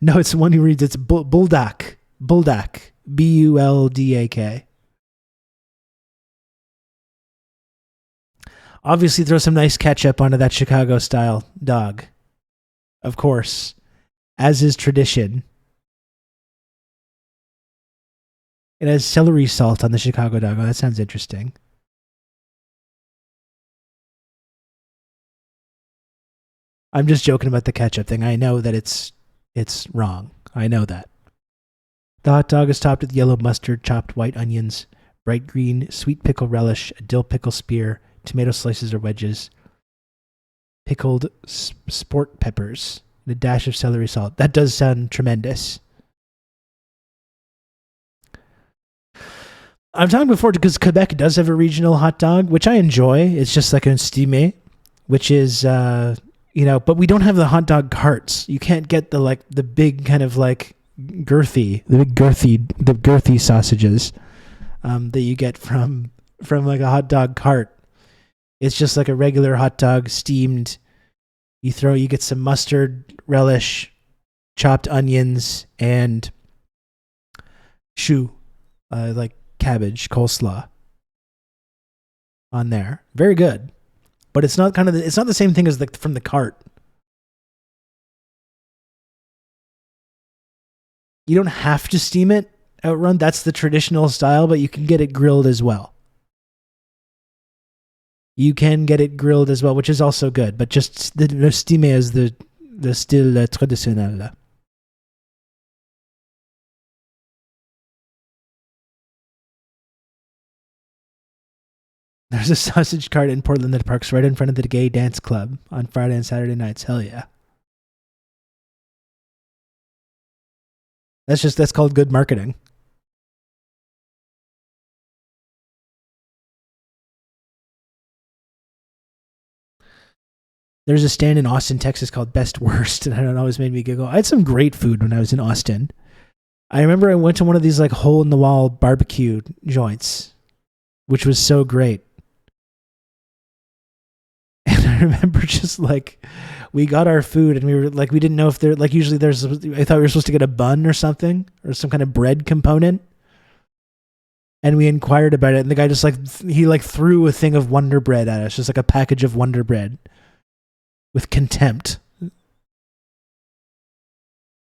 No, it's the one who reads, it's Buldak. Buldak. Buldak. Obviously, throw some nice ketchup onto that Chicago-style dog. Of course. As is tradition. It has celery salt on the Chicago dog. Oh, that sounds interesting. I'm just joking about the ketchup thing. I know that it's wrong. I know that. The hot dog is topped with yellow mustard, chopped white onions, bright green, sweet pickle relish, a dill pickle spear, tomato slices or wedges, pickled sport peppers, and a dash of celery salt. That does sound tremendous. I've talked before because Quebec does have a regional hot dog, which I enjoy. It's just like un steamé, which is... but we don't have the hot dog carts. You can't get the big kind of like girthy sausages that you get from like a hot dog cart. It's just like a regular hot dog steamed. You get some mustard, relish, chopped onions, and choux, like cabbage, coleslaw on there. Very good. But it's not it's not the same thing as from the cart. You don't have to steam it outrun. That's the traditional style, but you can get it grilled as well. You can get it grilled as well, which is also good. But just le steamé is the style traditionnel. There's a sausage cart in Portland that parks right in front of the gay dance club on Friday and Saturday nights. Hell yeah. That's called good marketing. There's a stand in Austin, Texas called Best Worst, and it always made me giggle. I had some great food when I was in Austin. I remember I went to one of these like hole in the wall barbecue joints, which was so great. And I remember just like we got our food and we were like, we didn't know if there, like usually I thought we were supposed to get a bun or something or some kind of bread component. And we inquired about it and the guy just he threw a thing of Wonder Bread at us, just like a package of Wonder Bread with contempt.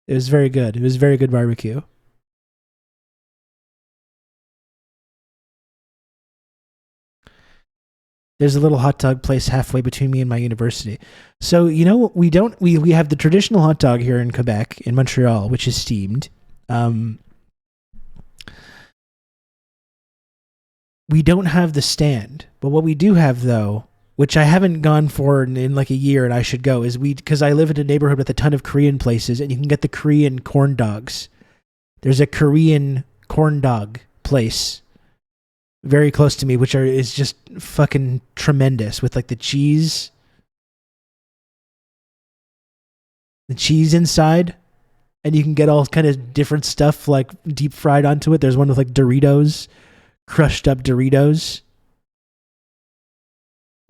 It was very good. It was very good barbecue. There's a little hot dog place halfway between me and my university. So, we have the traditional hot dog here in Quebec, in Montreal, which is steamed. we don't have the stand, but what we do have though, which I haven't gone for in like a year and I should go, is because I live in a neighborhood with a ton of Korean places and you can get the Korean corn dogs. There's a Korean corn dog place very close to me, which is just fucking tremendous with like the cheese inside, and you can get all kind of different stuff like deep fried onto it. There's one with like Doritos, crushed up Doritos.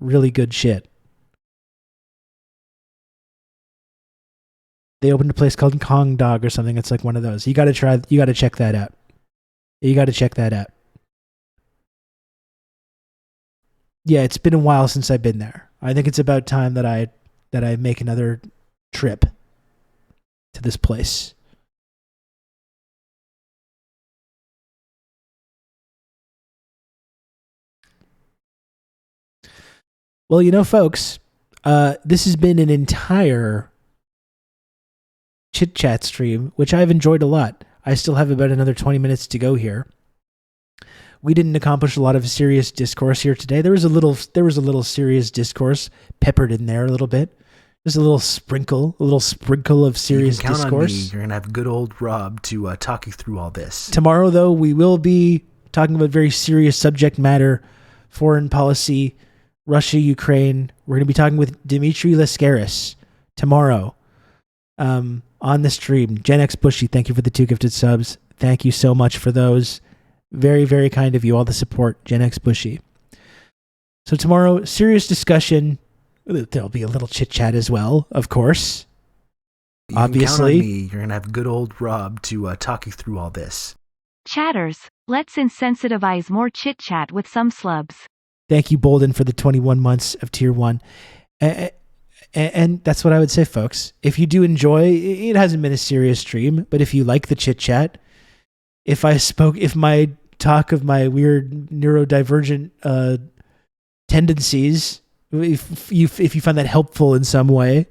Really good shit. They opened a place called Kong Dog or something. It's like one of those. You got to check that out. Yeah, it's been a while since I've been there. I think it's about time that I make another trip to this place. Well, folks, this has been an entire chit chat stream, which I've enjoyed a lot. I still have about another 20 minutes to go here. We didn't accomplish a lot of serious discourse here today. There was a little serious discourse peppered in there a little bit. Just a little sprinkle of serious you can count discourse. On me. You're gonna have good old Rob to talk you through all this. Tomorrow, though, we will be talking about very serious subject matter, foreign policy, Russia, Ukraine. We're going to be talking with Dimitri Lascaris tomorrow on the stream. Gen X Bushy, thank you for the 2 gifted subs. Thank you so much for those. Very, very kind of you, all the support, Gen X Bushy. So tomorrow, serious discussion. There'll be a little chit-chat as well, of course. You Obviously. Can count on me. You're going to have good old Rob to talk you through all this. Chatters, let's insensitivize more chit-chat with some slubs. Thank you, Bolden, for the 21 months of Tier 1. And that's what I would say, folks. If you do enjoy, it hasn't been a serious stream, but if you like the chit-chat, if my talk of my weird neurodivergent tendencies, if you find that helpful in some way,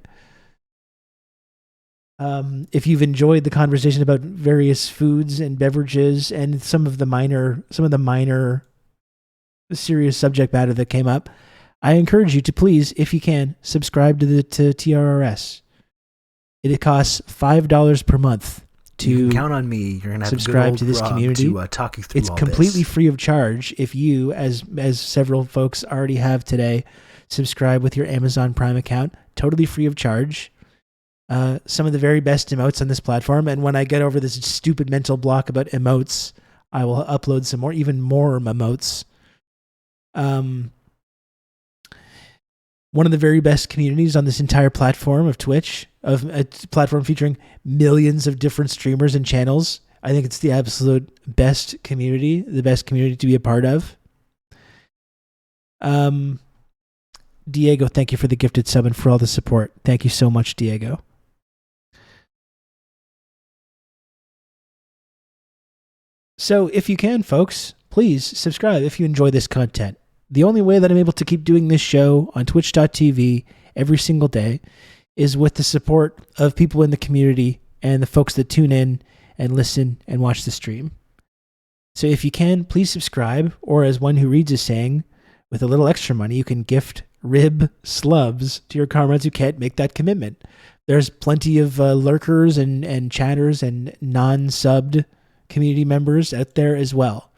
if you've enjoyed the conversation about various foods and beverages and some of the minor serious subject matter that came up, I encourage you to please, if you can, subscribe to TRRS. It costs $5 per month to you can count on me. You're gonna have subscribe good to this Rob community. To talk you through it's all completely this. free of charge if you, as several folks already have today, subscribe with your Amazon Prime account. Totally free of charge. Some of the very best emotes on this platform, and when I get over this stupid mental block about emotes, I will upload some even more emotes. One of the very best communities on this entire platform of Twitch, of a platform featuring millions of different streamers and channels. I think it's the absolute best community, the best community to be a part of. Diego, thank you for the gifted sub and for all the support. Thank you so much, Diego. So if you can, folks, please subscribe if you enjoy this content. The only way that I'm able to keep doing this show on twitch.tv every single day is with the support of people in the community and the folks that tune in and listen and watch the stream. So if you can, please subscribe, or as one who reads is saying, with a little extra money, you can gift rib slubs to your comrades who can't make that commitment. There's plenty of lurkers and chatters and non-subbed community members out there as well.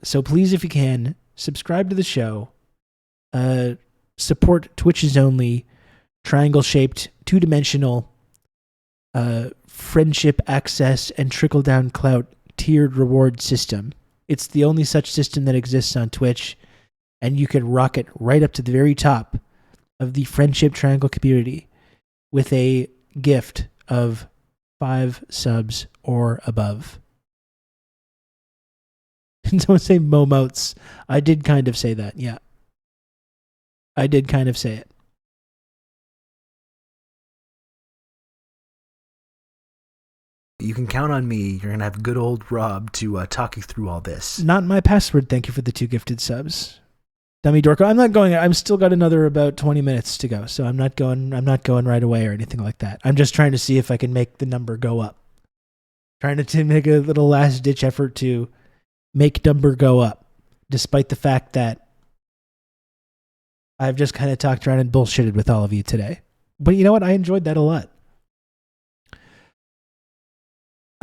So please, if you can, subscribe to the show, support Twitch's only triangle-shaped, two-dimensional friendship access and trickle-down clout tiered reward system. It's the only such system that exists on Twitch, and you can rocket right up to the very top of the friendship triangle community with a gift of 5 subs or above. Don't say momotes. I did kind of say that, yeah. I did kind of say it. You can count on me. You're going to have good old Rob to talk you through all this. Not my password. Thank you for the 2 gifted subs. Dummy Dorko. I'm not going. I'm still got another about 20 minutes to go, so I'm not going right away or anything like that. I'm just trying to see if I can make the number go up. Trying to make a little last ditch effort to make number go up. despite the fact that I've just kind of talked around and bullshitted with all of you today. But you know what? I enjoyed that a lot.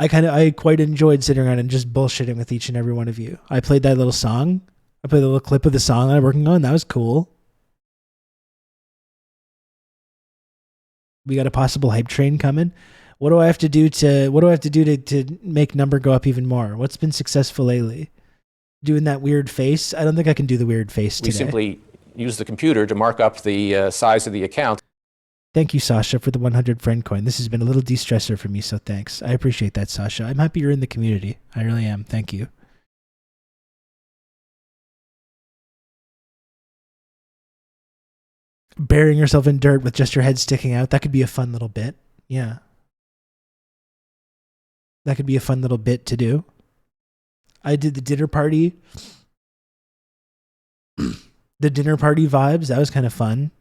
I quite enjoyed sitting around and just bullshitting with each and every one of you. I played that little song. I played a little clip of the song that I'm working on. That was cool. We got a possible hype train coming. What do I have to do to make number go up even more? What's been successful lately? Doing that weird face? I don't think I can do the weird face today. We simply use the computer to mark up the size of the account. Thank you, Sasha, for the 100 friend coin. This has been a little de-stressor for me, so thanks. I appreciate that, Sasha. I'm happy you're in the community. I really am. Thank you. Burying yourself in dirt with just your head sticking out. That could be a fun little bit. Yeah. That could be a fun little bit to do. I did the dinner party. The dinner party vibes. That was kind of fun.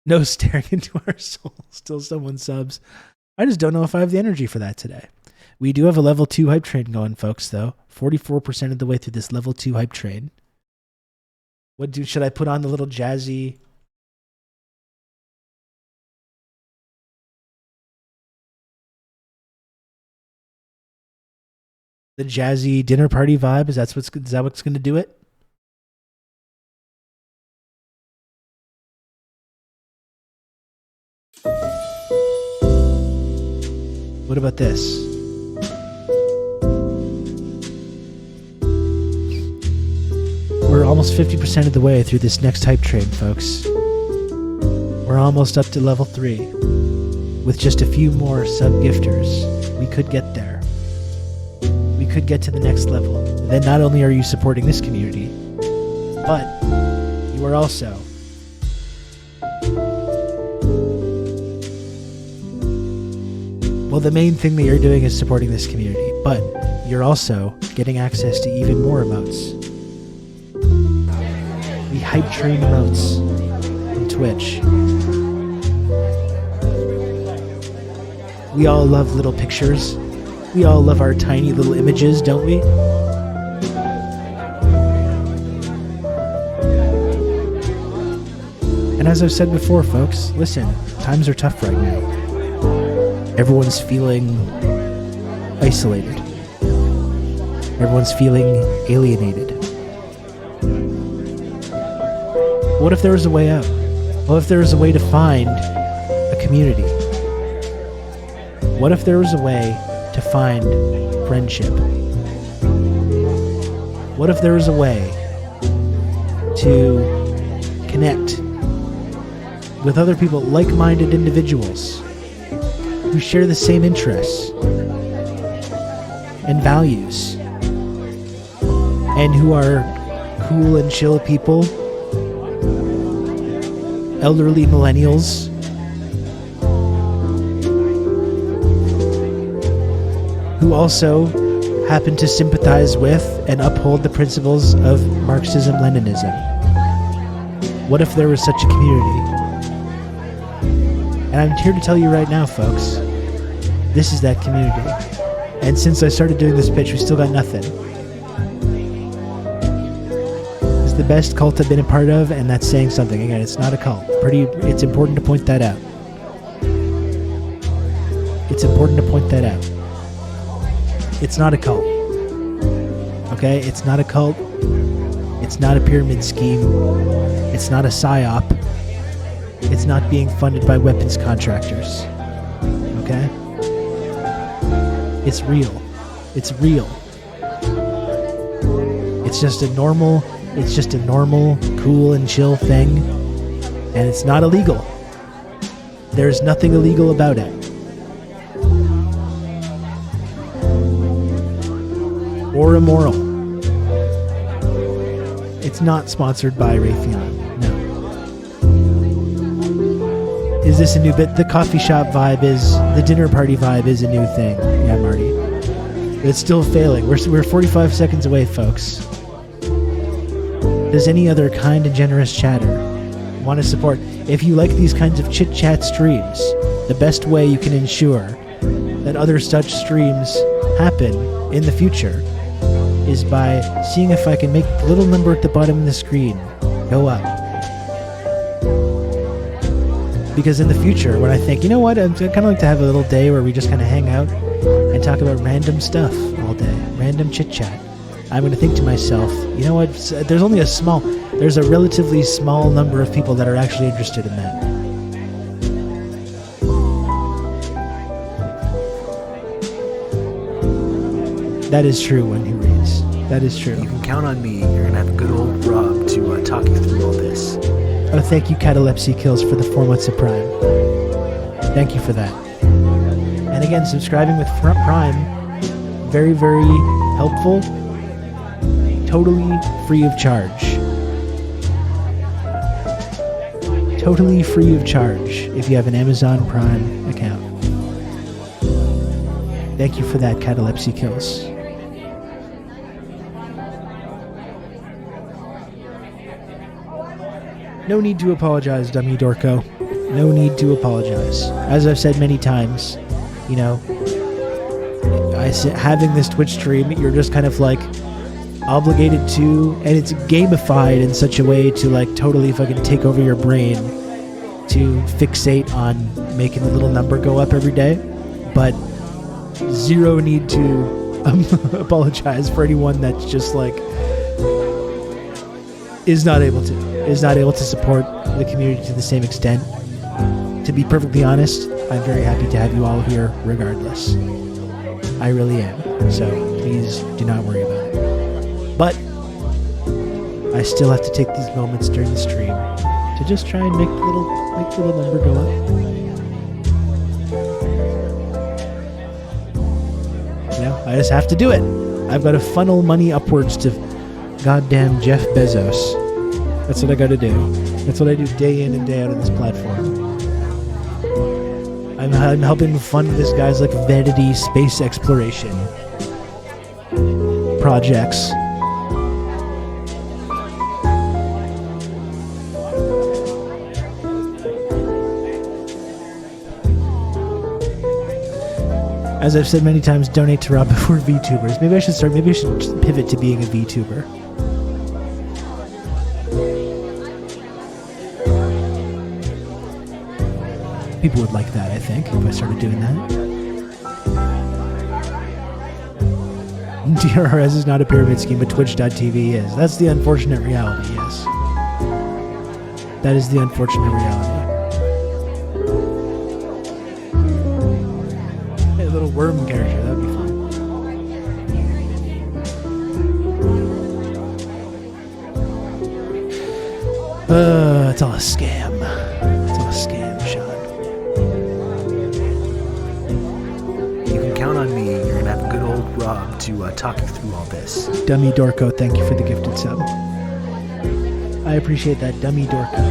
No staring into our souls till someone subs. I just don't know if I have the energy for that today. We do have a level 2 hype train going, folks, though. 44% of the way through this level 2 hype train. Should I put on the little jazzy... The jazzy dinner party vibe? Is that what's going to do it? What about this? We're almost 50% of the way through this next hype train, folks. We're almost up to level 3. With just a few more sub-gifters, we could get there. We could get to the next level. Then not only are you supporting this community, but you are also the main thing that you're doing is supporting this community, but you're also getting access to even more emotes. The hype train emotes from Twitch. We all love little pictures. We all love our tiny little images, don't we? And as I've said before, folks, listen, times are tough right now. Everyone's feeling isolated. Everyone's feeling alienated. What if there was a way out? What if there was a way to find a community? What if there was a way to find friendship? What if there was a way to connect with other people, like-minded individuals who share the same interests and values and who are cool and chill people, elderly millennials who also happen to sympathize with and uphold the principles of Marxism-Leninism. What if there was such a community? And I'm here to tell you right now, folks, this is that community. And since I started doing this pitch, we still got nothing. It's the best cult I've been a part of, and that's saying something. Again, it's not a cult. It's important to point that out. It's important to point that out. It's not a cult. Okay? It's not a cult. It's not a pyramid scheme. It's not a psyop. It's not being funded by weapons contractors. Okay? It's real. It's real. It's just a normal, cool and chill thing. And it's not illegal. There's nothing illegal about it. Or immoral. It's not sponsored by Raytheon. No. Is this a new bit? The coffee shop vibe is, the dinner party vibe is a new thing. Yeah, Marty. It's still failing. We're 45 seconds away, folks. Does any other kind and generous chatter want to support? If you like these kinds of chit-chat streams, the best way you can ensure that other such streams happen in the future is by seeing if I can make the little number at the bottom of the screen go up. Because in the future, when I think, you know what, I'd kind of like to have a little day where we just kind of hang out and talk about random stuff all day, random chit-chat, I'm going to think to myself, you know what, there's a relatively small number of people that are actually interested in that. That is true when he reads. That is true. You can count on me. You're going to have good old Rob to talk you through all this. Oh, thank you, Catalepsy Kills, for the 4 months of Prime. Thank you for that. And again, subscribing with Prime, very, very helpful. Totally free of charge. Totally free of charge if you have an Amazon Prime account. Thank you for that, Catalepsy Kills. No need to apologize, Dummy Dorko. No need to apologize. As I've said many times, you know, having this Twitch stream, you're just kind of like obligated to, and it's gamified in such a way to like totally fucking take over your brain to fixate on making the little number go up every day. But zero need to apologize for anyone that's just like is not able to support the community to the same extent. To be perfectly honest, I'm very happy to have you all here regardless. I really am. So please do not worry about it. But I still have to take these moments during the stream to just try and make the little number go up. You know, I just have to do it. I've got to funnel money upwards to goddamn Jeff Bezos. That's what I gotta do. That's what I do day in and day out on this platform. I'm helping fund this guy's like vanity space exploration projects. As I've said many times, donate to Rob before VTubers. Maybe I should pivot to being a VTuber. People would like that, I think, if I started doing that. TRRS is not a pyramid scheme, but Twitch.tv is. That's the unfortunate reality, yes. That is the unfortunate reality. Hey, a little worm character, that would be fun. It's all a scam. It's all a scam, Sean. You can count on me. You're going to have a good old Rob to talk you through all this. Dummy Dorko, thank you for the gifted sub. I appreciate that, Dummy Dorko.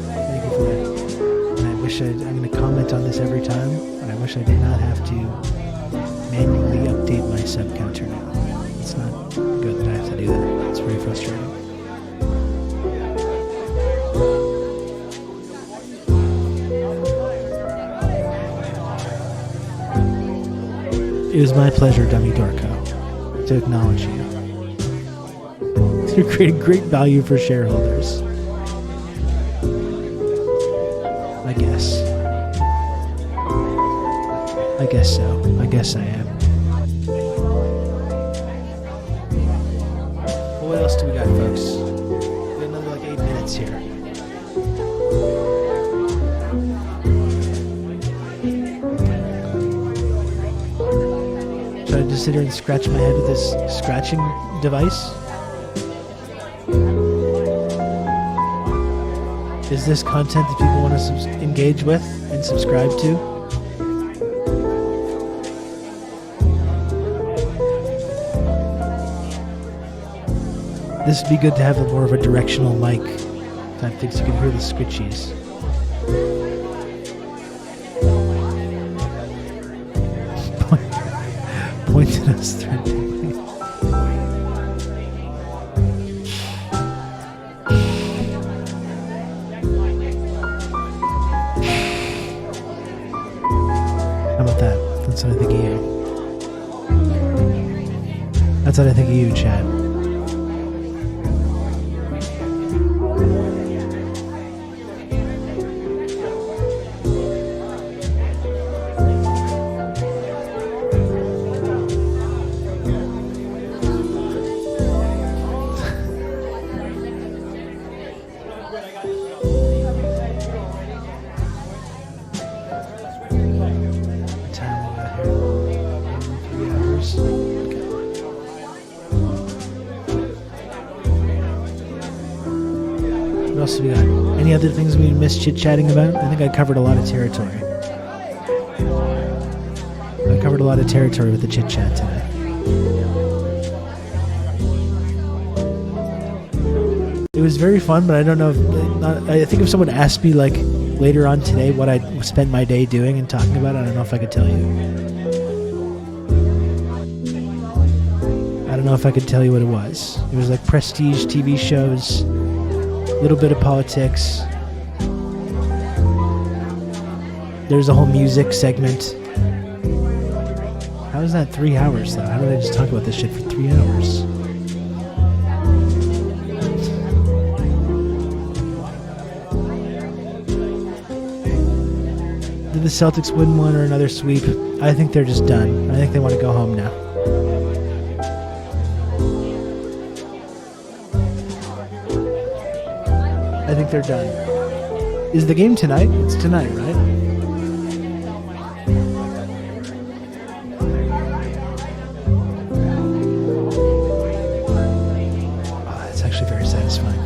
Thank you for that. And I wish I'm going to comment on this every time, and I wish I did not have to manually update my sub counter now. It's not good that I have to do that. It's very frustrating. It was my pleasure, Dummy Dorko, to acknowledge you. You're creating great value for shareholders. I guess. I guess so. I guess I am. Well, what else do we got, folks? We got another like 8 minutes here. Should I just sit here and scratch my head with this scratching device? Is this content that people want to engage with and subscribe to? This would be good to have more of a directional mic type thing so you can hear the scritchies. Point at us threateningly. How about that? That's what I think of you. That's what I think of you, Chad. What else do we got? Any other things we missed chit-chatting about? I think I covered a lot of territory. I covered a lot of territory with the chit-chat today. It was very fun, but I don't know if... I think if someone asked me, like, later on today what I'd spend my day doing and talking about, I don't know if I could tell you. I don't know if I could tell you what it was. It was like prestige TV shows... little bit of politics. There's a whole music segment. How is that 3 hours though? How did I just talk about this shit for 3 hours? Did the Celtics win one or another sweep? I think they're just done. I think they want to go home now. I think they're done. Is the game tonight? It's tonight, right? Oh, that's actually very satisfying.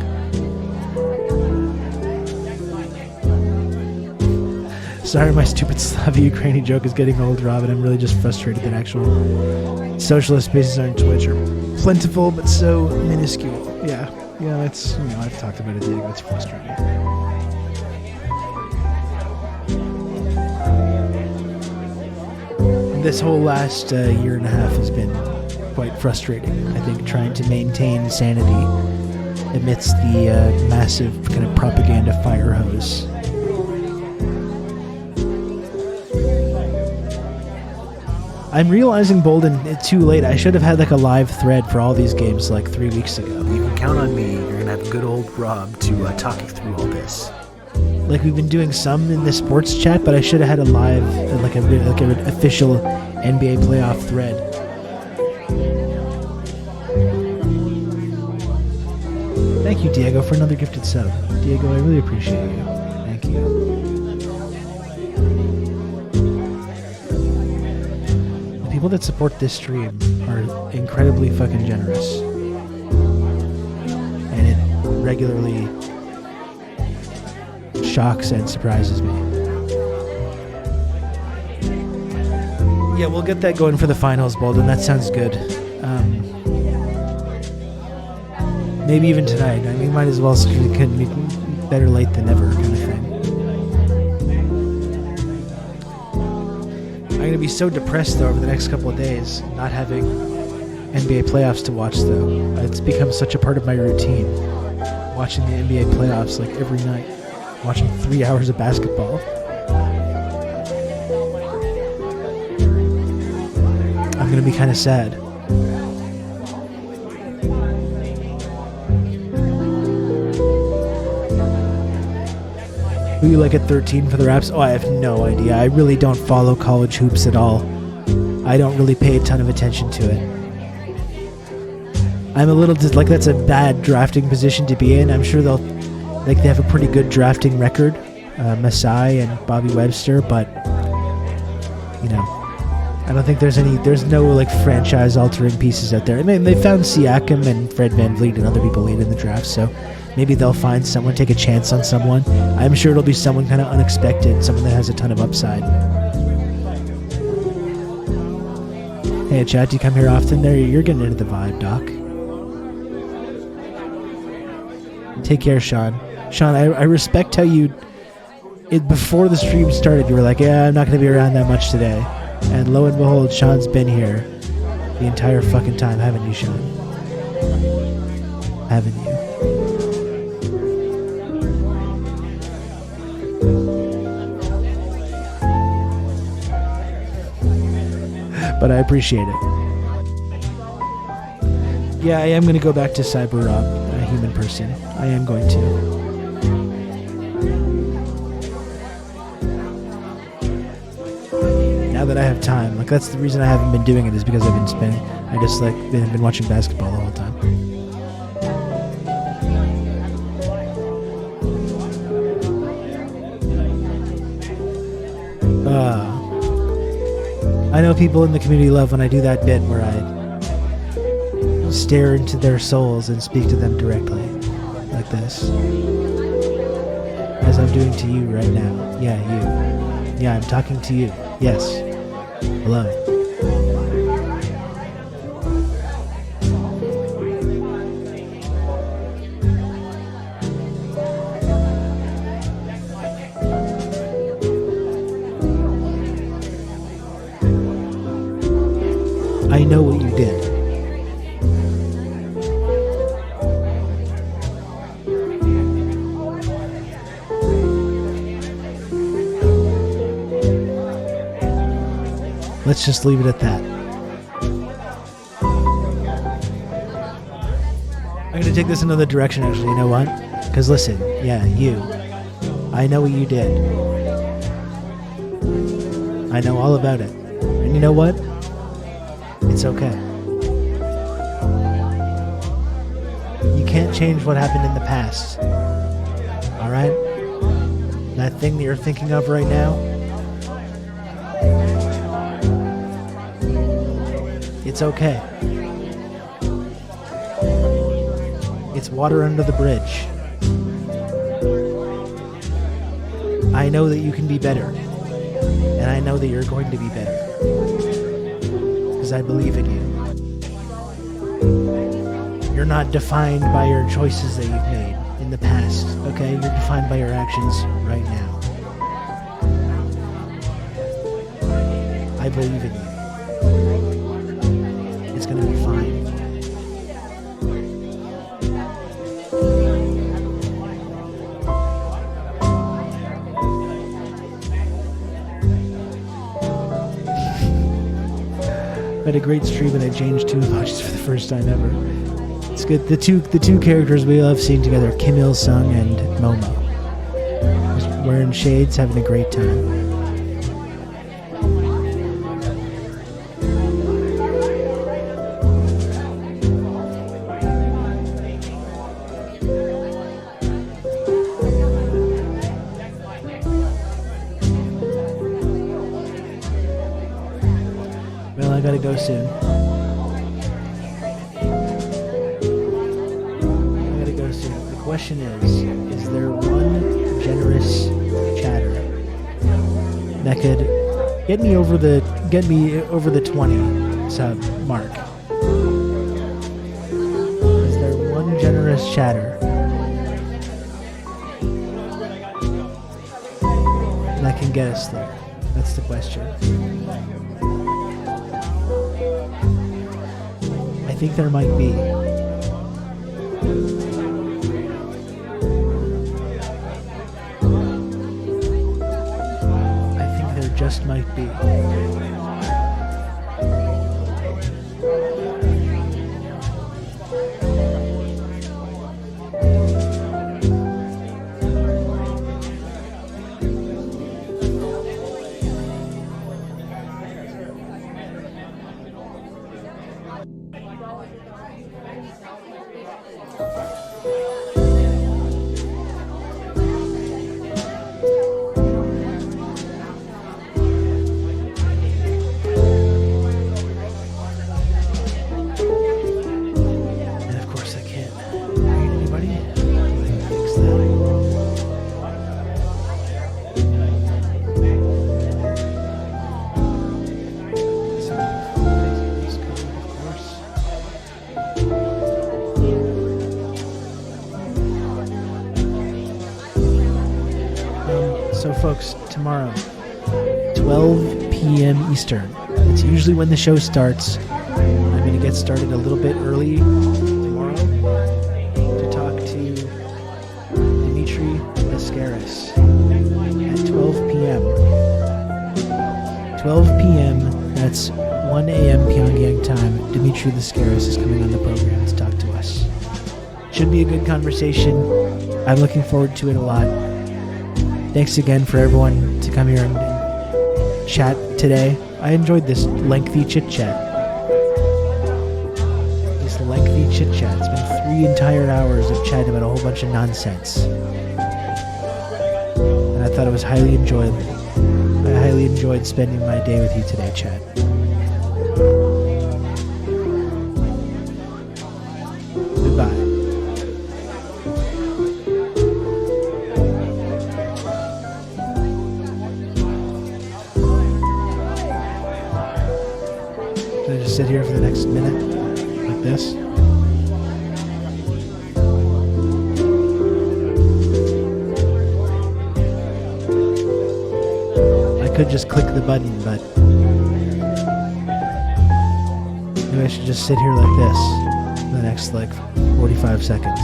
Sorry, my stupid Slavi-Ukrainian joke is getting old, Rob, and I'm really just frustrated that actual socialist spaces on Twitch are plentiful but so minuscule. Yeah. Yeah, it's, I've talked about it, Diego. It's frustrating. This whole last year and a half has been quite frustrating. I think trying to maintain sanity amidst the massive kind of propaganda fire hose. I'm realizing, Bolden, it's too late. I should have had like a live thread for all these games like 3 weeks ago. You can count on me. You're gonna have good old Rob to talk you through all this. Like we've been doing some in the sports chat, but I should have had a live, like an official NBA playoff thread. Thank you, Diego, for another gifted sub. Diego, I really appreciate you. Thank you. People that support this stream are incredibly fucking generous, and it regularly shocks and surprises me. Yeah, we'll get that going for the finals, Bolden. That sounds good. Maybe even tonight. I mean, might as well. It could be better late than never, kind of thing. I'm going to be so depressed, though, over the next couple of days, not having NBA playoffs to watch, though. It's become such a part of my routine, watching the NBA playoffs, like, every night, watching 3 hours of basketball. I'm going to be kind of sad. Who you like at 13 for the Raps? Oh, I have no idea. I really don't follow college hoops at all. I don't really pay a ton of attention to it. I'm a little like that's a bad drafting position to be in. I'm sure they have a pretty good drafting record, Masai and Bobby Webster, but I don't think there's no like franchise altering pieces out there. I mean, they found Siakam and Fred VanVleet and other people late in the draft, so maybe they'll find someone, take a chance on someone. I'm sure it'll be someone kind of unexpected, someone that has a ton of upside. Hey, Chad, do you come here often? There, you're getting into the vibe, Doc. Take care, Sean. Sean, I respect how before the stream started, you were like, yeah, I'm not going to be around that much today. And lo and behold, Sean's been here the entire fucking time, haven't you, Sean? Haven't you? But I appreciate it. Yeah, I am going to go back to Cyber Rob, a human person. I am going to. Now that I have time, like that's the reason I haven't been doing it is because I just like been watching basketball the whole time. I know people in the community love when I do that bit where I stare into their souls and speak to them directly, like this, as I'm doing to you right now. Yeah, you. Yeah, I'm talking to you. Yes. Hello. I know what you did. Let's just leave it at that. I'm going to take this another direction, actually. You know what? Because listen, yeah, you. I know what you did. I know all about it. And you know what? It's okay. You can't change what happened in the past. Alright? That thing that you're thinking of right now, it's okay. It's water under the bridge. I know that you can be better. And I know that you're going to be better. Because I believe in you. You're not defined by your choices that you've made in the past, okay? You're defined by your actions right now. I believe in you. It's gonna be fine. I had a great stream and I changed two emojis for the first time ever. It's good. The two characters we love seeing together, Kim Il Sung and Momo. Just wearing shades, having a great time. Well, I gotta go soon. The question is there one generous chatter that could get me over the 20 sub mark? Is there one generous chatter that can get us there? That's the question. I think there might be. Just might be. So folks, tomorrow, 12 p.m. Eastern. It's usually when the show starts. I'm going to get started a little bit early tomorrow to talk to Dimitri Mascaris at 12 p.m. 12 p.m. That's 1 a.m. Pyongyang time, Dmitry Lascaris is coming on the program to talk to us. Should be a good conversation. I'm looking forward to it a lot. Thanks again for everyone to come here and chat today. I enjoyed this lengthy chit-chat. It's been 3 entire hours of chatting about a whole bunch of nonsense. And I thought it was highly enjoyable. I highly enjoyed spending my day with you today, chat. Goodbye. Should I just sit here for the next minute? Like this? I could just click the button, but maybe I should just sit here like this for the next 45 seconds.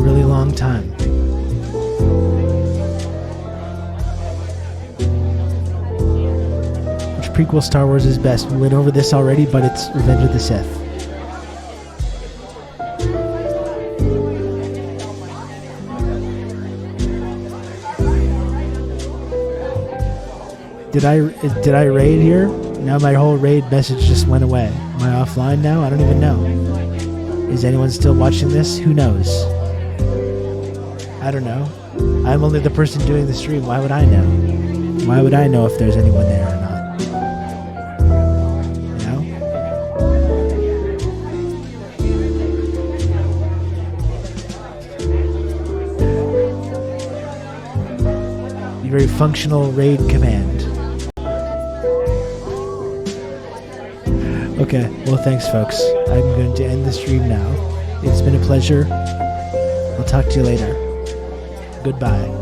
Really long time. Which prequel Star Wars is best? We went over this already, but it's Revenge of the Sith. Did I raid here? Now my whole raid message just went away. Am I offline now? I don't even know. Is anyone still watching this? Who knows? I don't know. I'm only the person doing the stream. Why would I know? Why would I know if there's anyone there or not? You know? A very functional raid command. Okay, well thanks folks. I'm going to end the stream now. It's been a pleasure. I'll talk to you later. Goodbye.